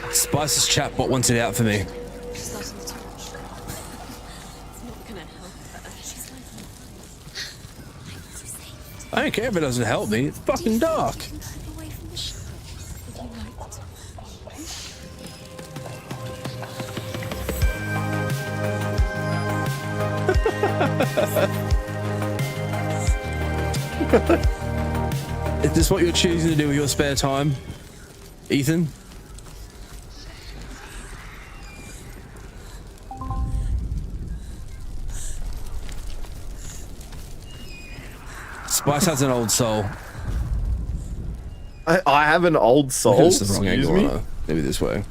Spice's chatbot wants it out for me. I don't care if it doesn't help me. It's fucking dark. Is this what you're choosing to do with your spare time, Ethan? Spice has an old soul. I have an old soul. That's the wrong Excuse angle. me. Maybe this way.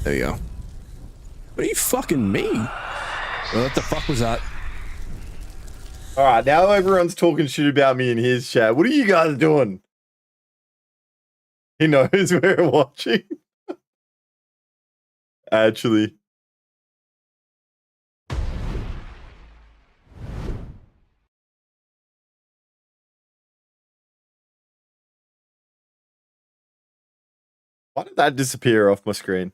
There you go. What are you fucking me? What the fuck was that? All right, now everyone's talking shit about me in his chat. What are you guys doing? He knows we're watching. Actually. Why did that disappear off my screen?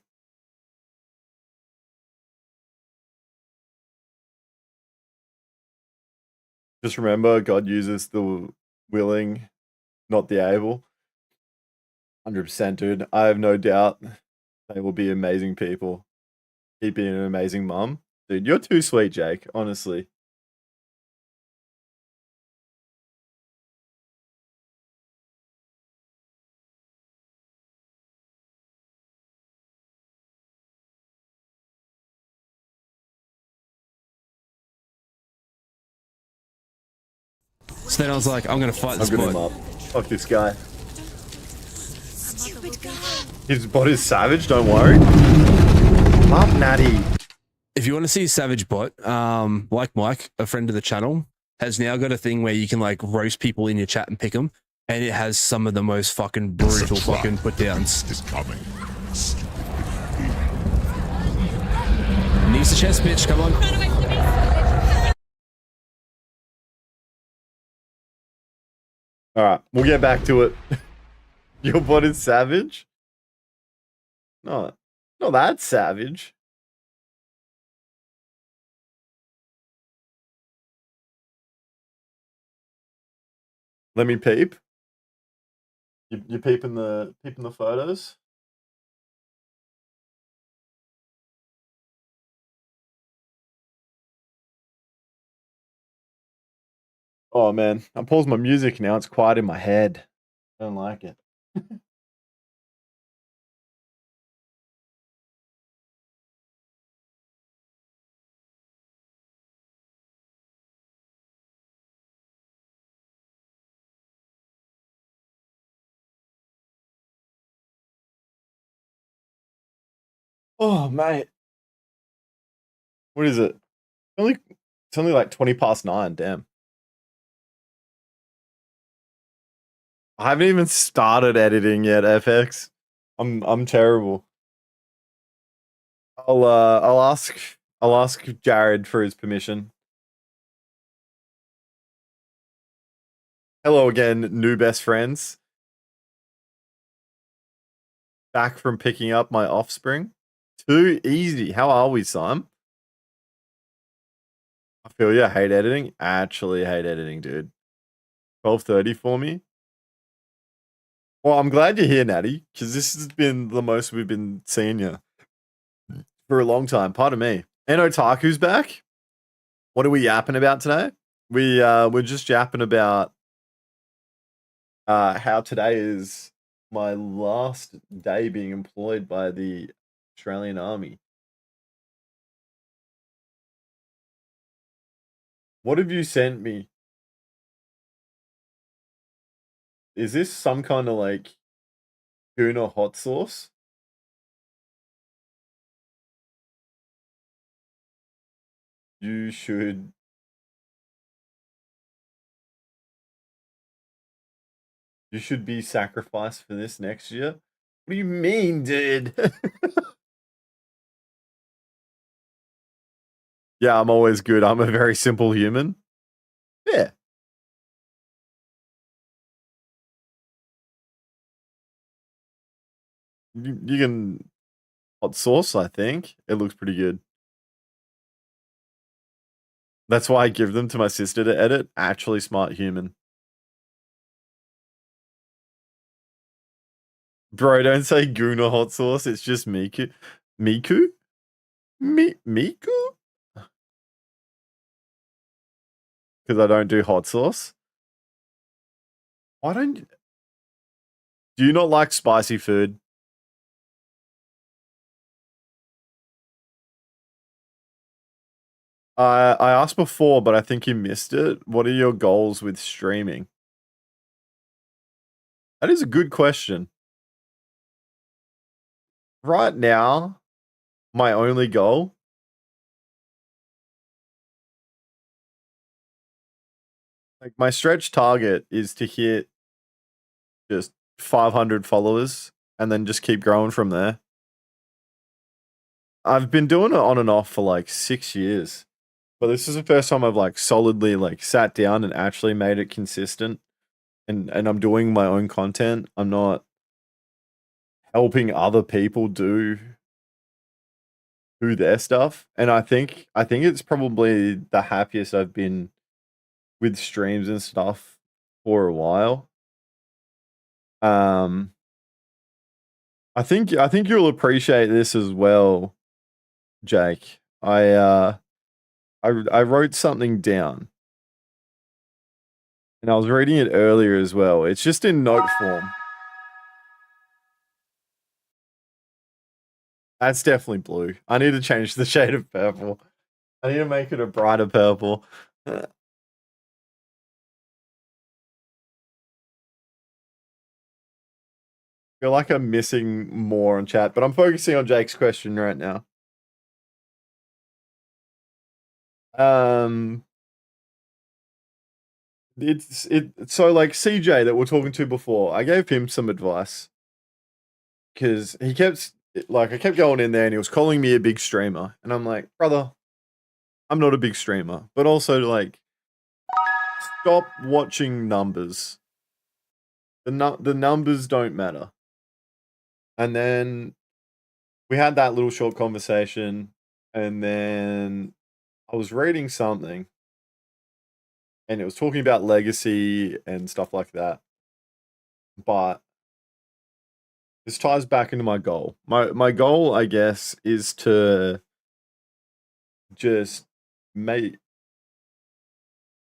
Just remember, God uses the willing, not the able. 100%, dude. I have no doubt they will be amazing people. Keep being an amazing mum. Dude, you're too sweet, Jake, honestly. So then I was like, I'm gonna fight this I'm gonna bot. him up. Fuck this guy. His bot is savage, don't worry. Love Natty. If you want to see Savage Bot, like Mike, a friend of the channel, has now got a thing where you can like roast people in your chat and pick them, and it has some of the most fucking brutal fucking put downs. Needs the chest, bitch. Come on. All right, we'll get back to it. Your bot is savage? No, not that savage. Let me peep. You peeping the photos? Oh man, I paused my music now. It's quiet in my head. I don't like it. Oh mate, what is it? It's only like 9:20. Damn. I haven't even started editing yet, FX. I'm terrible. I'll ask Jared for his permission. Hello again, new best friends. Back from picking up my offspring. Too easy. How are we, Simon? I feel you. I hate editing. Actually hate editing, dude. 12:30 for me. Well, I'm glad you're here, Natty, because this has been the most we've been seeing you for a long time. Pardon me. And Otaku's back. What are we yapping about today? We're just yapping about how today is my last day being employed by the Australian Army. What have you sent me? Is this some kind of like tuna hot sauce? You should. You should be sacrificed for this next year. What do you mean, dude? Yeah, I'm always good. I'm a very simple human. Yeah. You can hot sauce, I think. It looks pretty good. That's why I give them to my sister to edit. Actually smart human. Bro, don't say Guna hot sauce. It's just Miku. Miku? Miku? Because I don't do hot sauce. Why don't you... Do you not like spicy food? I asked before, but I think you missed it. What are your goals with streaming? That is a good question. Right now, my only goal like my stretch target is to hit just 500 followers and then just keep growing from there. I've been doing it on and off for like 6 years. But this is the first time I've like solidly like sat down and actually made it consistent. And I'm doing my own content. I'm not helping other people do their stuff. And I think it's probably the happiest I've been with streams and stuff for a while. I think you'll appreciate this as well, Jake. I wrote something down. And I was reading it earlier as well. It's just in note form. That's definitely blue. I need to change the shade of purple. I need to make it a brighter purple. Feel like I'm missing more on chat, but I'm focusing on Jake's question right now. So like CJ that we're talking to before, I gave him some advice because he kept like I kept going in there and he was calling me a big streamer, and I'm like, brother, I'm not a big streamer, but also like stop watching numbers. The numbers don't matter. And then we had that little short conversation, and then I was reading something and it was talking about legacy and stuff like that. But this ties back into my goal. My goal, I guess, is to just make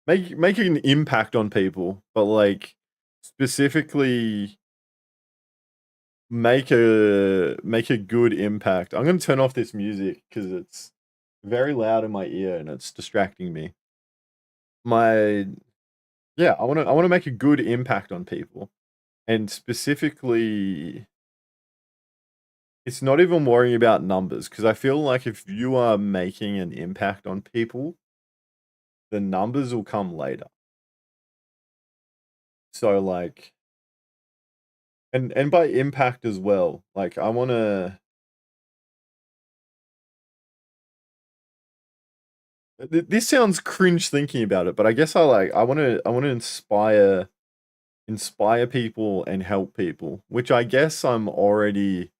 an impact on people, but like specifically make a good impact. I'm gonna turn off this music because it's very loud in my ear and it's distracting me. I want to make a good impact on people, and specifically, it's not even worrying about numbers because I feel like if you are making an impact on people, the numbers will come later. So like, and by impact as well, like I want to. This sounds cringe thinking about it, but I guess I want to inspire people and help people, which I guess I'm already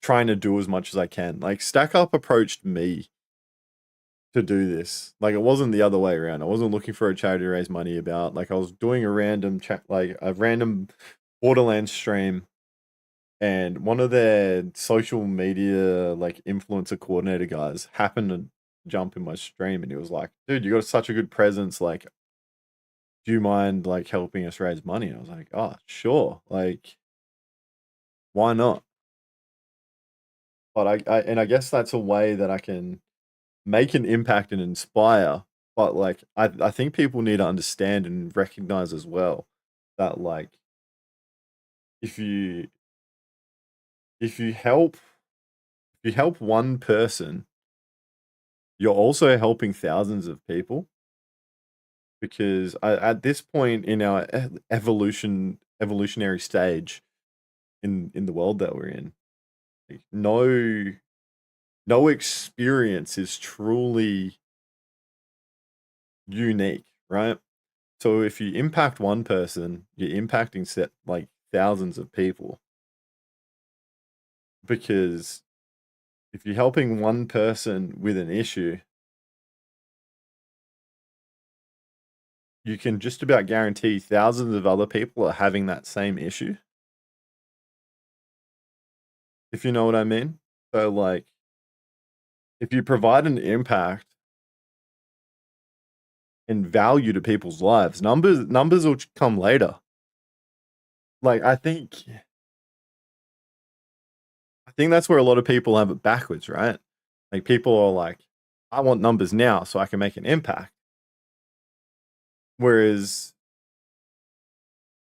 trying to do as much as I can. Like Stack Up approached me to do this. Like it wasn't the other way around. I wasn't looking for a charity to raise money about. Like I was doing a random Borderlands stream, and one of their social media like influencer coordinator guys happened to jump in my stream, and he was like, dude, you got such a good presence, like do you mind like helping us raise money? And I was like, oh sure, like why not? But I guess that's a way that I can make an impact and inspire. But like I think people need to understand and recognize as well that like if you help one person, you're also helping thousands of people. Because at this point in our evolutionary stage in the world that we're in, like, no experience is truly unique, right? So if you impact one person, you're impacting thousands of people. because if you're helping one person with an issue, you can just about guarantee thousands of other people are having that same issue. If you know what I mean. So like, if you provide an impact and value to people's lives, numbers will come later. Like, I think that's where a lot of people have it backwards, right? Like, people are like, I want numbers now so I can make an impact. Whereas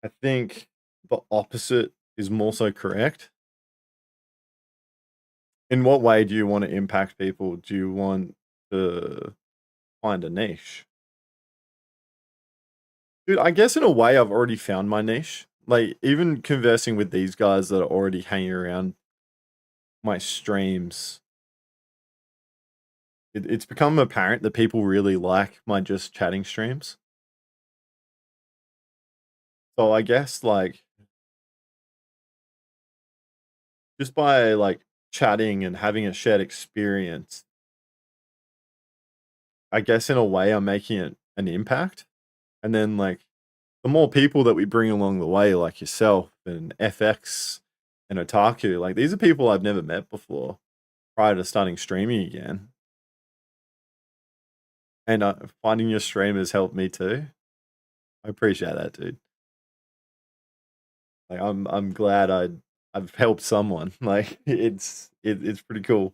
I think the opposite is more so correct. In what way do you want to impact people? Do you want to find a niche? Dude, I guess in a way I've already found my niche. Like, even conversing with these guys that are already hanging around my streams, it's become apparent that people really like my just chatting streams. So I guess, like, just by, like, chatting and having a shared experience, I guess in a way I'm making an impact. And then, like, the more people that we bring along the way, like yourself and FX and Otaku, like, these are people I've never met before prior to starting streaming again. And finding your stream has helped me too. I appreciate that, dude. Like, I'm glad I've helped someone. Like, it's pretty cool.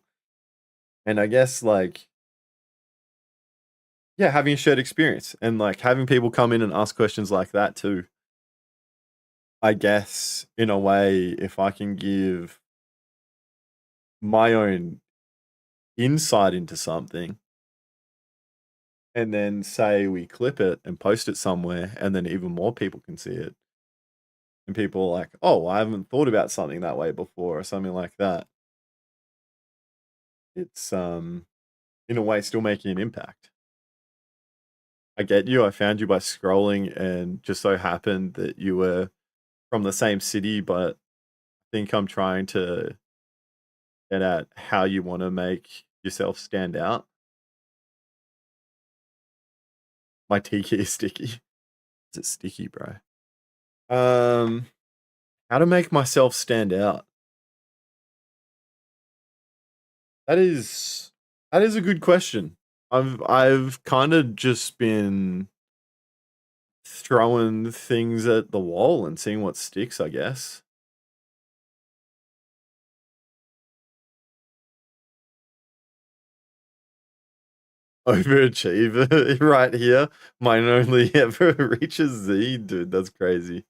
And I guess, like, yeah, having a shared experience and like having people come in and ask questions like that too. I guess in a way, if I can give my own insight into something and then say we clip it and post it somewhere and then even more people can see it. And people are like, oh, I haven't thought about something that way before or something like that. It's in a way still making an impact. I get you. I found you by scrolling and just so happened that you were from the same city, but I think I'm trying to get at how you want to make yourself stand out. My tiki is sticky. Is it sticky, bro? How to make myself stand out? That is a good question. I've kind of just been throwing things at the wall and seeing what sticks, I guess. Overachiever right here. Mine only ever reaches Z, dude. That's crazy.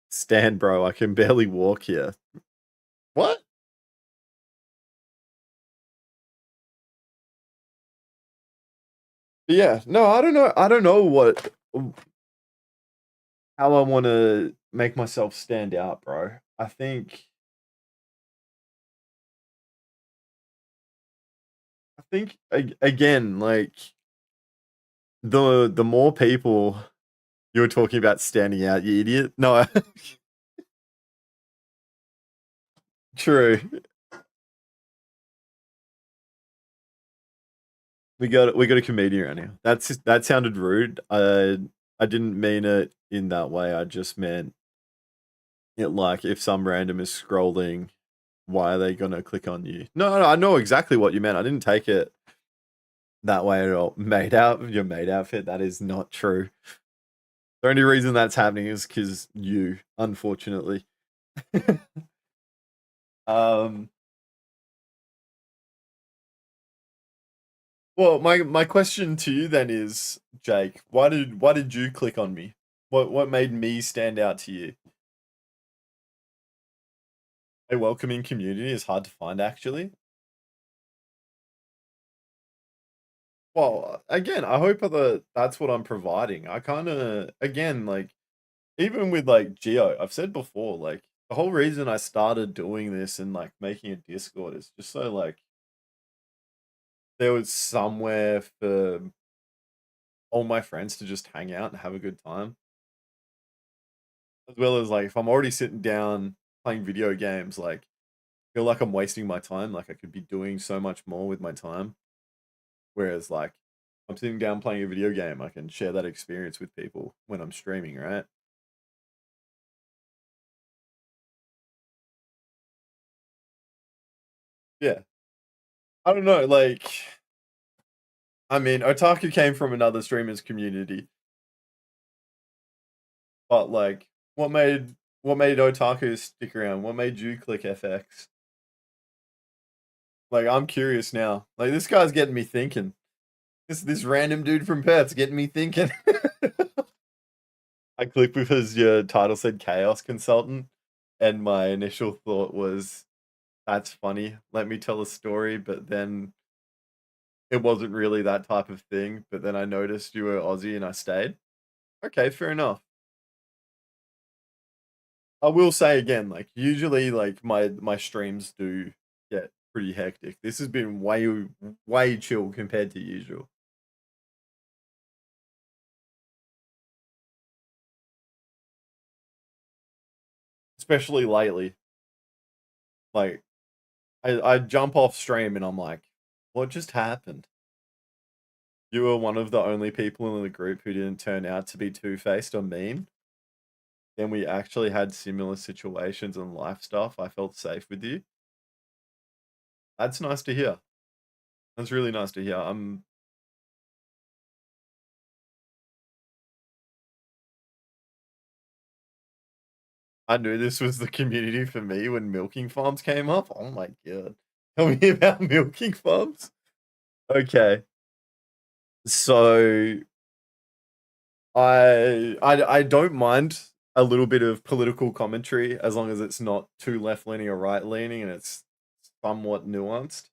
Stan, bro, I can barely walk here. What? Yeah, no, I don't know. I don't know what how I want to make myself stand out, bro. I think again, like the more people you were talking about standing out, you idiot. No, true. We got a comedian around here. That sounded rude. I didn't mean it in that way. I just meant it like if some random is scrolling, why are they gonna click on you? No, I know exactly what you meant. I didn't take it that way at all. Your maid outfit, that is not true. The only reason that's happening is because you, unfortunately. Well, my question to you then is, Jake, why did you click on me? What made me stand out to you? A welcoming community is hard to find, actually. Well, again, I hope that's what I'm providing. I kind of, again, like, even with like Geo, I've said before, like, the whole reason I started doing this and like making a Discord is just so like there was somewhere for all my friends to just hang out and have a good time. as well as like if I'm already sitting down playing video games, like I feel like I'm wasting my time. Like I could be doing so much more with my time. Whereas like I'm sitting down playing a video game, I can share that experience with people when I'm streaming, right? Yeah. I don't know, like I mean, Otaku came from another streamers community. But like what made Otaku stick around? What made you click FX? Like I'm curious now. Like this guy's getting me thinking. This random dude from Perth's getting me thinking. I clicked because your title said Chaos Consultant, and my initial thought was, that's funny. Let me tell a story, but then it wasn't really that type of thing. But then I noticed you were Aussie and I stayed. Okay, fair enough. I will say again, like usually like my streams do get pretty hectic. This has been way chill compared to usual. Especially lately. Like I jump off stream and I'm like, what just happened? You were one of the only people in the group who didn't turn out to be two-faced or mean. Then we actually had similar situations and life stuff. I felt safe with you. That's nice to hear. That's really nice to hear. I knew this was the community for me when milking farms came up. Oh my god. Tell me about milking farms. Okay. So I don't mind a little bit of political commentary as long as it's not too left leaning or right leaning and it's somewhat nuanced.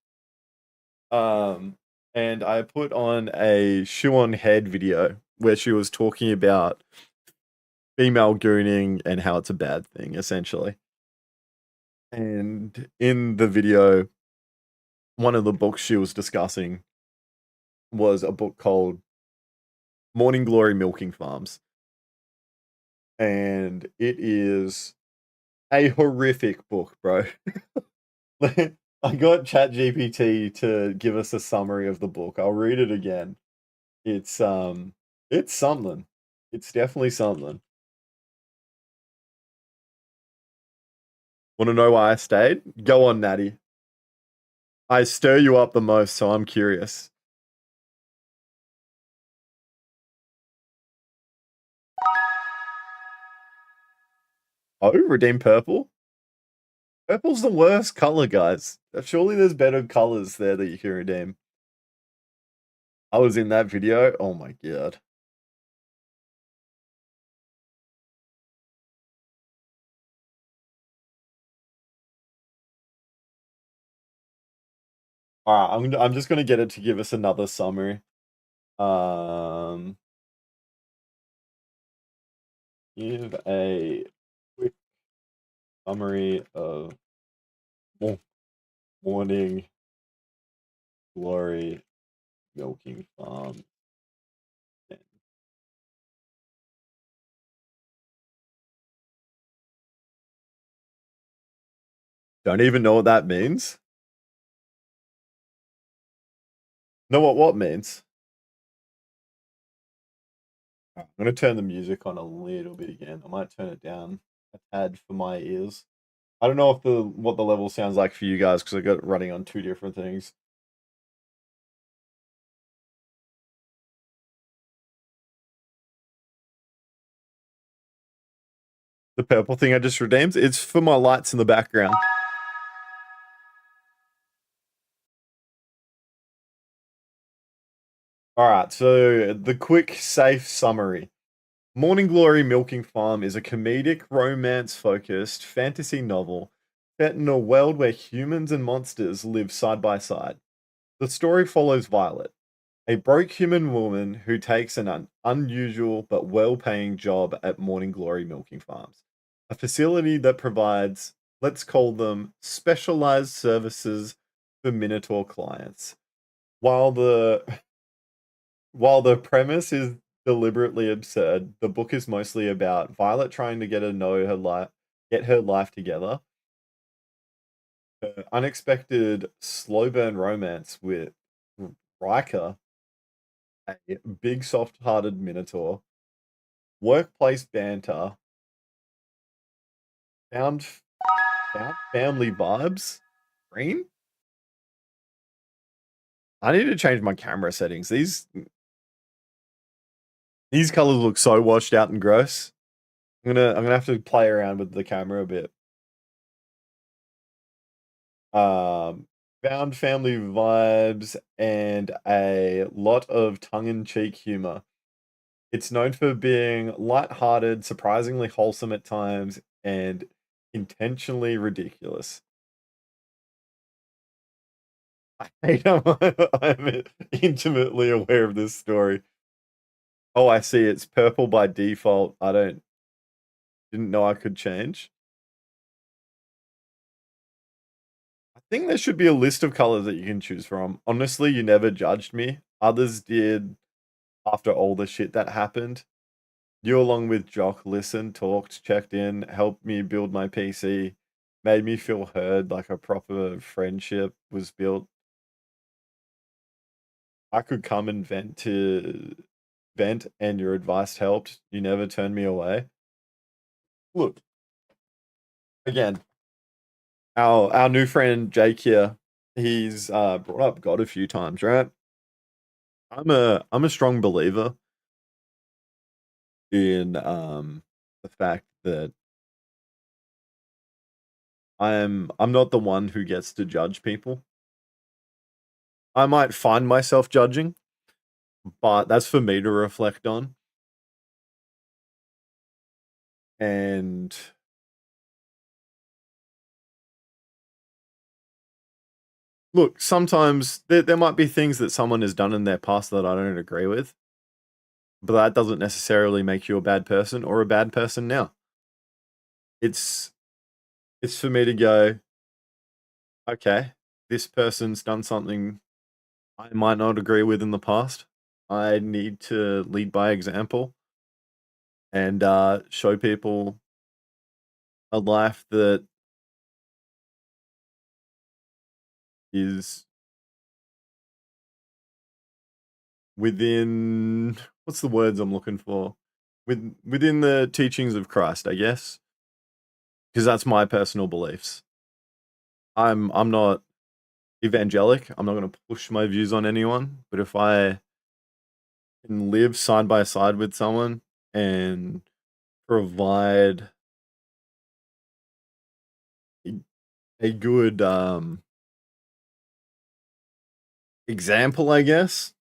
And I put on a Shoe on Head video where she was talking about female gooning and how it's a bad thing, essentially. And in the video, one of the books she was discussing was a book called Morning Glory Milking Farms. And it is a horrific book, bro. I got ChatGPT to give us a summary of the book. I'll read it again. It's something. It's definitely something. Want to know why I stayed? Go on, Natty. I stir you up the most, so I'm curious. Oh, redeem purple? Purple's the worst color, guys. Surely there's better colors there that you can redeem. I was in that video. Oh my god. All right, I'm just gonna get it to give us another summary. Give a quick summary of Morning Glory Milking Farm. Don't even know what that means. Know what means? I'm gonna turn the music on a little bit again. I might turn it down a tad for my ears. I don't know if what the level sounds like for you guys because I got it running on two different things. The purple thing I just redeemed, it's for my lights in the background. All right, so the quick, safe summary. Morning Glory Milking Farm is a comedic, romance-focused fantasy novel set in a world where humans and monsters live side by side. The story follows Violet, a broke human woman who takes an unusual but well-paying job at Morning Glory Milking Farms, a facility that provides, let's call them, specialized services for Minotaur clients. While the premise is deliberately absurd. The book is mostly about Violet trying to get her life together. Unexpected slow burn romance with Riker, a big soft-hearted Minotaur, workplace banter, found family vibes. Green? I need to change my camera settings. These colors look so washed out and gross. I'm gonna have to play around with the camera a bit. Found family vibes and a lot of tongue-in-cheek humor. It's known for being light-hearted, surprisingly wholesome at times, and intentionally ridiculous. I'm intimately aware of this story. Oh, I see. It's purple by default. Didn't know I could change. I think there should be a list of colors that you can choose from. Honestly, you never judged me. Others did after all the shit that happened. You, along with Jock, listened, talked, checked in, helped me build my PC, made me feel heard, like a proper friendship was built. I could come and vent, and your advice helped. You never turned me away. Look, again, our new friend Jake here, he's brought up God a few times, right? I'm a strong believer in the fact that I'm not the one who gets to judge people. I might find myself judging, but that's for me to reflect on. And look, sometimes there might be things that someone has done in their past that I don't agree with, but that doesn't necessarily make you a bad person or a bad person now. It's for me to go, okay, this person's done something I might not agree with in the past. I need to lead by example and show people a life that is within, what's the words I'm looking for? Within the teachings of Christ, I guess. Because that's my personal beliefs. I'm not evangelic. I'm not going to push my views on anyone, but if I can live side by side with someone and provide a good example, I guess,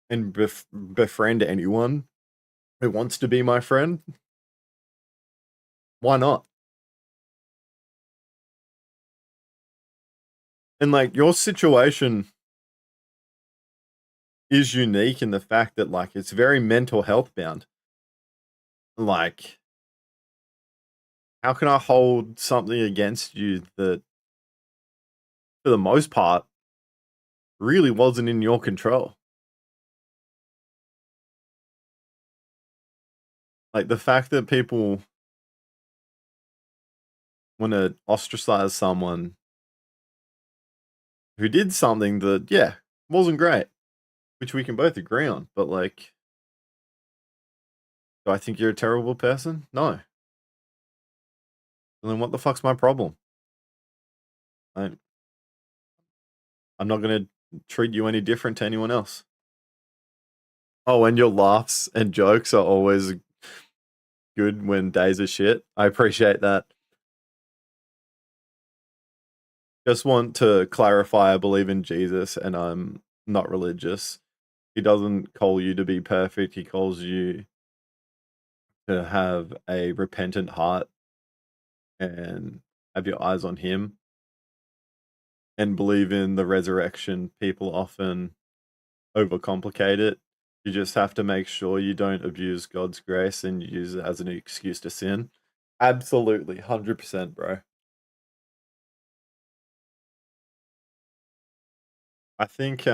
and befriend anyone who wants to be my friend, why not? And like, your situation is unique in the fact that like it's very mental health bound. Like, how can I hold something against you that, for the most part, really wasn't in your control? Like, the fact that people want to ostracize someone who did something that, yeah, wasn't great, which we can both agree on, but like, do I think you're a terrible person? No. Then what the fuck's my problem? I'm not going to treat you any different to anyone else. Oh, and your laughs and jokes are always good when days are shit. I appreciate that. Just want to clarify, I believe in Jesus and I'm not religious. He doesn't call you to be perfect. He calls you to have a repentant heart and have your eyes on him and believe in the resurrection. People often overcomplicate it. You just have to make sure you don't abuse God's grace and use it as an excuse to sin. Absolutely, 100%, bro. I think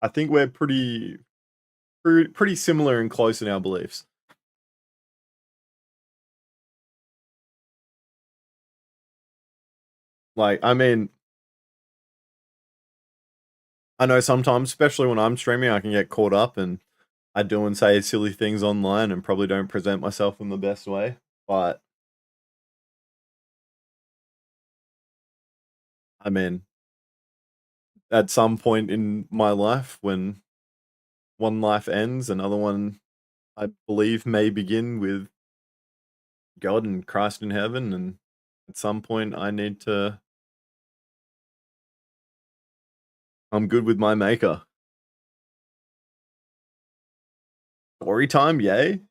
I think we're pretty similar and close in our beliefs. Like, I mean, I know sometimes, especially when I'm streaming, I can get caught up and I do and say silly things online and probably don't present myself in the best way. But I mean, at some point in my life, when one life ends, another one, I believe, may begin with God and Christ in heaven. And at some point, I need to. I'm good with my maker. Story time, yay.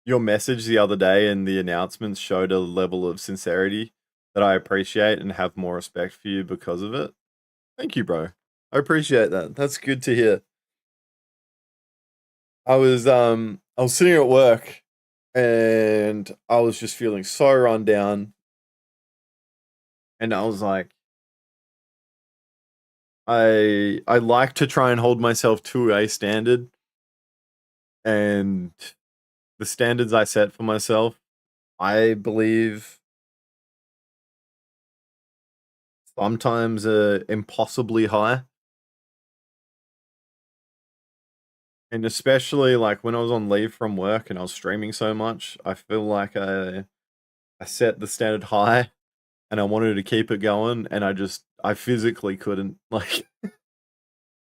Your message the other day and the announcements showed a level of sincerity that I appreciate and have more respect for you because of it. Thank you, bro. I appreciate that. That's good to hear. I was sitting at work and I was just feeling so run down. And I was like, I like to try and hold myself to a standard. And the standards I set for myself, I believe, sometimes impossibly high. And especially like when I was on leave from work and I was streaming so much, I feel like I set the standard high and I wanted to keep it going and I physically couldn't. Like,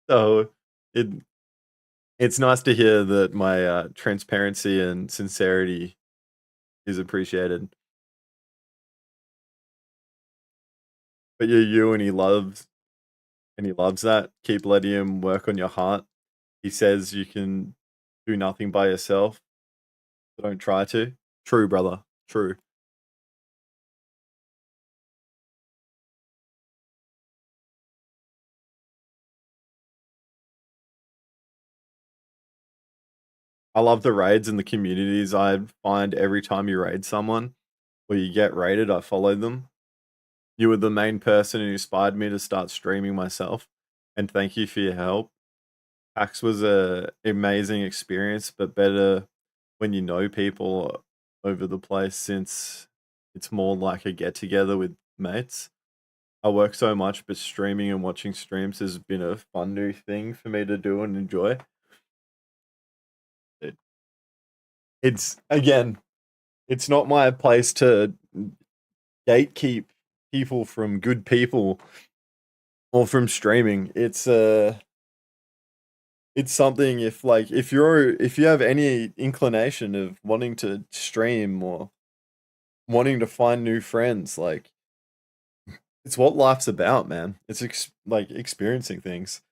so it's nice to hear that my transparency and sincerity is appreciated. But you're you and he loves that. Keep letting him work on your heart. He says you can do nothing by yourself. So don't try to. True, brother. True. I love the raids and the communities I find every time you raid someone or you get raided, I follow them. You were the main person who inspired me to start streaming myself. And thank you for your help. PAX was a amazing experience, but better when you know people over the place since it's more like a get together with mates. I work so much, but streaming and watching streams has been a fun new thing for me to do and enjoy. It's again, it's not my place to gatekeep people from good people or from streaming. It's something if you have any inclination of wanting to stream or wanting to find new friends, like it's what life's about, man. It's like experiencing things.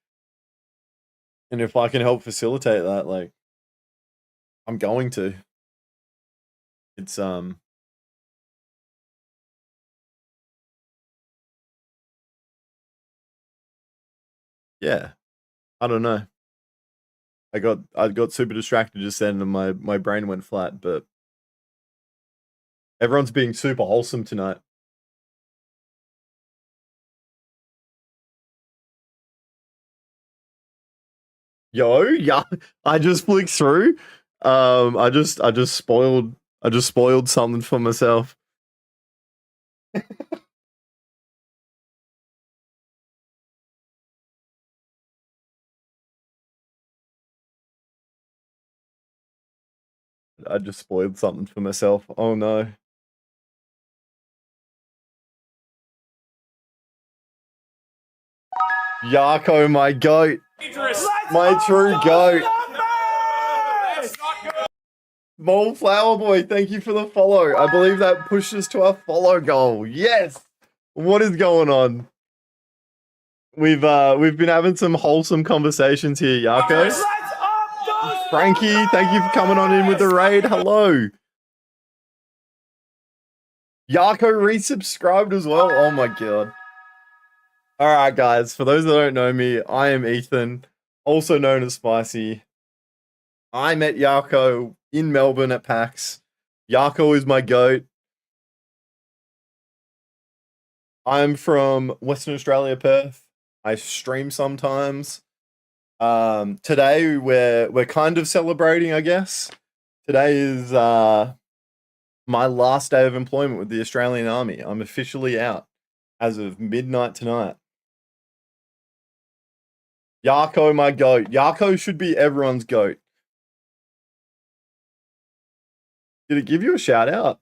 And if I can help facilitate that, like I'm going to. It's yeah. I don't know. I got super distracted just then and my brain went flat, but everyone's being super wholesome tonight. Yo, yeah, I just flicked through. I just spoiled something for myself. I just spoiled something for myself. Oh no. Yarko, my goat. My true goat. Mole Flower Boy, thank you for the follow. I believe that pushes to our follow goal. Yes. What is going on? We've been having some wholesome conversations here, Yarko. Frankie, thank you for coming on in with the raid. Hello. Yarko resubscribed as well. Oh my god. Alright guys, for those that don't know me, I am Ethan, also known as Spicy. I met Yarko in Melbourne at PAX. Yarko is my goat. I'm from Western Australia, Perth. I stream sometimes. Today we're kind of celebrating, I guess. Today is my last day of employment with the Australian Army. I'm officially out as of midnight tonight. Yarko, my goat. Yarko should be everyone's goat. Did it give you a shout out?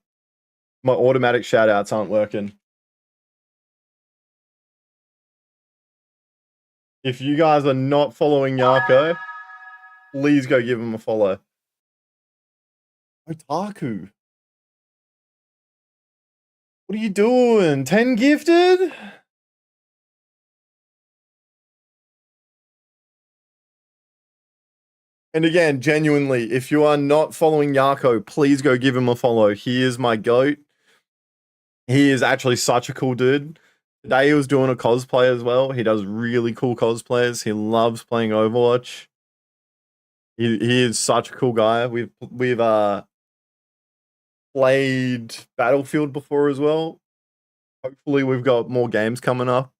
My automatic shout outs aren't working. If you guys are not following Yarko, please go give him a follow. Otaku. What are you doing? 10 gifted? And again, genuinely, if you are not following Yarko, please go give him a follow. He is my goat. He is actually such a cool dude. Today he was doing a cosplay as well. He does really cool cosplays. He loves playing Overwatch. He is such a cool guy. We've played Battlefield before as well. Hopefully we've got more games coming up.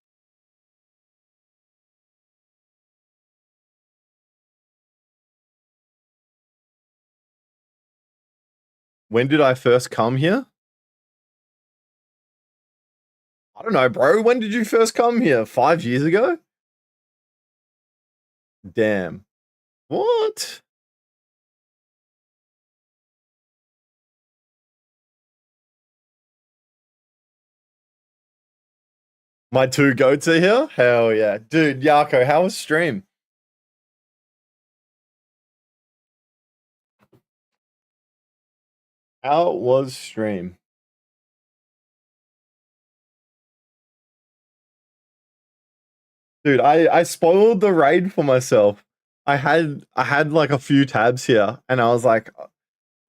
When did I first come here? I don't know, bro. When did you first come here? 5 years ago? Damn. What? My two goats are here? Hell yeah. Dude, Yarko, how was stream? How was stream? Dude, I spoiled the raid for myself. I had like a few tabs here and I was like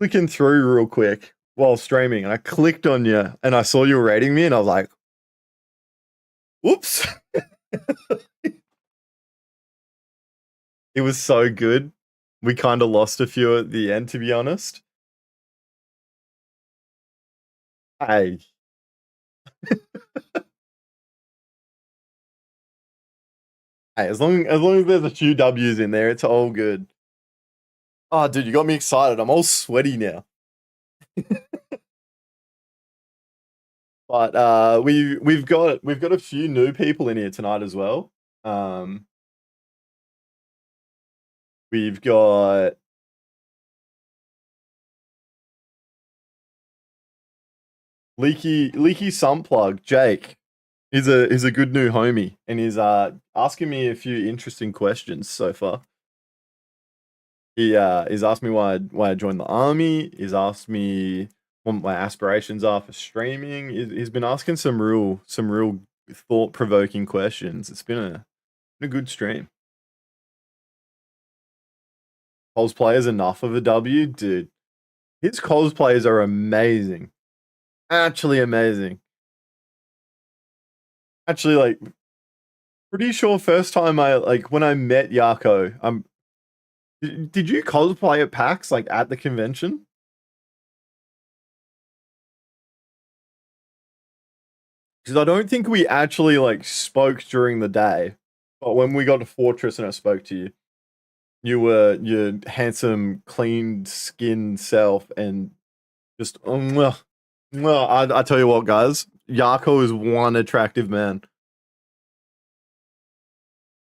clicking through real quick while streaming. I clicked on you and I saw you were raiding me and I was like, whoops. It was so good. We kind of lost a few at the end, to be honest. Hey. Hey, as long as there's a few W's in there, it's all good. Oh, dude, you got me excited. I'm all sweaty now. But we've got a few new people in here tonight as well. We've got Leaky Sunplug, Jake. He's a good new homie, and he's asking me a few interesting questions so far. He's asked me why I joined the army. He's asked me what my aspirations are for streaming. He's been asking some real thought-provoking questions. It's been a good stream. Cosplayers enough of a W, dude. His cosplays are amazing. Actually amazing. Actually, like, pretty sure first time when I met Yarko, did you cosplay at PAX, like, at the convention? Because I don't think we actually, like, spoke during the day. But when we got to Fortress and I spoke to you, you were your handsome, clean-skinned self and just, I tell you what, guys, Yarko is one attractive man.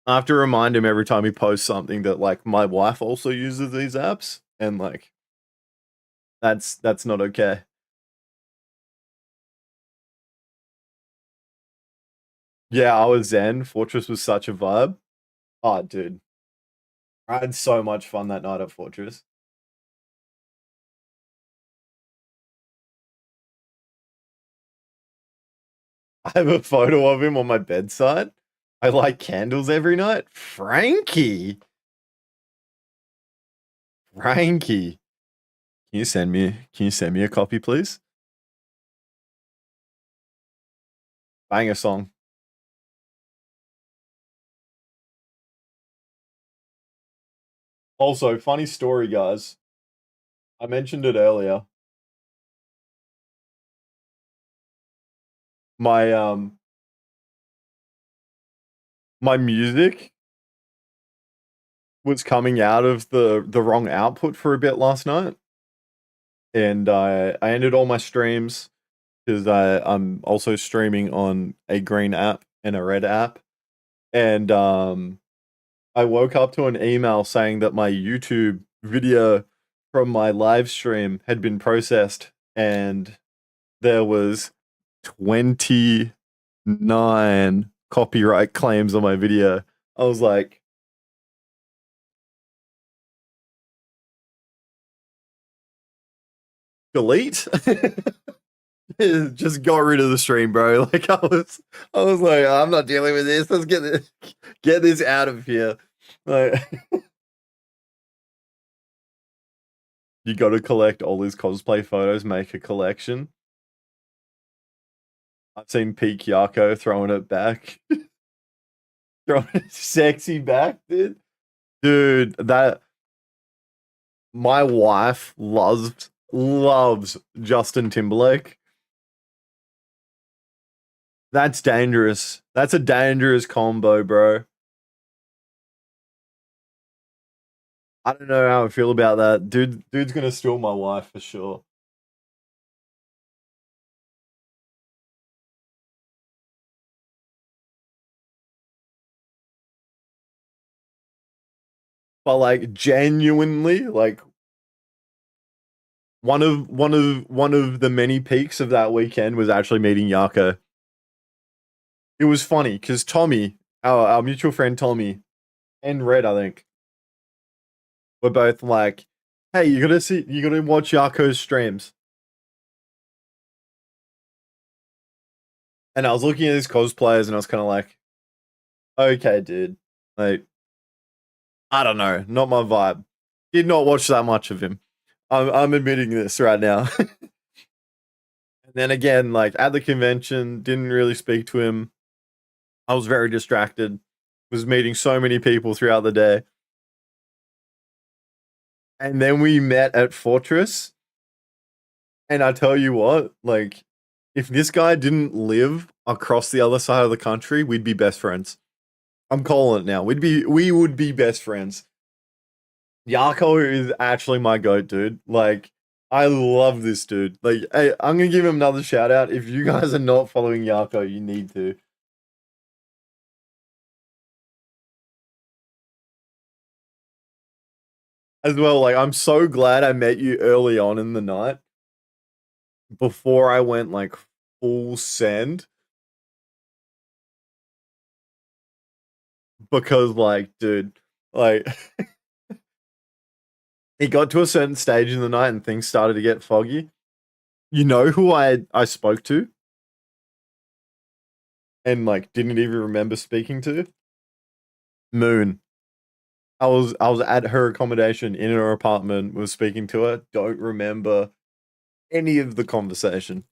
I have to remind him every time he posts something that, like, my wife also uses these apps, and, like, that's not okay. Yeah, I was zen. Fortress was such a vibe. Oh, dude. I had so much fun that night at Fortress. I have a photo of him on my bedside. I light candles every night. Frankie. Can you send me a copy, please? Banger song. Also, funny story, guys. I mentioned it earlier. my my music was coming out of the wrong output for a bit last night, and I ended all my streams because I'm also streaming on a green app and a red app, and I woke up to an email saying that my YouTube video from my live stream had been processed, and there was 29 copyright claims on my video. I was like, delete? Just got rid of the stream, bro. Like I was like, I'm not dealing with this. Let's get this out of here. Like, you got to collect all his cosplay photos, make a collection. I've seen Peak Yako throwing it back, throwing it sexy back, dude. Dude, that my wife loves Justin Timberlake. That's dangerous. That's a dangerous combo, bro. I don't know how I feel about that. Dude's gonna steal my wife for sure. But like genuinely, like one of the many peaks of that weekend was actually meeting Yako. It was funny because Tommy, our mutual friend Tommy, and Red, I think, were both like, "Hey, you gotta watch Yako's streams." And I was looking at his cosplayers, and I was kind of like, "Okay, dude, like, I don't know, not my vibe." Did not watch that much of him. I'm admitting this right now. And then again, like at the convention, didn't really speak to him. I was very distracted. Was meeting so many people throughout the day. And then we met at Fortress. And I tell you what, like, if this guy didn't live across the other side of the country, we'd be best friends. I'm calling it now. We would be best friends. Yako is actually my goat, dude. Like, I love this dude. Like, hey, I'm gonna give him another shout out. If you guys are not following Yako, you need to. As well, like, I'm so glad I met you early on in the night before I went like full send. Because like, dude, like it got to a certain stage in the night and things started to get foggy. You know who I spoke to? And like didn't even remember speaking to? Moon. I was at her accommodation in her apartment, was speaking to her, don't remember any of the conversation.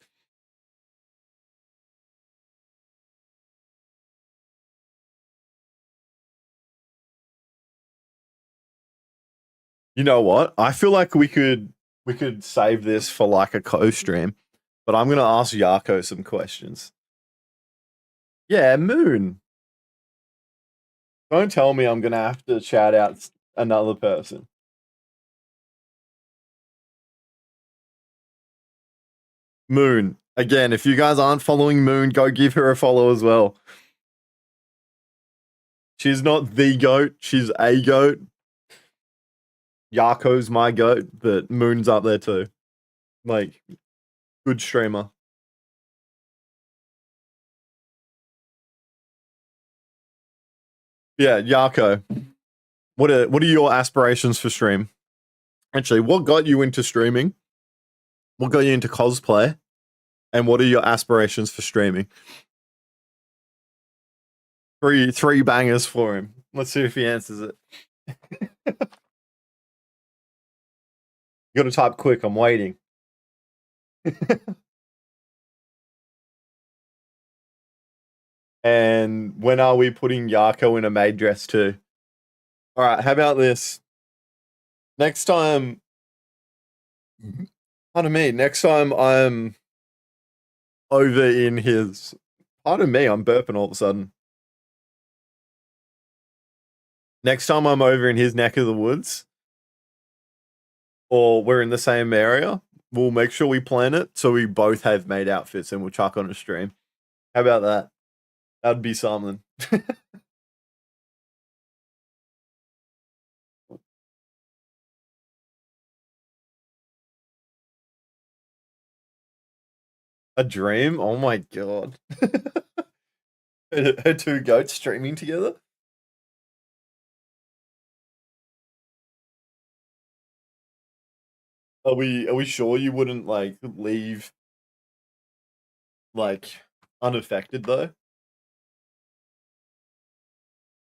You know what? I feel like we could save this for like a co-stream, but I'm gonna ask Yako some questions. Yeah, Moon. Don't tell me I'm gonna have to shout out another person. Moon. Again, if you guys aren't following Moon, go give her a follow as well. She's not the goat, she's a goat. Yako's my goat, but Moon's up there too. Like, good streamer. Yeah, Yako. What are your aspirations for stream? Actually, what got you into streaming? What got you into cosplay? And what are your aspirations for streaming? Three bangers for him. Let's see if he answers it. You gotta type quick, I'm waiting. And when are we putting Yako in a maid dress too? Alright, how about this? Next time, pardon me, next time I'm over in his. Pardon me, I'm burping all of a sudden. Next time I'm over in his neck of the woods, or we're in the same area, we'll make sure we plan it so we both have made outfits and we'll chuck on a stream. How about that? That'd be something. A dream? Oh my god. Her two goats streaming together? Are we sure you wouldn't like leave like unaffected though?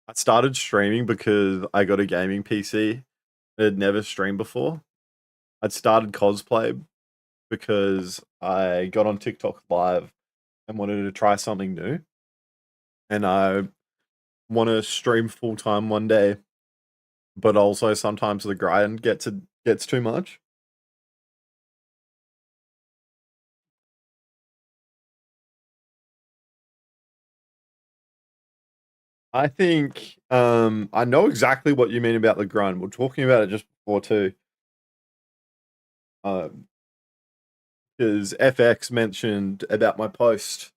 I started streaming because I got a gaming PC. I had never streamed before. I'd started cosplay because I got on TikTok Live and wanted to try something new. And I want to stream full time one day, but also sometimes the grind gets too much. I think I know exactly what you mean about the grind. We're talking about it just before too. Because FX mentioned about my post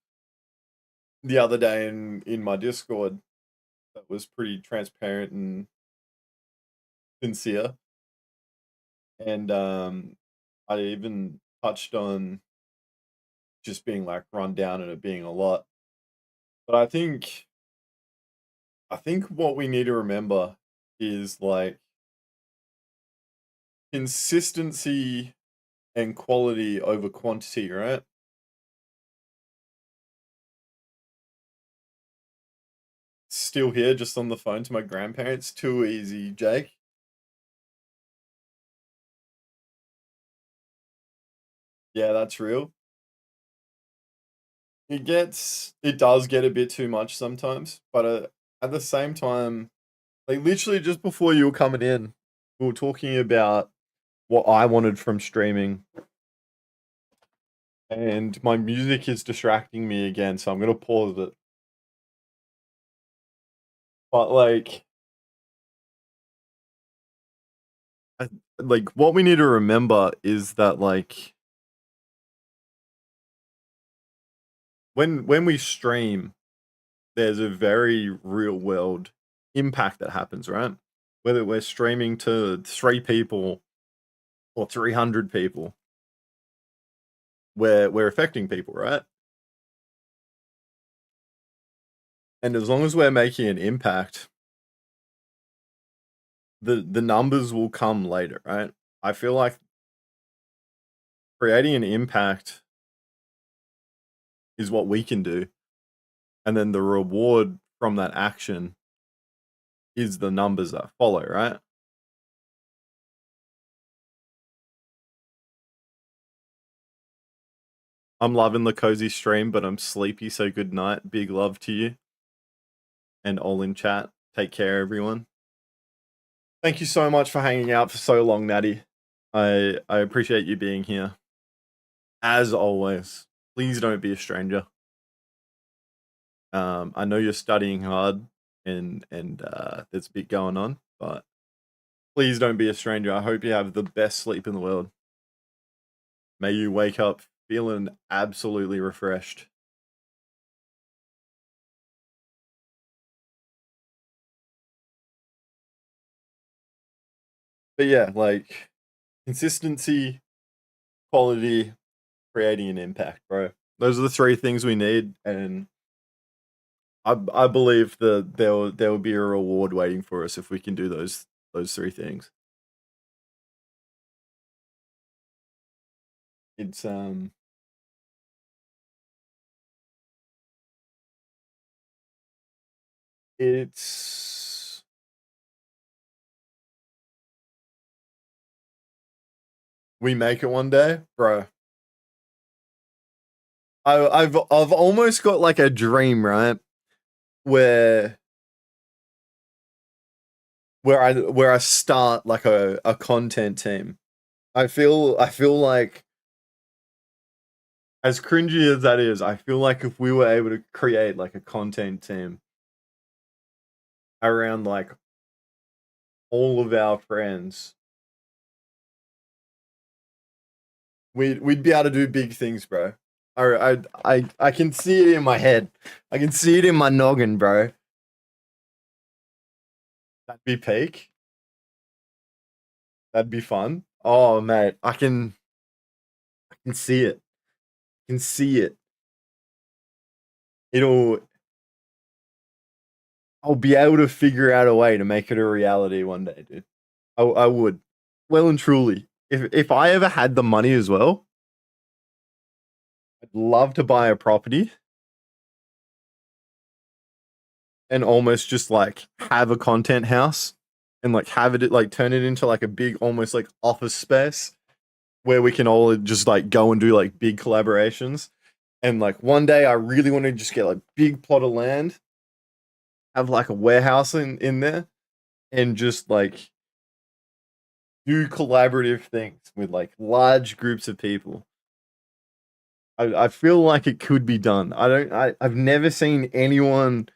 the other day in my Discord that was pretty transparent and sincere. And I even touched on just being like run down and it being a lot. But I think what we need to remember is like consistency and quality over quantity, right? Still here, just on the phone to my grandparents. Too easy, Jake. Yeah, that's real. It does get a bit too much sometimes, but at the same time, like literally just before you were coming in, we were talking about what I wanted from streaming. And my music is distracting me again, so I'm gonna pause it. But like what we need to remember is that like when we stream, there's a very real world impact that happens, right? Whether we're streaming to 3 people or 300 people, we're affecting people, right? And as long as we're making an impact, the numbers will come later, right? I feel like creating an impact is what we can do. And then the reward from that action is the numbers that follow, right? I'm loving the cozy stream, but I'm sleepy, so good night. Big love to you. And all in chat. Take care, everyone. Thank you so much for hanging out for so long, Natty. I appreciate you being here. As always, please don't be a stranger. I know you're studying hard and there's a bit going on, but please don't be a stranger. I hope you have the best sleep in the world. May you wake up feeling absolutely refreshed. But yeah, like consistency, quality, creating an impact, bro. Those are the 3 things we need, and I believe that there will be a reward waiting for us if we can do those 3 things. It's we make it one day, bro. I've almost got like a dream, right? Where I start like a content team. I feel like as cringy as that is, I feel like if we were able to create like a content team around like all of our friends, we'd be able to do big things, bro. I can see it in my head. I can see it in my noggin, bro. That'd be peak. That'd be fun. Oh, mate, I can see it. I can see it. I'll be able to figure out a way to make it a reality one day, dude. I would. Well and truly. If I ever had the money as well, I'd love to buy a property and almost just like have a content house and like have it like turn it into like a big almost like office space where we can all just like go and do like big collaborations. And like one day I really want to just get like big plot of land, have like a warehouse in there and just like do collaborative things with like large groups of people. I feel like it could be done. I've never seen anyone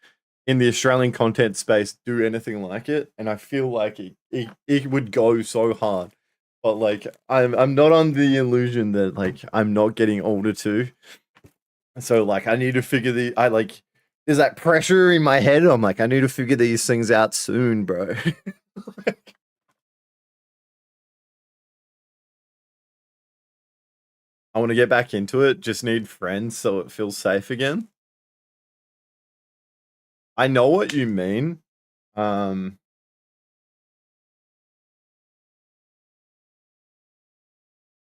in the Australian content space do anything like it, and I feel like it would go so hard. But like I'm not on the illusion that like I'm not getting older too. So like I need to figure there's that pressure in my head. I'm like, I need to figure these things out soon, bro. I want to get back into it. Just need friends so it feels safe again. I know what you mean. But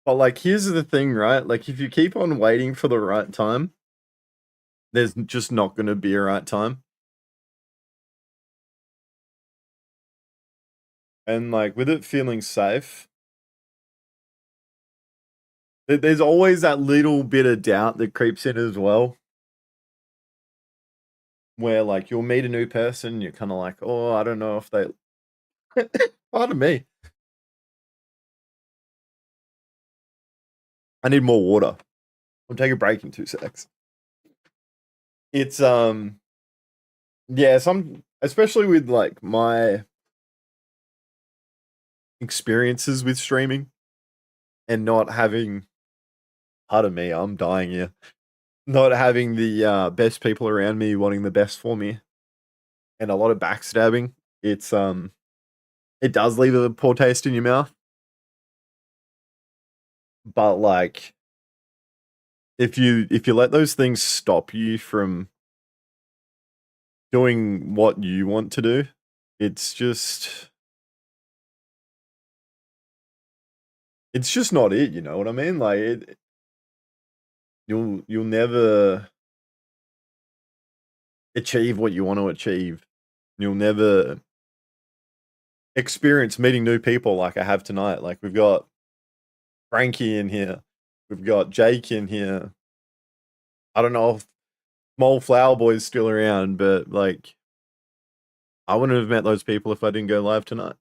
like, here's the thing, right? Like, if you keep on waiting for the right time, there's just not going to be a right time. And like, with it feeling safe, there's always that little bit of doubt that creeps in as well. Where like you'll meet a new person, you're kind of like, oh, I don't know if they. Pardon me. I need more water. I'll take a break in 2 secs. It's yeah, especially with like my experiences with streaming and not having. Pardon me, I'm dying here. Not having the best people around me wanting the best for me, and a lot of backstabbing. It does leave a poor taste in your mouth. But like, if you let those things stop you from doing what you want to do, it's just not it. You know what I mean? Like you'll never achieve what you want to achieve. You'll never experience meeting new people like I have tonight. Like we've got Frankie in here. We've got Jake in here. I don't know if Small Flower Boy's still around, but like I wouldn't have met those people if I didn't go live tonight.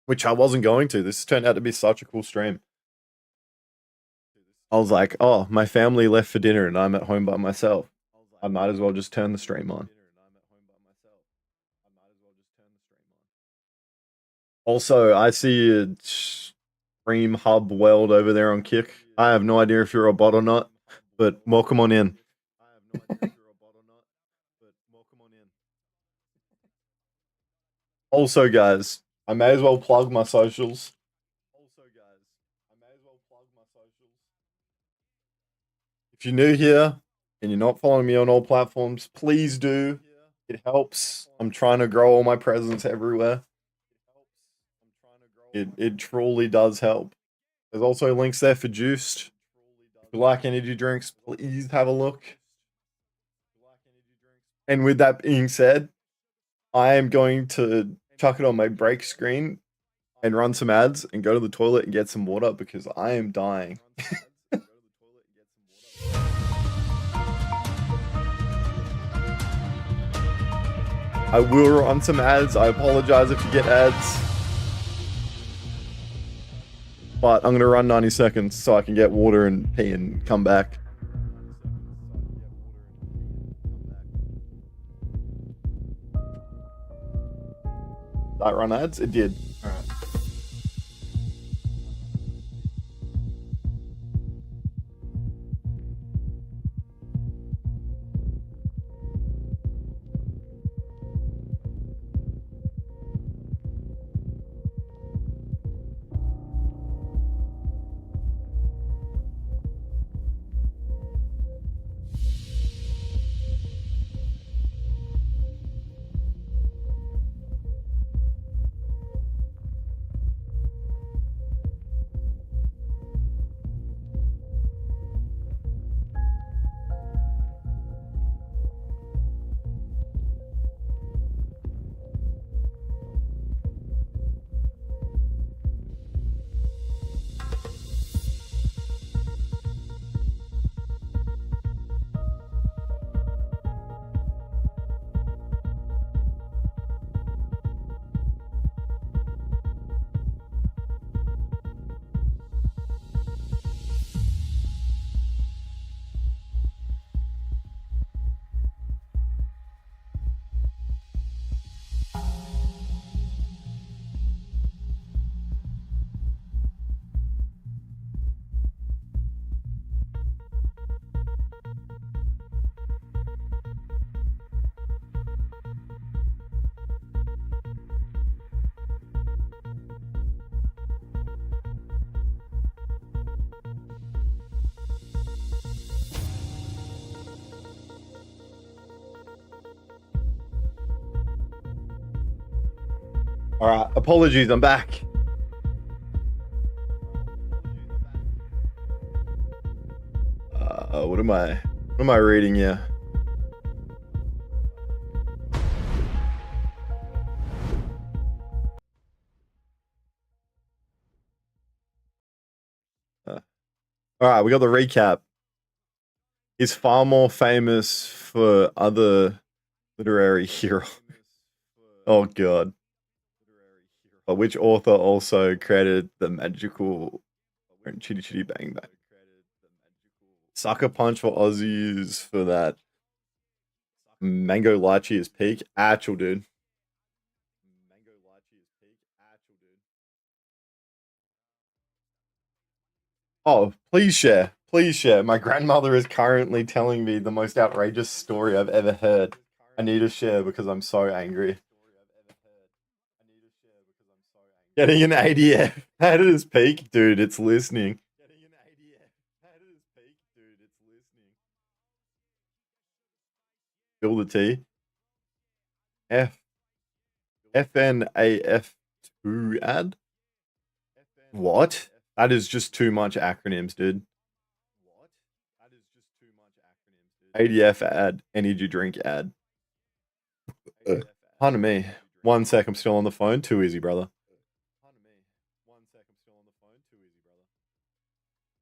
Which I wasn't going to. This turned out to be such a cool stream. I was like, oh, my family left for dinner and I'm at home by myself. I might as well just turn the stream on. Also, I see a stream hub world over there on Kick. I have no idea if you're a bot or not, but welcome on in. Also, guys, I may as well plug my socials. If you're new here and you're not following me on all platforms, please do. It helps. I'm trying to grow all my presence everywhere. It truly does help. There's also links there for Juiced. If you like energy drinks, please have a look. And with that being said, I am going to chuck it on my break screen and run some ads and go to the toilet and get some water because I am dying. I will run some ads. I apologize if you get ads. but I'm gonna run 90 seconds so I can get water and pee and come back. Did that run ads? It did. All right. All right, apologies, I'm back. What am I reading here? All right, we got the recap. He's far more famous for other literary hero. Oh god. But which author also created the magical Chitty Chitty Bang Bang? Sucker Punch for Aussies for that. Mango Lychee is peak. Actual, dude. Oh, please share. Please share. My grandmother is currently telling me the most outrageous story I've ever heard. I need to share because I'm so angry. Getting an ADF at its peak, dude. It's listening. Spill the tea. FNAF2 ad. What? That is just too much acronyms, dude. ADF ad, energy drink ad. Pardon me. 1 sec, I'm still on the phone. Too easy, brother.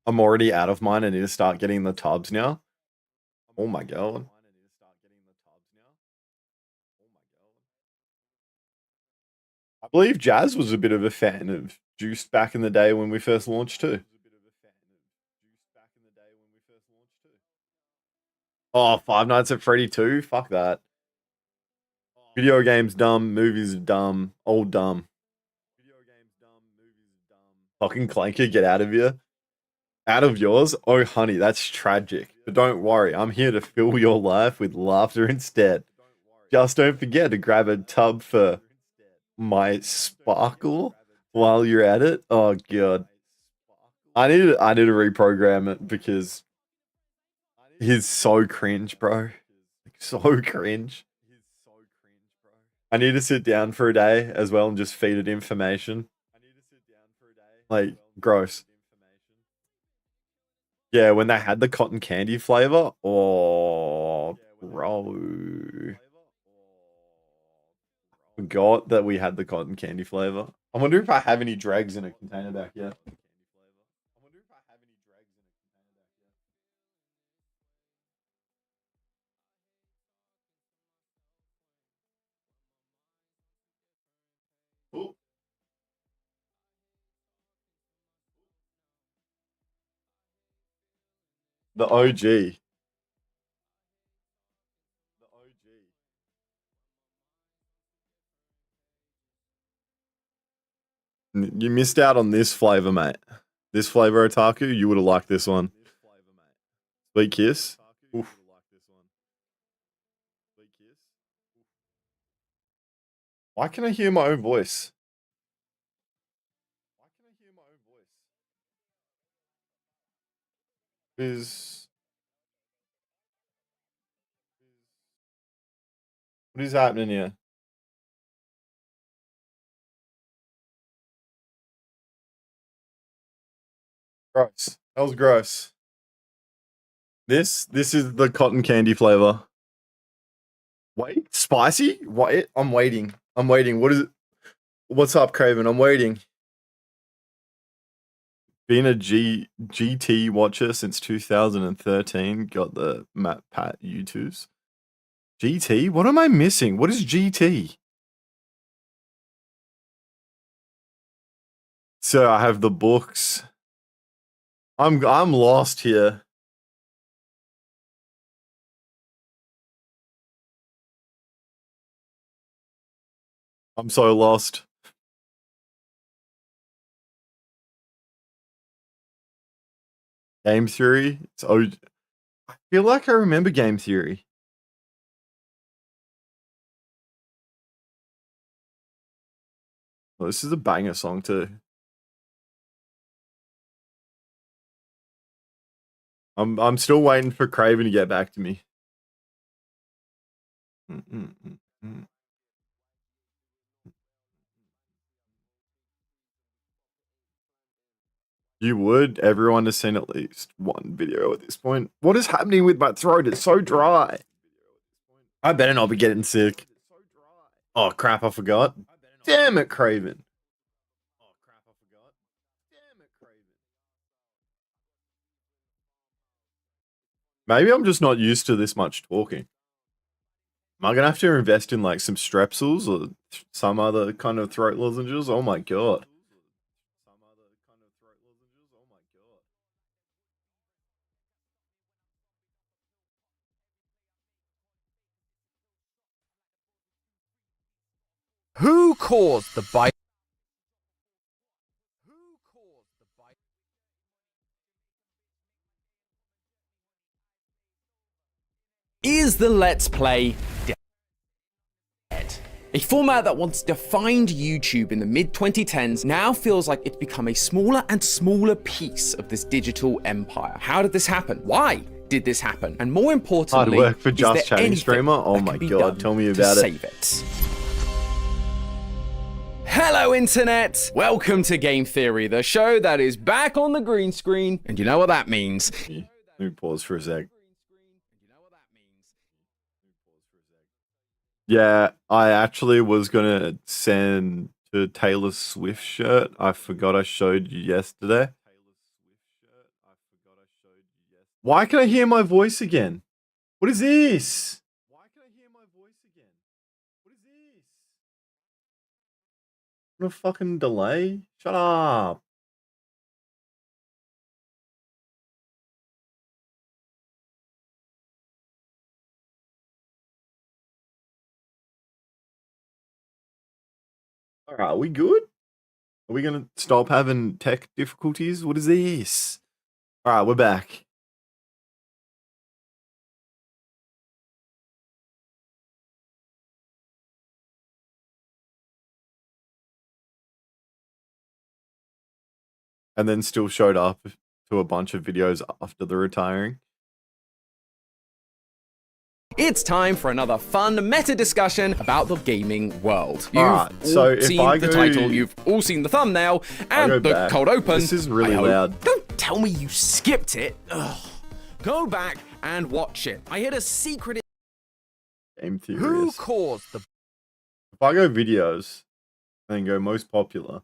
I'm already out of mine. I need to start getting the tubs now. Oh my god. I believe Jazz was a bit of a fan of Juiced back in the day when we first launched too. Oh, Five Nights at Freddy 2? Fuck that. Video games dumb, movies dumb, old dumb. Fucking Clanker, get out of here. Out of yours? Oh, honey, that's tragic. But don't worry, I'm here to fill your life with laughter instead. Just don't forget to grab a tub for my sparkle while you're at it. Oh, God. I need to reprogram it because he's so cringe, bro. So cringe. I need to sit down for a day as well and just feed it information. Like, gross. Yeah, when they had the cotton candy flavor. Oh, bro. Forgot that we had the cotton candy flavor. I wonder if I have any dregs in a container back yet. The OG. You missed out on this flavor, mate. This flavor otaku, you would have liked this one. Sweet Kiss. Oof. Why can I hear my own voice? What is happening here? Gross. That was gross. This is the cotton candy flavor. Wait, spicy? What? I'm waiting. I'm waiting. What is it? What's up, Craven? I'm waiting. Been a GT watcher since 2013. Got the Matt Pat U2s. GT? What am I missing? What is GT? So I have the books. I'm lost here. I'm so lost. Game Theory? I feel like I remember Game Theory. Well, this is a banger song too. I'm still waiting for Craven to get back to me. You would? Everyone has seen at least one video at this point. What is happening with my throat? It's so dry. I better not be getting sick. Oh crap, I forgot. Damn it, Craven. Maybe I'm just not used to this much talking. Am I gonna have to invest in like some Strepsils or some other kind of throat lozenges? Oh my god. Who caused the bite? Is the Let's Play dead? A format that once defined YouTube in the mid-2010s now feels like it's become a smaller and smaller piece of this digital empire. How did this happen? Why did this happen? And more importantly, Hard work for is Just there Chatting anything Streamer? Oh that my can be god, done tell me to about it. save it? Hello, Internet! Welcome to Game Theory, the show that is back on the green screen, and you know what that means. Let me pause for a sec. Yeah, I actually was gonna send the Taylor Swift shirt. I forgot I showed you yesterday. Why can I hear my voice again? What is this? What a fucking delay. Shut up. All right, are we good? Are we going to stop having tech difficulties? What is this? All right, we're back. And then still showed up to a bunch of videos after the retiring. It's time for another fun meta discussion about the gaming world. You've Alright, so all if seen I the go- title, you've all seen the thumbnail, and go the back. cold open. This is really I hope. loud. Don't tell me you skipped it. Ugh. Go back and watch it. I hid a secret. Game Theory. Who caused the If I go videos and go most popular.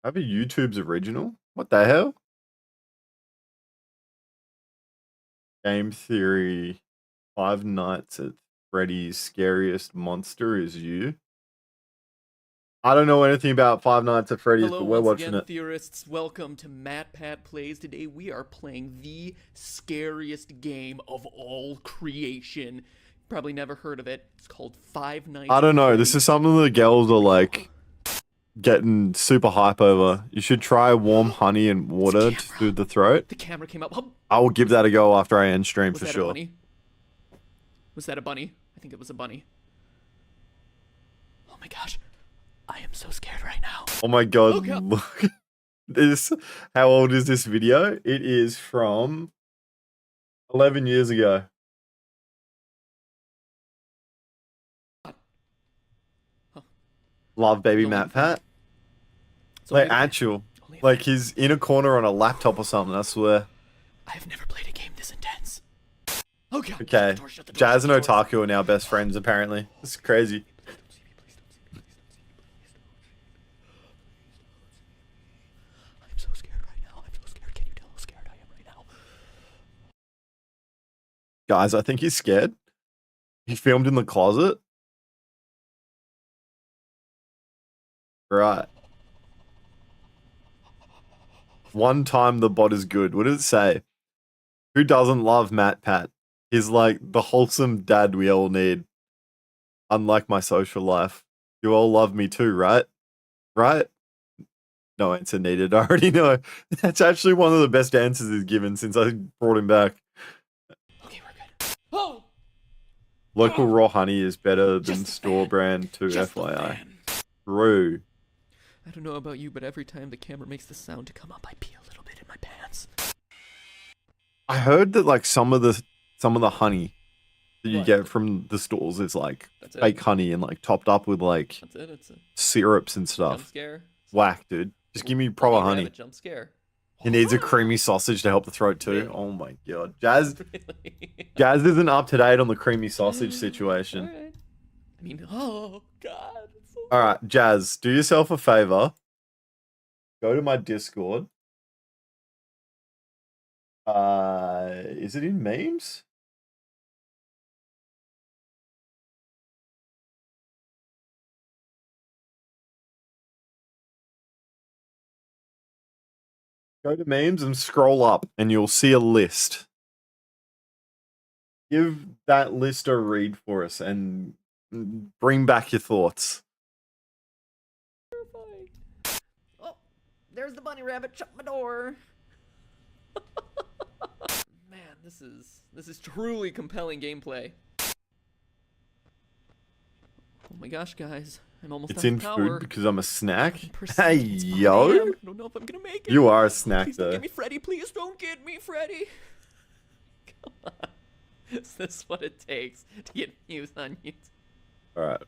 Have a YouTube's original? What the hell? Game Theory. 5 Nights at Freddy's Scariest Monster is You. I don't know anything about Five Nights at Freddy's, Hello, but we're once watching again, it. theorists. Welcome to Matt Pat Plays. Today we are playing the scariest game of all creation. Probably never heard of it. It's called Five Nights. I don't know. at This Freddy's. is something the girls are like getting super hype over. You should try warm honey and water to soothe the throat. The camera came up. Oh, I will give that a go after I end stream was for that a sure. bunny? Was that a bunny? I think it was a bunny. Oh my gosh. I am so scared right now. Oh my god, Oh god. look. This, how old is this video? It is from 11 years ago. Love baby Matt Pat. It's only Like a- actual. only a- Like he's in a corner on a laptop or something, I swear. I have never played a game this intense. Oh god. Okay. Shut the door, shut the door, Jazz shut and the door. Otaku are now best friends apparently. This is crazy. I'm so scared right now. I'm so scared. Can you tell how scared I am right now? Guys, I think he's scared. He filmed in the closet. Right. One time the bot is good. What did it say? Who doesn't love Matt Pat? He's like the wholesome dad we all need. Unlike my social life. You all love me too, right? Right? No answer needed. I already know. That's actually one of the best answers he's given since I brought him back. Okay, we're good. Oh! Local raw honey is better than Just the store fan. brand too, Just the FYI. fan. True. I don't know about you, but every time the camera makes the sound to come up, I pee a little bit in my pants. I heard that like some of the honey that you What? get from the stores is like That's it. fake honey and like topped up with like That's it. It's a syrups and jump stuff. scare. Whack, dude. Just give me Bunny proper rabbit honey. Jump scare. He needs a creamy sausage to help the throat too. Really? Oh my god. Jazz Really? Jazz isn't up to date on the creamy sausage situation. Alright. I mean, oh god. It's so Alright, Jazz, do yourself a favor. Go to my Discord. Is it in memes? Go to memes and scroll up and you'll see a list. Give that list a read for us and bring back your thoughts. terrifying. Oh, there's the bunny rabbit. Shut my door. Man, this is truly compelling gameplay. Oh my gosh, guys. I'm almost It's out in of power. food because I'm a snack. 7%. Hey, It's 5 yo. a.m. I don't know if I'm gonna make it. You are a snack, Please don't though. get me, Freddy. Please don't get me, Freddy. Come on. Is this what it takes to get views on YouTube? Alright.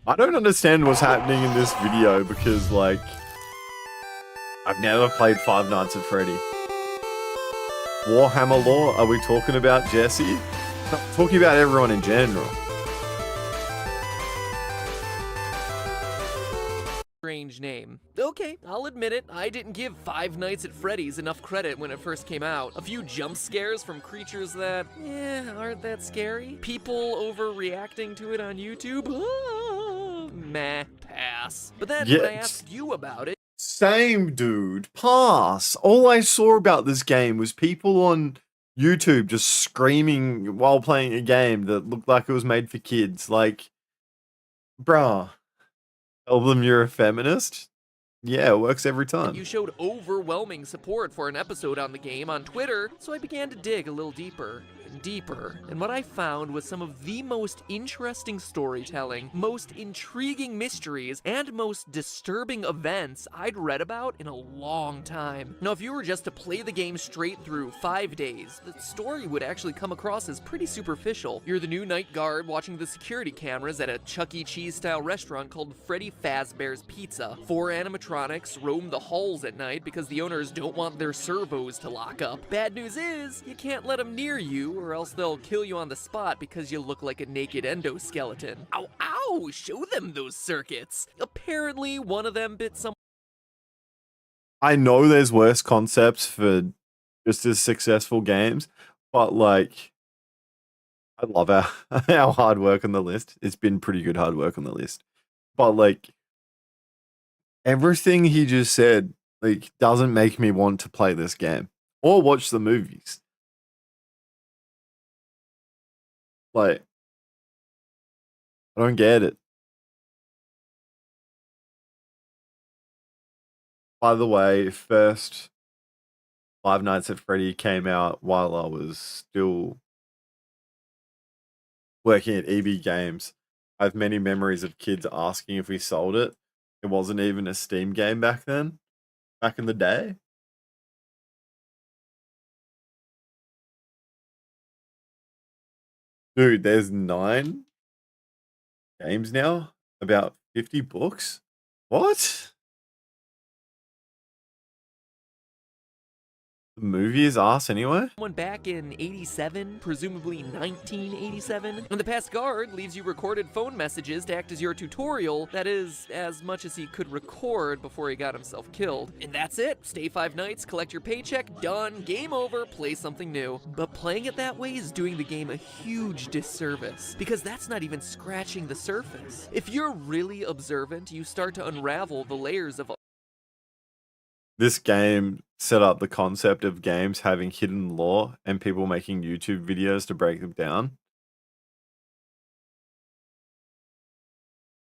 I don't understand what's happening in this video because, like, I've never played Five Nights at Freddy. Warhammer lore? Are we talking about Jesse? No, talking about everyone in general. Strange name. Okay, I'll admit it. I didn't give Five Nights at Freddy's enough credit when it first came out. A few jump scares from creatures that, aren't that scary. People overreacting to it on YouTube. Meh, pass. But then when I Yeah, asked you about it, Same, dude. Pass. All I saw about this game was people on YouTube just screaming while playing a game that looked like it was made for kids. Like, bruh. Tell them you're a feminist? Yeah, it works every time. you showed overwhelming support for an episode on the game on Twitter, so I began to dig a little deeper and deeper. And what I found was some of the most interesting storytelling, most intriguing mysteries, and most disturbing events I'd read about in a long time. Now, if you were just to play the game straight through 5 days, the story would actually come across as pretty superficial. You're the new night guard watching the security cameras at a Chuck E. Cheese style restaurant called Freddy Fazbear's Pizza. 4 animatronics roam the halls at night because the owners don't want their servos to lock up. Bad news is, you can't let them near you or else they'll kill you on the spot because you look like a naked endoskeleton. Ow, ow, show them those circuits. Apparently, one of them bit some. I know there's worse concepts for just as successful games, but like, I love our hard work on the list. It's been pretty good hard work on the list. but like everything he just said like doesn't make me want to play this game or watch the movies. Like, I don't get it. By the way, first Five Nights at Freddy came out while I was still working at EB Games. I have many memories of kids asking if we sold it. It wasn't even a Steam game back then, back in the day. Dude, there's 9 games now, about 50 books. What? The movie is ass anyway? One back in 87, presumably 1987, and the past guard leaves you recorded phone messages to act as your tutorial. That is, as much as he could record before he got himself killed. And that's it. Stay 5 nights, collect your paycheck, done, game over, play something new. But playing it that way is doing the game a huge disservice, because that's not even scratching the surface. If you're really observant, you start to unravel the layers of This game set up the concept of games having hidden lore and people making YouTube videos to break them down.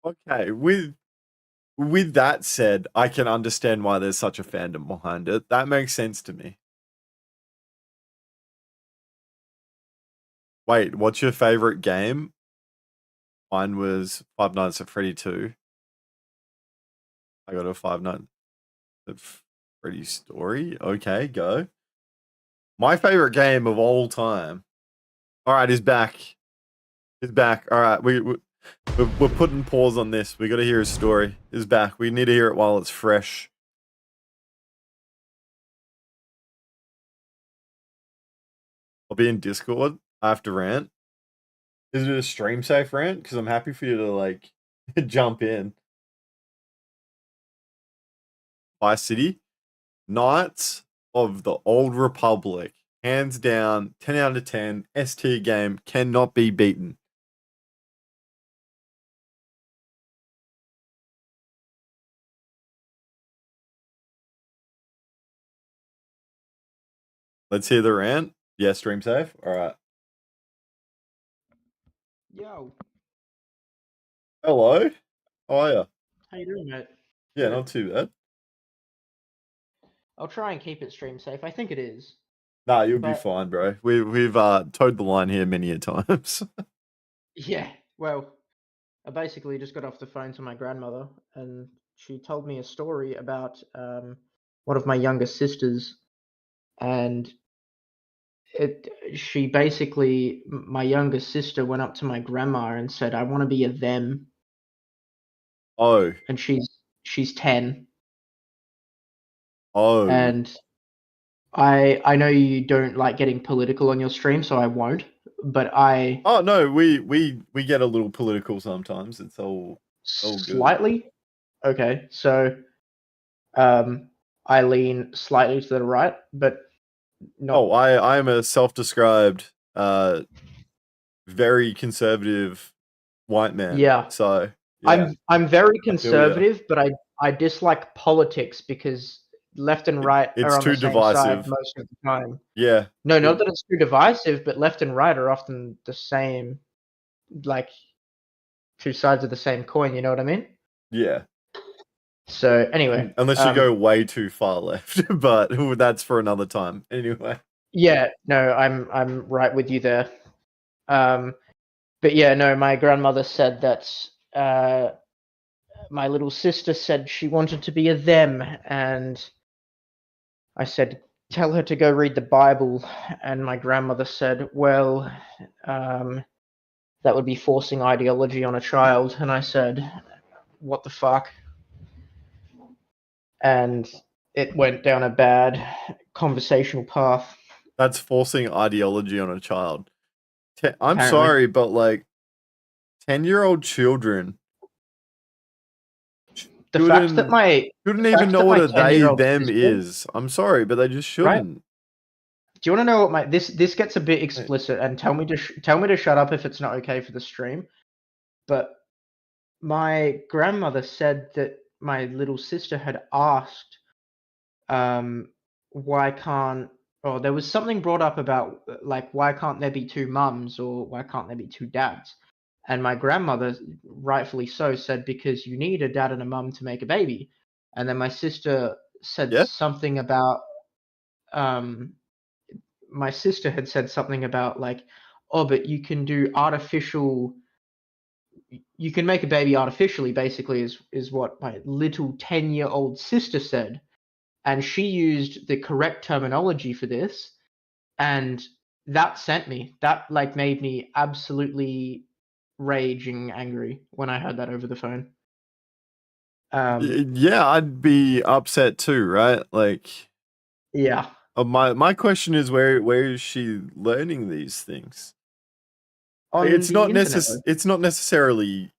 Okay, with that said, I can understand why there's such a fandom behind it. That makes sense to me. Wait, what's your favorite game? Mine was Five Nights at Freddy 2. I got a Five Nights at Freddy story. Okay, go. My favorite game of all time. All right, he's back. He's back. All right, we're putting pause on this. We got to hear his story. He's back. We need to hear it while it's fresh. I'll be in Discord. I have to rant. Is it a stream safe rant? Because I'm happy for you to like jump in. Vice City. Knights of the Old Republic. Hands down, 10 out of 10. S tier game, cannot be beaten. Let's hear the rant. Yeah, stream safe. All right. Yo. Hello. How are you? How you doing, mate? Yeah, not too bad. I'll try and keep it stream safe. I think it is. Nah, you'll be fine, bro. We've towed the line here many a times. Yeah. Well, I basically just got off the phone to my grandmother, and she told me a story about one of my younger sisters, and she basically, my younger sister went up to my grandma and said, "I want to be a them." Oh. And she's 10. Oh. And I know you don't like getting political on your stream, so I won't. But Oh no, we get a little political sometimes. It's all good. Slightly? Okay, so I lean slightly to the right, but not. Oh, I am a self-described very conservative white man. Yeah. So yeah. I'm very conservative, but I dislike politics because left and right It's are on too the same divisive. side most of the time. Yeah. No, not that it's too divisive, but left and right are often the same, like 2 sides of the same coin. You know what I mean? Yeah. So anyway, Unless you go way too far left, but that's for another time. Anyway. Yeah, no, I'm right with you there. But yeah, no, my grandmother said that my little sister said she wanted to be a them, and I said, tell her to go read the Bible, and my grandmother said, well, that would be forcing ideology on a child, and I said, what the fuck? And it went down a bad conversational path. That's forcing ideology on a child. I'm Apparently. sorry, but like 10-year-old children. The fact that my shouldn't the even fact know that what my a they 10-year-old them sister- is. I'm sorry, but they just shouldn't. Do you want to know what my this gets a bit explicit, and tell me to shut up if it's not okay for the stream. But my grandmother said that my little sister had asked, why can't, or there was something brought up about like why can't there be two mums or why can't there be two dads? And my grandmother, rightfully so, said because you need a dad and a mum to make a baby. And then my sister said Yeah. something about my sister had said something about like, oh, but you can do artificial. You can make a baby artificially, basically, is what my little 10-year-old sister said, and she used the correct terminology for this, and that sent me. That like made me absolutely raging angry when I heard that over the phone. Yeah, I'd be upset too, right? Like, Yeah. my question is where is she learning these things? On It's the not internet. it's not necessarily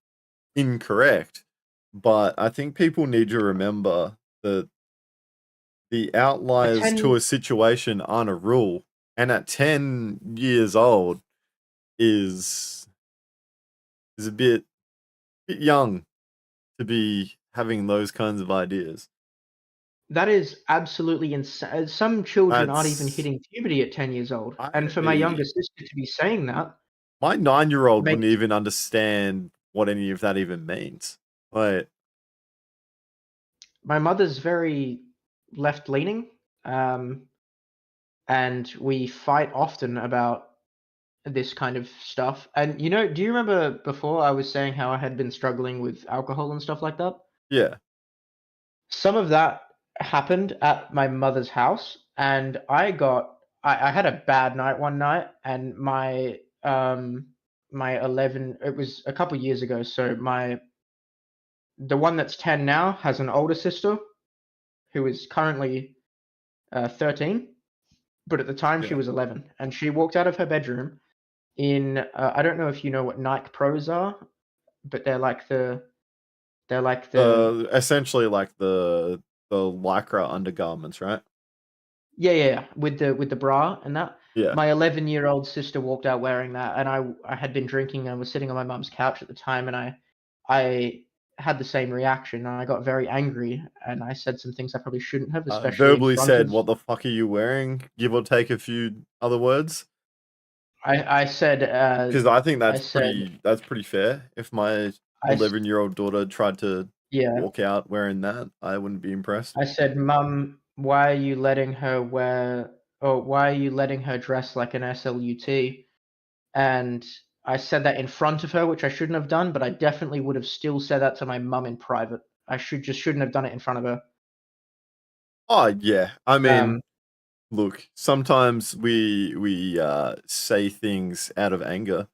incorrect, but I think people need to remember that the outliers to a situation aren't a rule, and at 10 years old is a bit young to be having those kinds of ideas. That is absolutely insane. Some children aren't even That's hitting puberty at 10 years old, and for my younger sister to be saying that, my 9-year-old wouldn't makes even understand what any of that even means. Like, my mother's very left-leaning, and we fight often about this kind of stuff. And you know, do you remember before I was saying how I had been struggling with alcohol and stuff like that? yeah. Some of that happened at my mother's house, and I had a bad night one night, and my 11, it was a couple years ago, so the one that's 10 now has an older sister who is currently 13, but at the time she Yeah. was 11, and she walked out of her bedroom in I don't know if you know what Nike Pros are, but they're like the Essentially like the lycra undergarments, right? yeah, with the bra and that. Yeah. My 11-year-old sister walked out wearing that, and I had been drinking and was sitting on my mum's couch at the time, and I had the same reaction. I got very angry, and I said some things I probably shouldn't have, especially in Verbally front said, of. "What the fuck are you wearing?" Give or take a few other words. I said Because I think I said that's pretty fair. If my I 11-year-old daughter tried to yeah. walk out wearing that, I wouldn't be impressed. I said, Mum, why are you letting her wear, or why are you letting her dress like an SLUT? And I said that in front of her, which I shouldn't have done, but I definitely would have still said that to my mum in private. I shouldn't have done it in front of her. Oh yeah, I mean, Um, look, sometimes we say things out of anger,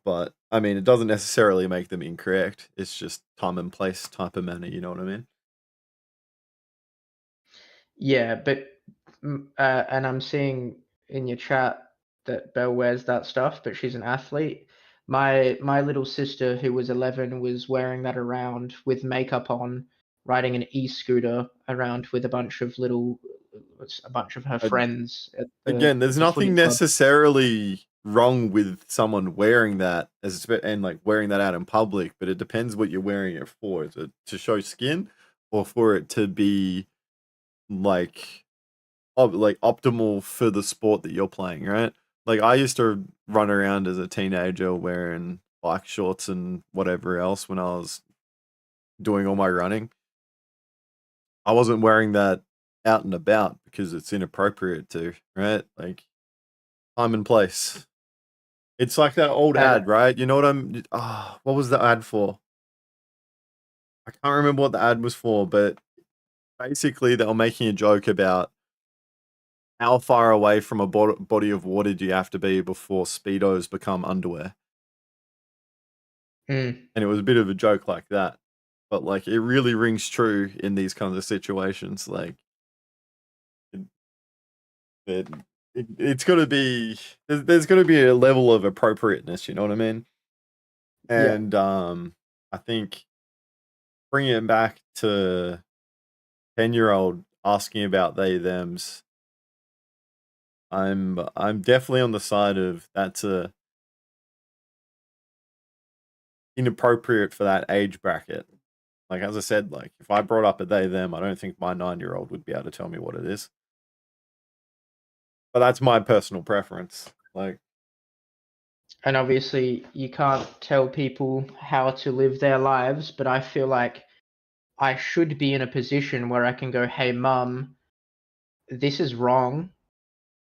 but I mean, it doesn't necessarily make them incorrect. It's just time and place type of manner. You know what I mean? yeah, but and I'm seeing in your chat that Belle wears that stuff, but she's an athlete. My little sister, who was 11, was wearing that around with makeup on, riding an e-scooter around with a bunch of her friends at Again, there's the footy nothing club. necessarily wrong with someone wearing that and like wearing that out in public, but it depends what you're wearing it for. Is it to show skin or for it to be like optimal for the sport that you're playing, right? Like I used to run around as a teenager wearing bike shorts and whatever else when I was doing all my running. I wasn't wearing that out and about because it's inappropriate to, right? Like time and place. It's like that old And ad, right? You know what what was the ad for? I can't remember what the ad was for, but basically they were making a joke about how far away from a body of water do you have to be before Speedos become underwear? Mm. And it was a bit of a joke like that. But like it really rings true in these kinds of situations. Like it's got to be there's got to be a level of appropriateness, you know what I mean? Yeah. And I think bringing it back to 10-year-old asking about they thems, I'm definitely on the side of inappropriate for that age bracket. Like, as I said, like, if I brought up a they, them, I don't think my 9-year-old would be able to tell me what it is. But that's my personal preference. Like, And obviously, you can't tell people how to live their lives, but I feel like I should be in a position where I can go, hey, mum, this is wrong.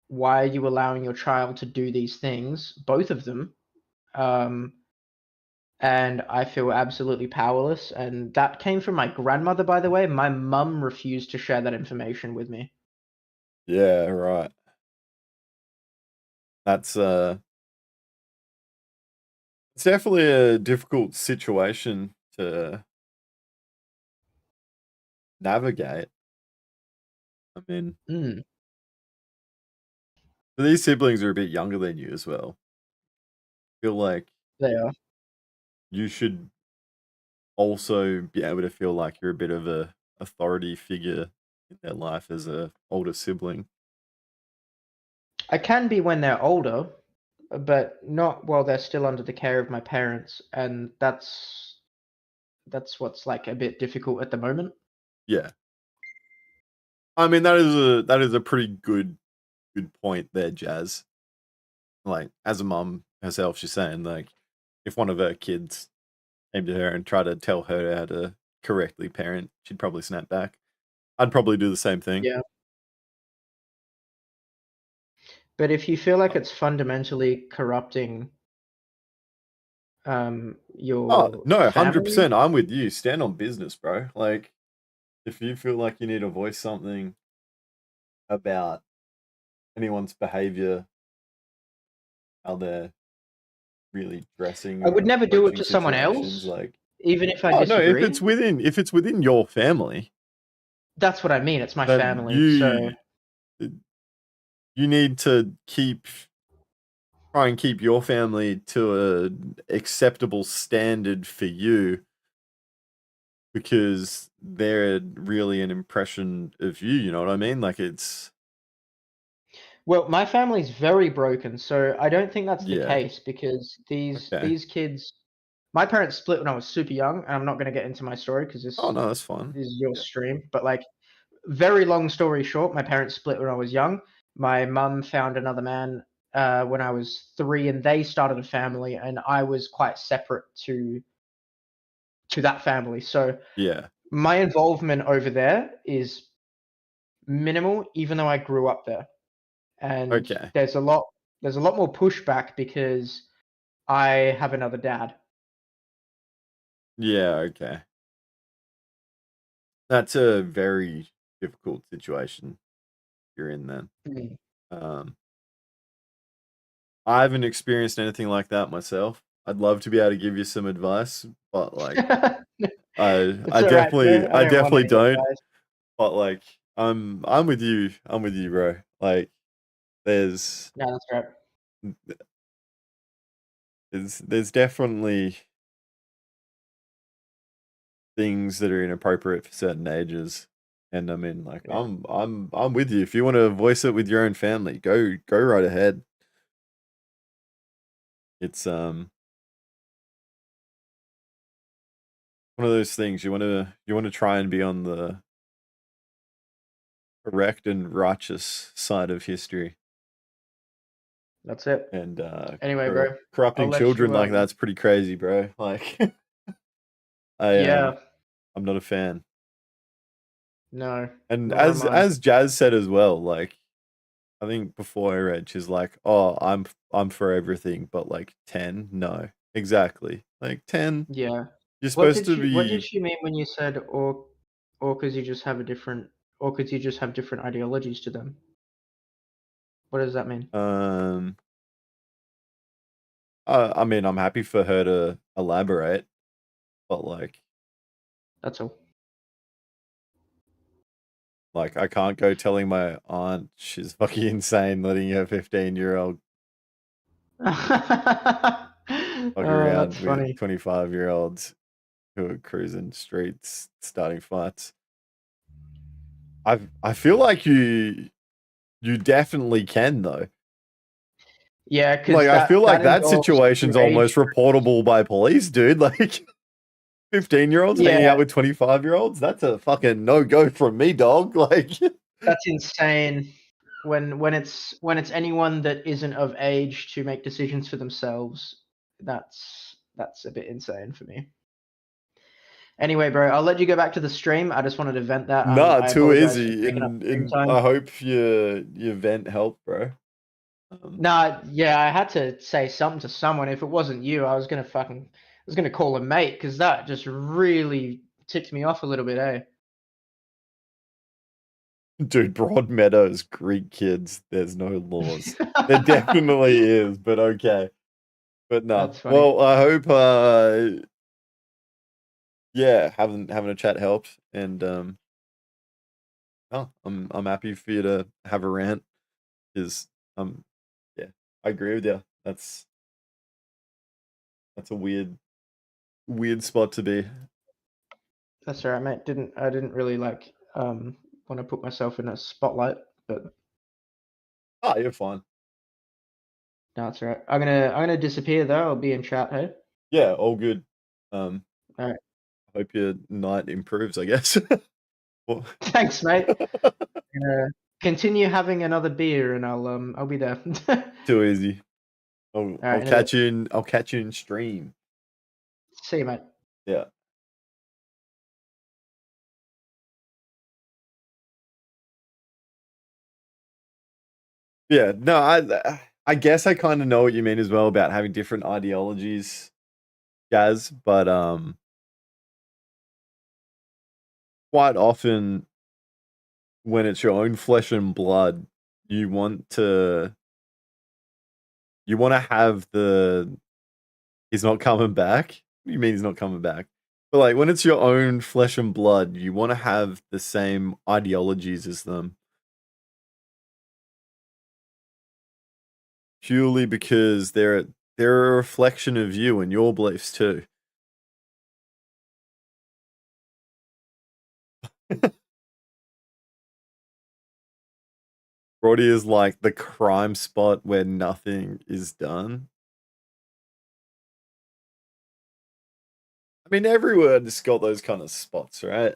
Why are you allowing your child to do these things? Both of them. And I feel absolutely powerless. And that came from my grandmother, by the way. My mum refused to share that information with me. yeah, right. That's it's definitely a difficult situation to navigate. I mean, these siblings are a bit younger than you as well. I feel like They are. you should also be able to feel like you're a bit of a authority figure in their life as a older sibling. I can be when they're older, but not while they're still under the care of my parents, and that's what's like a bit difficult at the moment. Yeah. I mean, that is a pretty good point there, Jazz. Like, as a mum herself, she's saying, like, if one of her kids came to her and tried to tell her how to correctly parent, she'd probably snap back. I'd probably do the same thing. Yeah. But if you feel like it's fundamentally corrupting your Oh, no, family, 100%. I'm with you. Stand on business, bro. Like, if you feel like you need to voice something about anyone's behavior, how they're really dressing, I would or never do it approaching to someone situations, else, like, even if I oh no, disagree. if it's within your family, That's what I mean. It's my then family, so you need to try and keep your family to an acceptable standard for you, because they're really an impression of you. You know what I mean? Like, it's well, my family's very broken, so I don't think that's the yeah. case because Okay. these kids, my parents split when I was super young, and I'm not going to get into my story because Oh no, that's fine. this is your stream. But like, very long story short, my parents split when I was young. My mum found another man when I was 3, and they started a family, and I was quite separate to that family. So Yeah. my involvement over there is minimal, even though I grew up there. And Okay. there's a lot more pushback because I have another dad. Yeah, okay. That's a very difficult situation you're in then. I haven't experienced anything like that myself. I'd love to be able to give you some advice, but like I definitely don't. But like I'm with you. I'm with you, bro. Like there's No, that's right. there's definitely things that are inappropriate for certain ages. And I mean, like, Yeah. I'm with you. If you want to voice it with your own family, go right ahead. It's one of those things you want to try and be on the correct and righteous side of history. That's it. And Anyway, bro, corrupting I'll let children you, like that's pretty crazy, bro. Like, yeah, I'm not a fan. no. And nor am I. as Jazz said as well, like, I think before I read, she's like, "Oh, I'm for everything, but like 10, no, exactly, like 10. Yeah. You're supposed to What did be. she mean when you said or because you just have different ideologies to them? What does that mean? I mean, I'm happy for her to elaborate, but like, That's all. like I can't go telling my aunt she's fucking insane letting her 15-year-old fuck around That's with funny. 25-year-olds who are cruising streets, starting fights. I feel like you definitely can though. Yeah, because Like, I feel like that involves situation's your age almost group. reportable by police, dude. Like, 15-year-olds hanging Yeah. out with 25-year-olds? That's a fucking no-go from me, dog. Like, That's insane. When it's anyone that isn't of age to make decisions for themselves, that's a bit insane for me. Anyway, bro, I'll let you go back to the stream. I just wanted to vent that. nah, I too apologize for easy. taking up stream And time. I hope your vent helped, bro. Nah, yeah, I had to say something to someone. If it wasn't you, I was gonna call a mate because that just really ticked me off a little bit, eh? Dude, Broadmeadows, Greek kids, there's no laws. There definitely is, but okay. But no. That's funny. Well, I hope yeah, having a chat helped, and I'm happy for you to have a rant, because yeah, I agree with you. That's a weird spot to be. That's all right, mate. I didn't really want to put myself in a spotlight, but Oh, you're fine. no, it's all right. I'm gonna disappear though. I'll be in chat, hey. Yeah, all good. All right. Hope your night improves, I guess. Well, Thanks, mate. Continue having another beer, and I'll be there. too easy. I'll right, in a catch you in stream. See you, mate. Yeah. Yeah, no, I guess I kind of know what you mean as well about having different ideologies, Gaz, but quite often when it's your own flesh and blood, you want to have the he's not coming back. What do you mean he's not coming back? But like when it's your own flesh and blood, you want to have the same ideologies as them. Purely because they're a reflection of you and your beliefs too. Brody is like the crime spot where nothing is done. I mean, everywhere has got those kind of spots, right?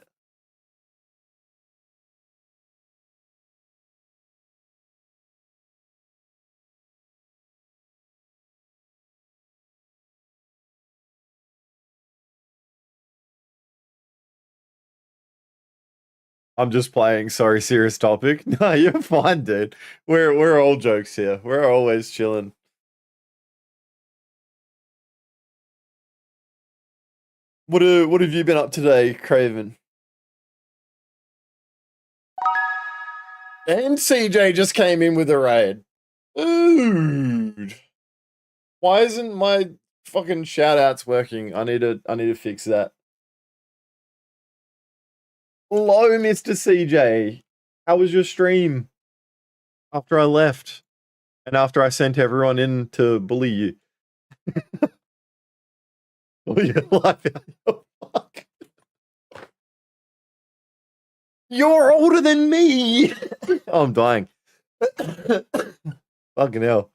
I'm just playing. Sorry, serious topic. No, you're fine, dude. We're all jokes here. We're always chilling. What have you been up today, Craven? And CJ just came in with a raid. Dude. Why isn't my fucking shout outs working? I need to fix that. Hello, Mr. CJ. How was your stream after I left? And after I sent everyone in to bully you? Bully your life out of fuck. You're older than me! Oh, I'm dying. Fucking hell.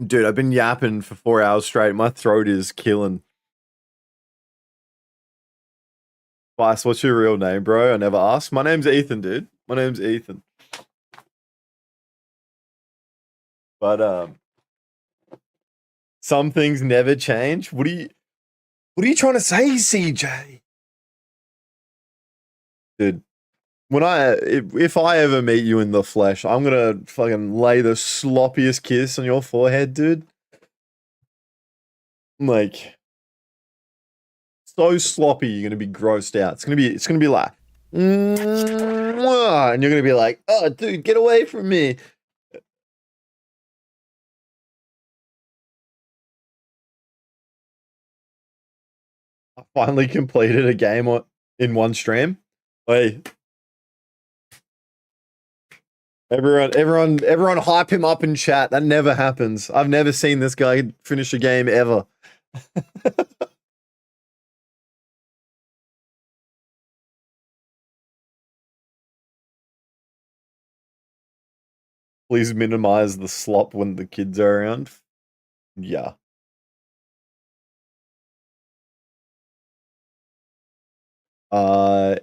Dude, I've been yapping for 4 hours straight. My throat is killing. Vice, what's your real name, bro? I never asked. My name's Ethan, dude. My name's Ethan. But some things never change. What are you trying to say, CJ? Dude, if I ever meet you in the flesh, I'm gonna fucking lay the sloppiest kiss on your forehead, dude. Like, so sloppy, you're gonna be grossed out. It's gonna be like, mwah, and you're gonna be like, oh, dude, get away from me. I finally completed a game in one stream. Wait. Everyone hype him up in chat. That never happens. I've never seen this guy finish a game ever. Please minimize the slop when the kids are around. Yeah.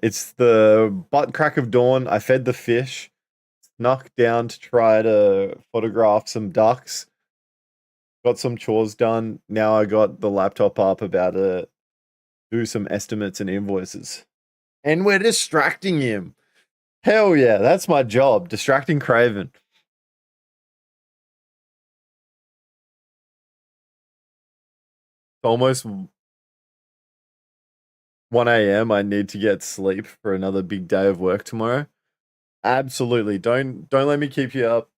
It's the butt crack of dawn. I fed the fish, snuck down to try to photograph some ducks. Got some chores done. Now I got the laptop up about to do some estimates and invoices. And we're distracting him. Hell yeah, that's my job, distracting Craven. Almost 1 a.m. I need to get sleep for another big day of work tomorrow. Absolutely. Don't let me keep you up.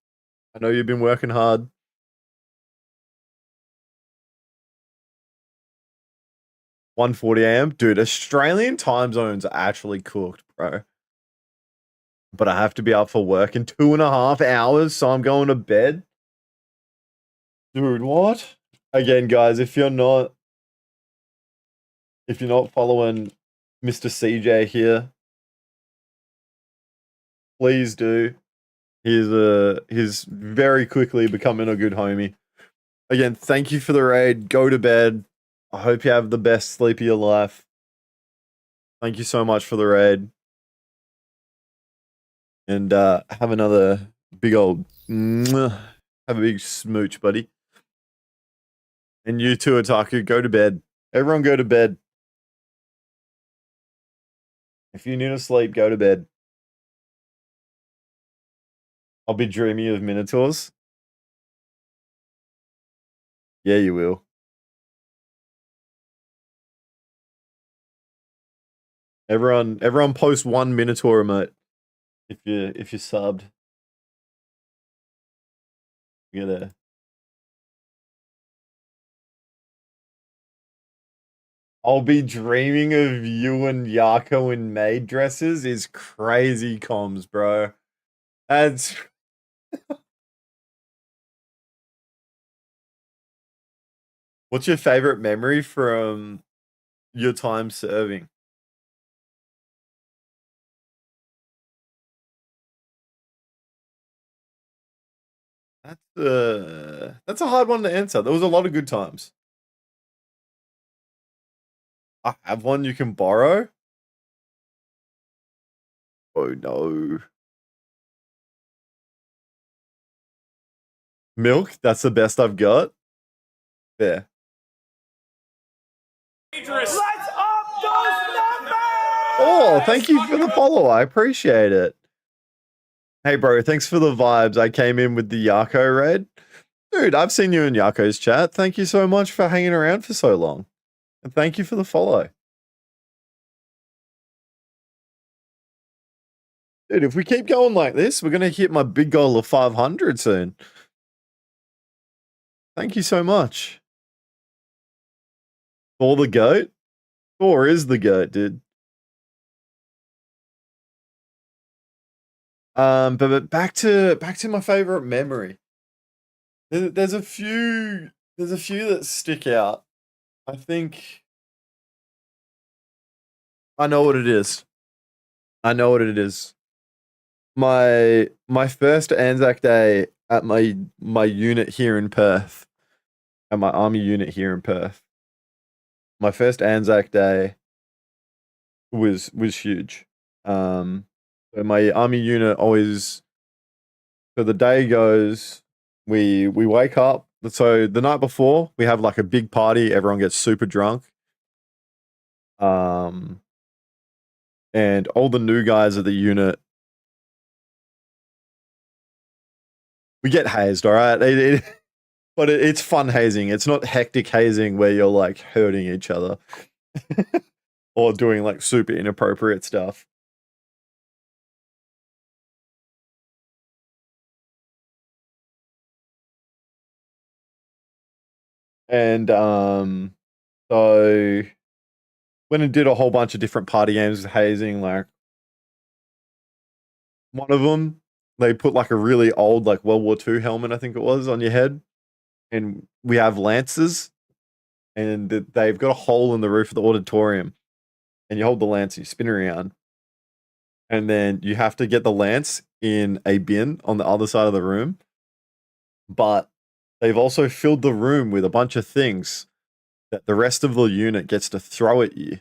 I know you've been working hard. (1:40 a.m.) Dude, Australian time zones are actually cooked, bro. But I have to be up for work in 2.5 hours, so I'm going to bed. Dude, what? Again, guys, if you're not following Mr. CJ here, please do. He's very quickly becoming a good homie. Again, thank you for the raid. Go to bed. I hope you have the best sleep of your life. Thank you so much for the raid. And have another big old have a big smooch, buddy. And you too, Otaku, go to bed. Everyone go to bed. If you need to sleep, go to bed. I'll be dreaming of minotaurs. Yeah, you will. Everyone post 1 minotaur emote if you subbed. You gotta. I'll be dreaming of you and Yako in maid dresses is crazy comms, bro. That's What's your favorite memory from your time serving? That's a hard one to answer. There was a lot of good times. I have one you can borrow. Oh no. Milk, that's the best I've got. There. Let's up those numbers! Oh, thank you for the follow. I appreciate it. Hey, bro, thanks for the vibes. I came in with the Yako raid. Dude, I've seen you in Yako's chat. Thank you so much for hanging around for so long. And thank you for the follow. Dude, if we keep going like this, we're going to hit my big goal of 500 soon. Thank you so much. Thor the goat? Thor is the goat, dude. But back to my favorite memory. There's a few that stick out. I think I know what it is. I know what it is. My first Anzac Day at my unit here in Perth, at my army unit here in Perth. My first Anzac Day was huge. My army unit always. So the day goes, we wake up. So the night before, we have like a big party. Everyone gets super drunk. And all the new guys at the unit, we get hazed, all right? But it's fun hazing. It's not hectic hazing where you're like hurting each other or doing like super inappropriate stuff. And so went and did a whole bunch of different party games with hazing. Like one of them, they put like a really old like World War II helmet, I think it was, on your head. And we have lances, and they've got a hole in the roof of the auditorium. And you hold the lance, and you spin around, and then you have to get the lance in a bin on the other side of the room, but they've also filled the room with a bunch of things that the rest of the unit gets to throw at you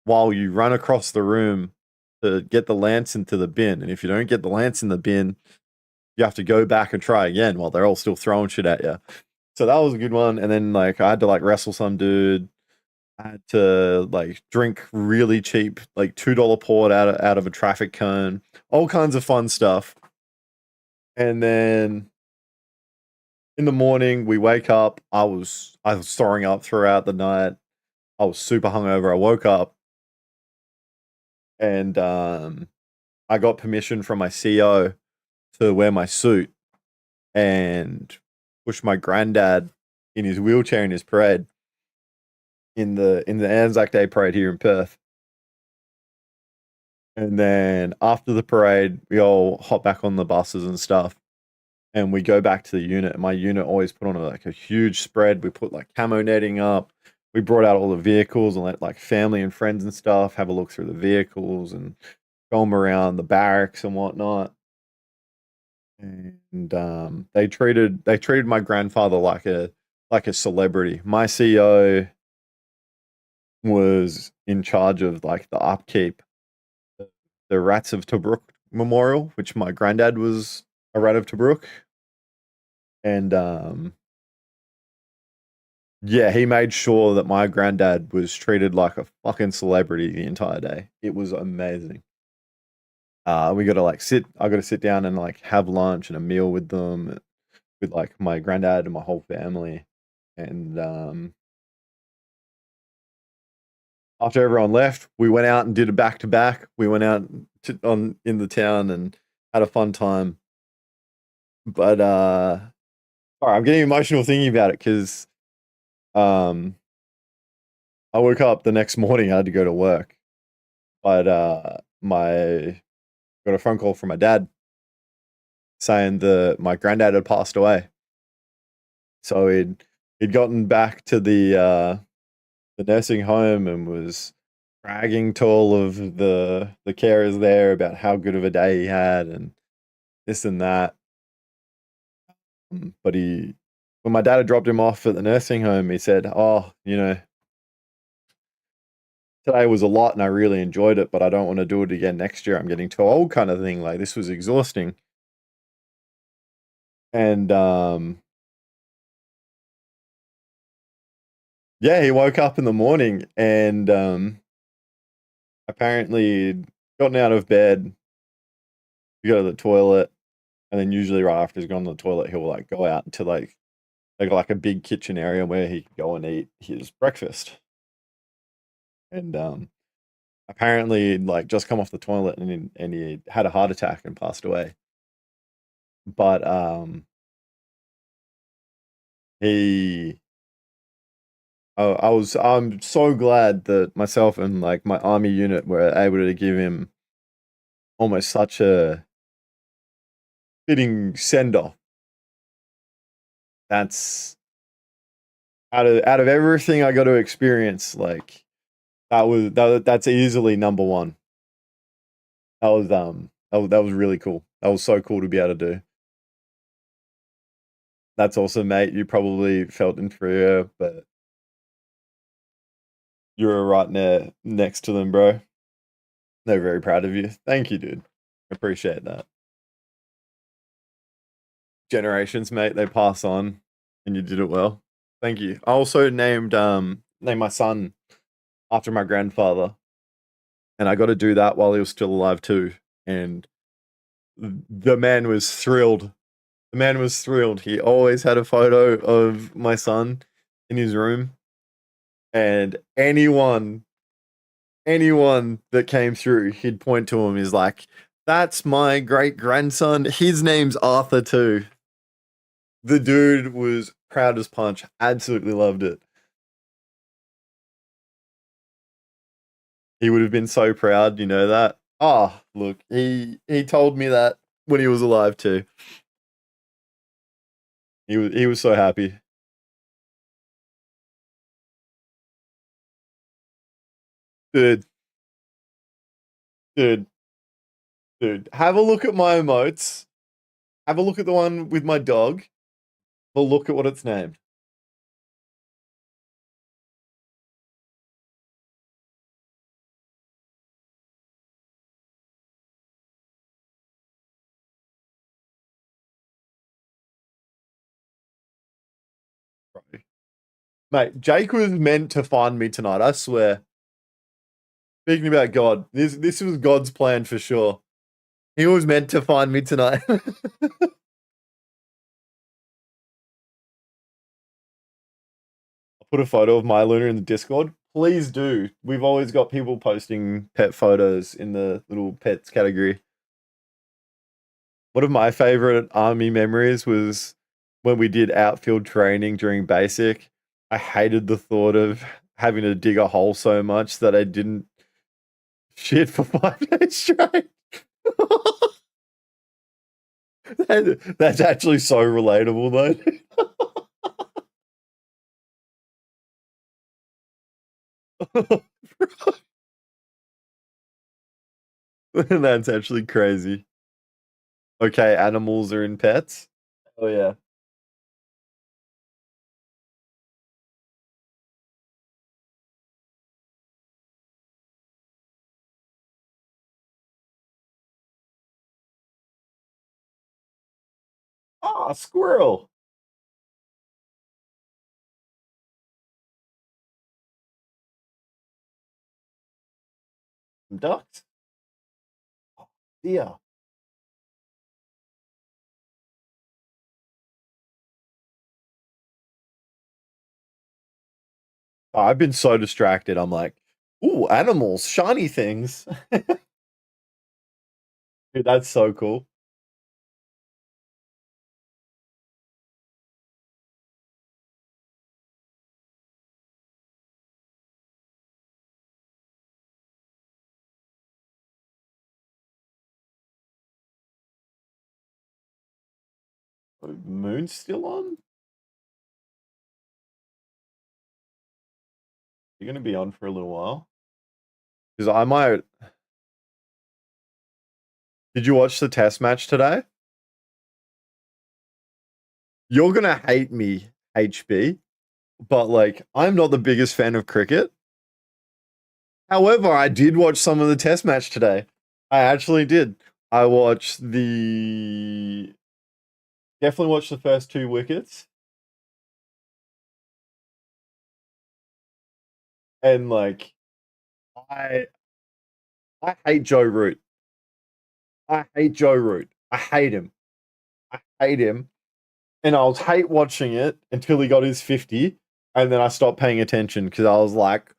while you run across the room to get the lance into the bin. And if you don't get the lance in the bin, you have to go back and try again while they're all still throwing shit at you. So that was a good one. And then like I had to like wrestle some dude. I had to like drink really cheap, like $2 port out of a traffic cone, all kinds of fun stuff. And then in the morning we wake up. I was throwing up throughout the night. I was super hungover. I woke up and I got permission from my CO to wear my suit and push my granddad in his wheelchair in his parade in the Anzac Day parade here in Perth. And then after the parade, we all hop back on the buses and stuff, and we go back to the unit. My unit always put on like a huge spread. We put like camo netting up. We brought out all the vehicles and let like family and friends and stuff have a look through the vehicles and show them around the barracks and whatnot. And they treated my grandfather like a celebrity. My CO was in charge of like the upkeep, the Rats of Tobruk Memorial, which my granddad was a Rat of Tobruk, and yeah, he made sure that my granddad was treated like a fucking celebrity the entire day. It was amazing. We got to like I got to sit down and like have lunch and a meal with them, with like my granddad and my whole family. And after everyone left, we went out and did a back-to-back. We went out in the town and had a fun time. But all right, I'm getting emotional thinking about it because I woke up the next morning. I had to go to work, but got a phone call from my dad saying that my granddad had passed away. So he'd gotten back to the nursing home and was bragging to all of the carers there about how good of a day he had and this and that. But when my dad had dropped him off at the nursing home, he said, "Oh, you know, today was a lot and I really enjoyed it, but I don't want to do it again next year. I'm getting too old," kind of thing. Like, this was exhausting. And yeah, he woke up in the morning and apparently he'd gotten out of bed to go to the toilet, and then usually right after he's gone to the toilet, he'll like go out into like a big kitchen area where he can go and eat his breakfast. And apparently he'd like just come off the toilet and he had a heart attack and passed away. But I'm so glad that myself and like my army unit were able to give him almost such a fitting send off. That's out of everything I got to experience, like that's easily number one. That was really cool. That was so cool to be able to do. That's awesome, mate. You probably felt inferior, but you were right next to them, bro. They're very proud of you. Thank you, dude. Appreciate that. Generations, mate, they pass on, and you did it well. Thank you. I also named my son after my grandfather, and I got to do that while he was still alive too. And the man was thrilled. The man was thrilled. He always had a photo of my son in his room, and anyone that came through, he'd point to him. He's like, "That's my great grandson. His name's Arthur too." The dude was proud as punch. Absolutely loved it. He would have been so proud, you know that. Oh, look, he told me that when he was alive too. He was so happy. Dude. Dude, have a look at my emotes. Have a look at the one with my dog. Have a look at what it's named. Mate, Jake was meant to find me tonight, I swear. Speaking about God, this was God's plan for sure. He was meant to find me tonight. I'll put a photo of my Luna in the Discord. Please do. We've always got people posting pet photos in the little pets category. One of my favorite army memories was when we did outfield training during basic. I hated the thought of having to dig a hole so much that I didn't shit for 5 days straight. That's actually so relatable, though. That's actually crazy. Okay, animals are in pets. Oh yeah. Ah, squirrel. Ducks. Yeah. I've been so distracted. I'm like, ooh, animals, shiny things. Dude, that's so cool. Moon's still on? You're gonna be on for a little while. Because I might. Did you watch the test match today? You're gonna hate me, HB, but like, I'm not the biggest fan of cricket. However, I did watch some of the test match today. I actually did. I watched definitely watched the first 2 wickets. And like, I hate Joe Root. I hate Joe Root. I hate him. I hate him. And I was hate watching it until he got his 50. And then I stopped paying attention because I was like,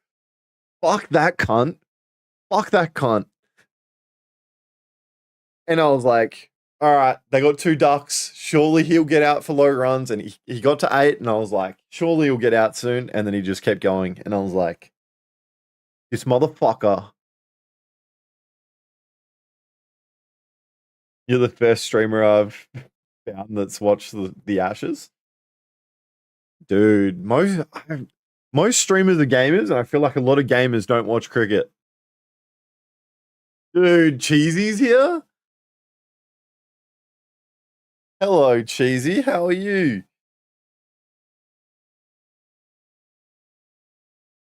fuck that cunt. Fuck that cunt. And I was like, all right, they got 2 ducks. Surely he'll get out for low runs. And he got to 8. And I was like, surely he'll get out soon. And then he just kept going. And I was like, this motherfucker. You're the first streamer I've found that's watched the Ashes. Dude, most streamers are gamers, and I feel like a lot of gamers don't watch cricket. Dude, Cheesy's here? Hello, Cheesy. How are you?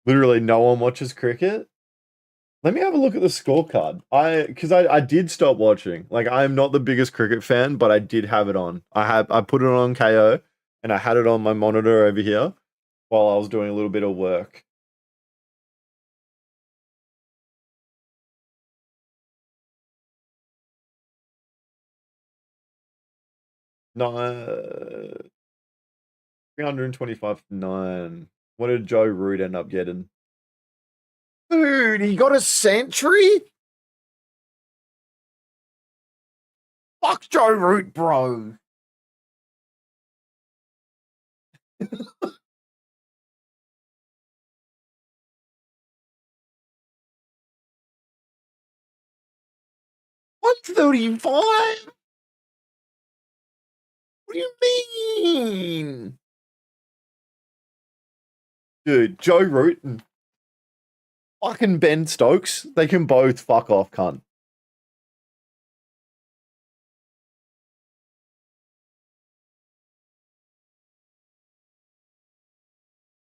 Literally no one watches cricket? Let me have a look at the scorecard. Because I did stop watching. Like, I'm not the biggest cricket fan, but I did have it on. I put it on KO, and I had it on my monitor over here while I was doing a little bit of work. No, 325 9. What did Joe Root end up getting? Dude, he got a century? Fuck Joe Root, bro. $135? What do you mean? Dude, Joe Root and fucking Ben Stokes, they can both fuck off, cunt.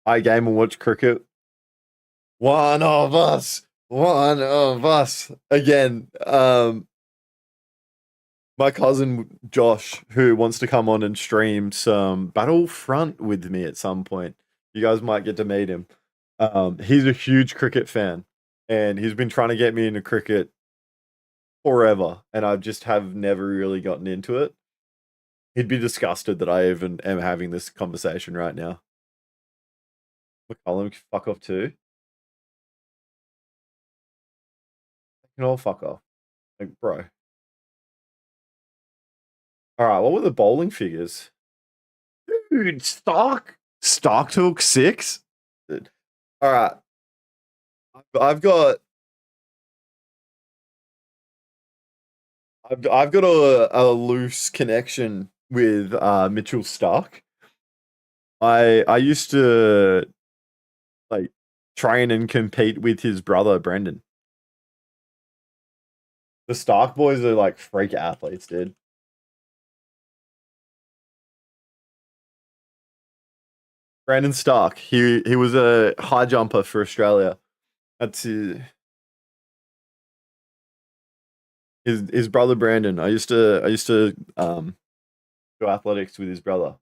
I game and watch cricket. One of us. One of us. Again, my cousin Josh, who wants to come on and stream some Battlefront with me at some point. You guys might get to meet him. He's a huge cricket fan, and he's been trying to get me into cricket forever, and I just have never really gotten into it. He'd be disgusted that I even am having this conversation right now. McCollum, fuck off too. They can all fuck off. Like, bro. Alright, what were the bowling figures? Dude, Stark took 6? Alright. I've got a loose connection with Mitchell Stark. I used to like train and compete with his brother Brendan. The Stark boys are like freak athletes, dude. Brandon Stark. He was a high jumper for Australia. That's his brother Brandon. I used to do athletics with his brother.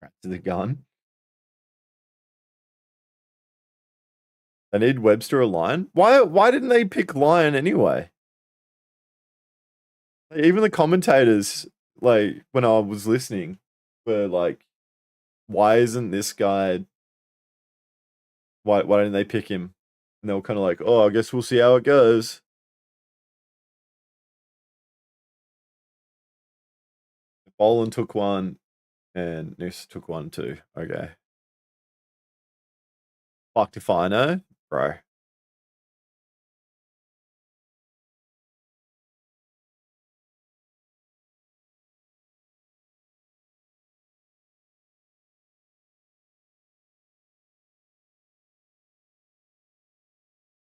Right to the gun. I need Webster or Lion. Why didn't they pick Lion anyway? Even the commentators, like when I was listening, were like, "Why isn't this guy? Why didn't they pick him?" And they were kind of like, "Oh, I guess we'll see how it goes." Boland took one, and Noosa took one too. Okay. Fucked if I know, bro.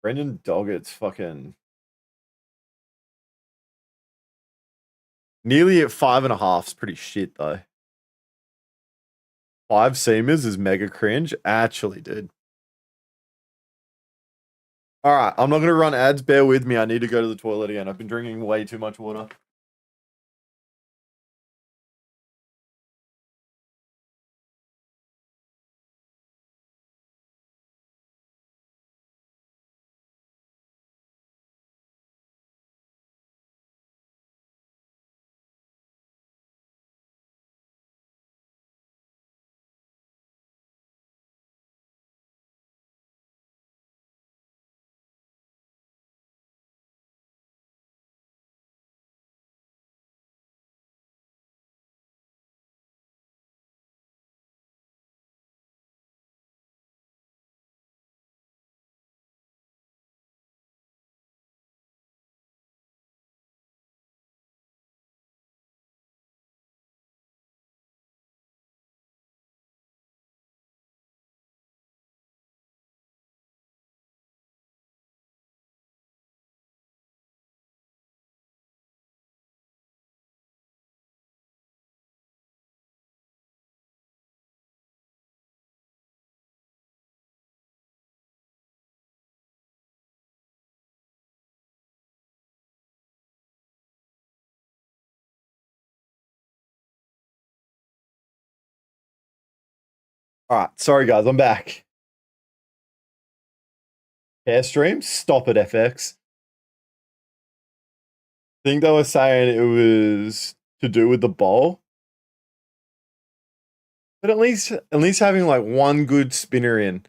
Brendan Doggett's fucking nearly at 5.5 is pretty shit though. 5 seamers is mega cringe. Actually, dude. Alright, I'm not gonna run ads. Bear with me. I need to go to the toilet again. I've been drinking way too much water. Alright, sorry guys, I'm back. Airstream? Stop it, FX. I think they were saying it was to do with the bowl. But at least having like one good spinner in.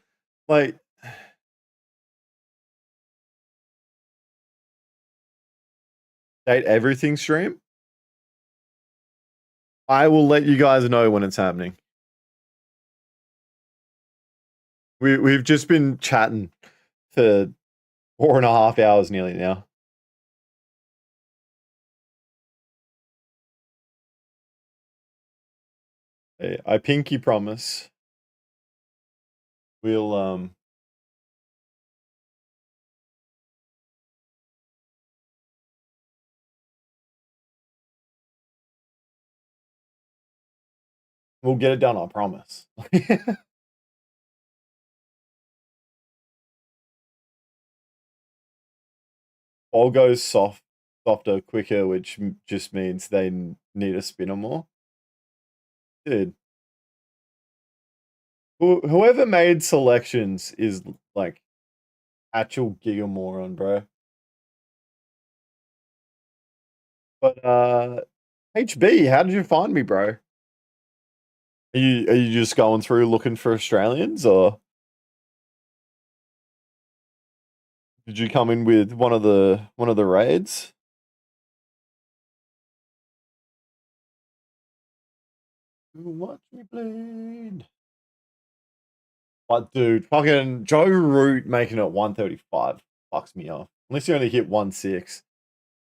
Like date everything stream. I will let you guys know when it's happening. We've just been chatting for 4.5 hours nearly now. Hey, I pinky promise. We'll We'll get it done, I promise. All goes softer, quicker, which just means they need a spinner more. Dude. Whoever made selections is like actual giga moron, bro. But HB, how did you find me, bro? Are you just going through looking for Australians, or did you come in with one of the raids? Watch me bleed. But dude, fucking Joe Root making it 135 fucks me off. Unless you only hit 1-6.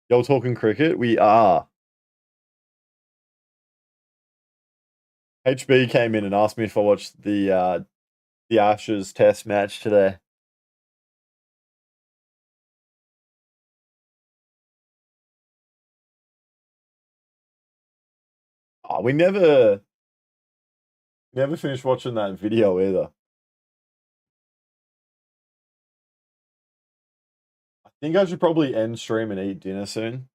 Y'all talking cricket? We are. HB came in and asked me if I watched the Ashes test match today. Oh, we never finished watching that video either. I think I should probably end stream and eat dinner soon.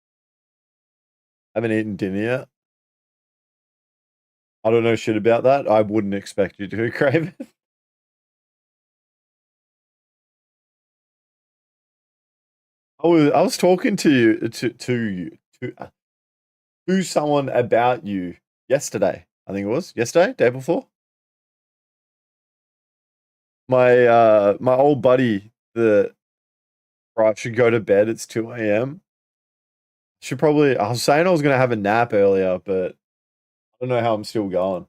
I haven't eaten dinner yet. I don't know shit about that. I wouldn't expect you to, Craven. I was talking to someone about you yesterday. I think it was yesterday, day before. My my old buddy that should go to bed. It's 2 a.m. Should probably. I was saying I was gonna have a nap earlier, but I don't know how I'm still going.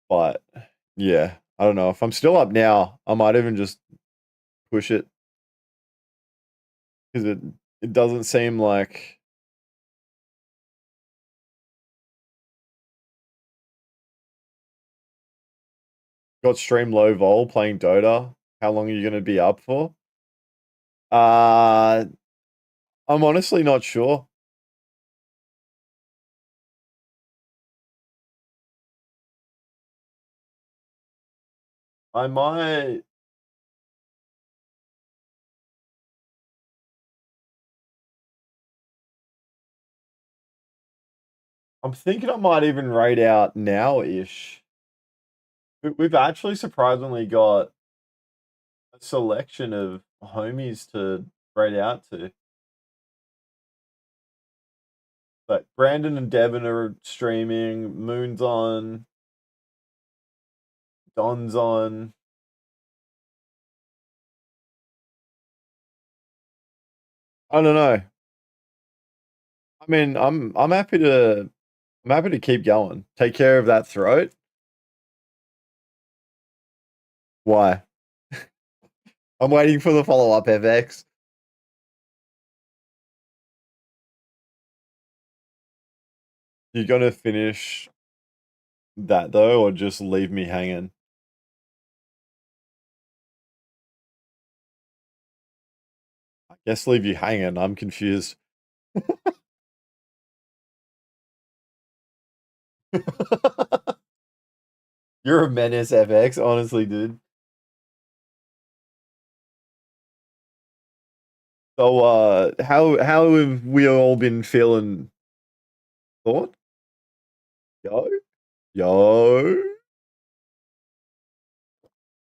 But yeah, I don't know. If I'm still up now, I might even just push it. Because it doesn't seem like got stream low vol playing Dota. How long are you gonna be up for? I'm honestly not sure. I might. I'm thinking I might even raid out now-ish. We've actually surprisingly got a selection of homies to raid out to. But Brandon and Devin are streaming. Moon's on. Don's on. I don't know. I mean, I'm happy to keep going. Take care of that throat. Why? I'm waiting for the follow-up, FX. You gonna finish that though, or just leave me hanging? I guess leave you hanging. I'm confused. You're a menace, FX. Honestly, dude. So, how have we all been feeling? Thought? Yo.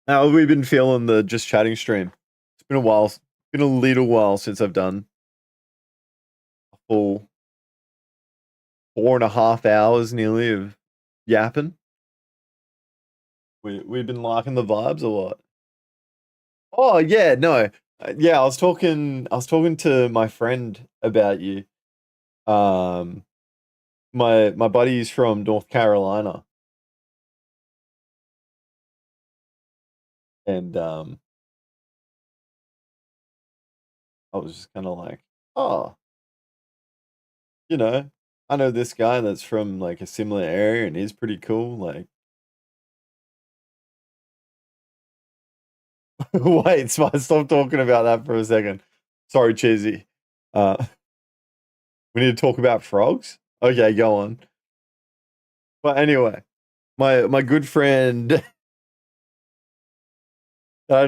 How have we been feeling the just chatting stream? It's been a while. It's been a little while since I've done a full 4.5 hours nearly of yapping. We've been liking the vibes or what? Oh yeah, no. Yeah, I was talking to my friend about you. My buddy's from North Carolina. And I was just kind of like, oh, you know, I know this guy that's from like a similar area and he's pretty cool. Like, Wait, stop talking about that for a second. Sorry, Cheesy. We need to talk about frogs? Okay, go on. But anyway, my good friend, I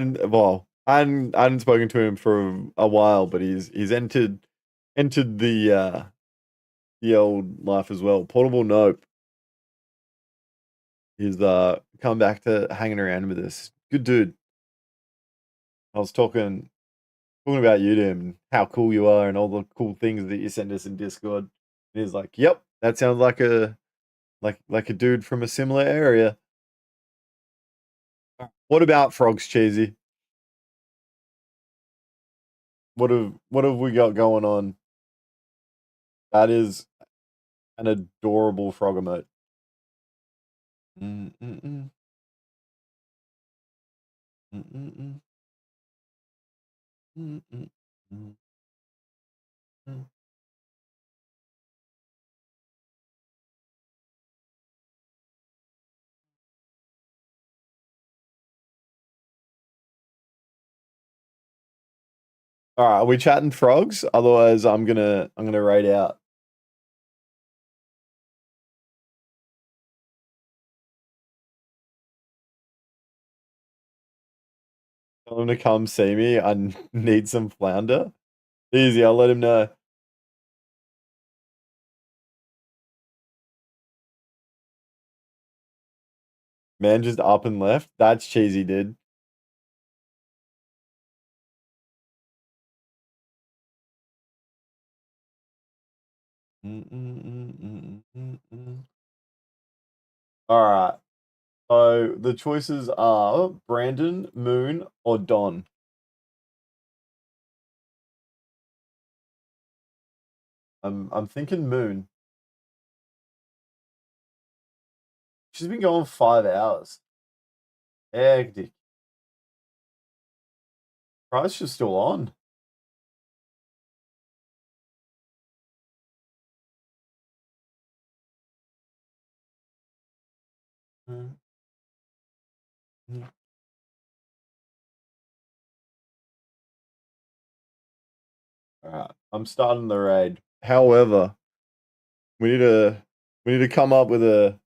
hadn't spoken to him for a while, but he's entered the old life as well. Portable Nope. He's come back to hanging around with us. Good dude. I was talking about you to him and how cool you are and all the cool things that you send us in Discord. And he's like, "Yep, that sounds like a dude from a similar area." What about frogs, Cheesy? What have we got going on? That is an adorable frog emote. Mm-mm-mm. Mm-mm-mm. Mm-mm-mm. Mm. All right, are we chatting frogs? Otherwise, I'm gonna raid out. Tell him to come see me. I need some flounder. Easy, I'll let him know. Man just up and left. That's cheesy, dude. All right. So the choices are Brandon, Moon, or Don. I'm thinking Moon. She's been going 5 hours. Hectic. Price is still on. Mm. Mm. All right, I'm starting the raid. However, we need to come up with a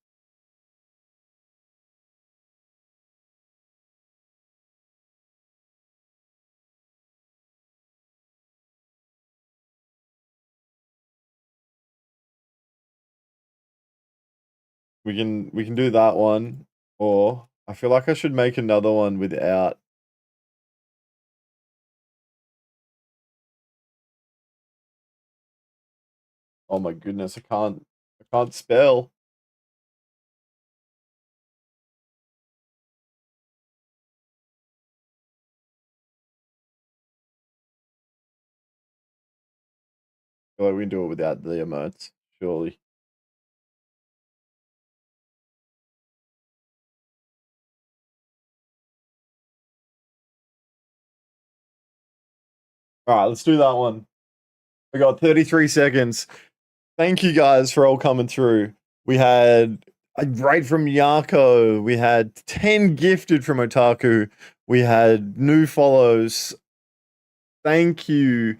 we can do that one, or I feel like I should make another one without. Oh my goodness, I can't spell. I feel like we can do it without the emotes, surely. All right, let's do that one. We got 33 seconds. Thank you guys for all coming through. We had a raid from Yako. We had 10 gifted from Otaku. We had new follows. Thank you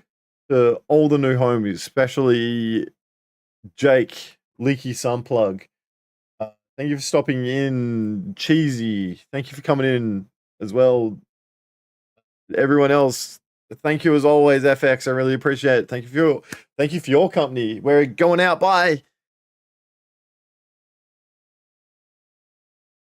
to all the new homies, especially Jake, Leaky Sunplug. Thank you for stopping in, Cheesy. Thank you for coming in as well. Everyone else, thank you as always, FX. I really appreciate it. Thank you for your company. We're going out. Bye.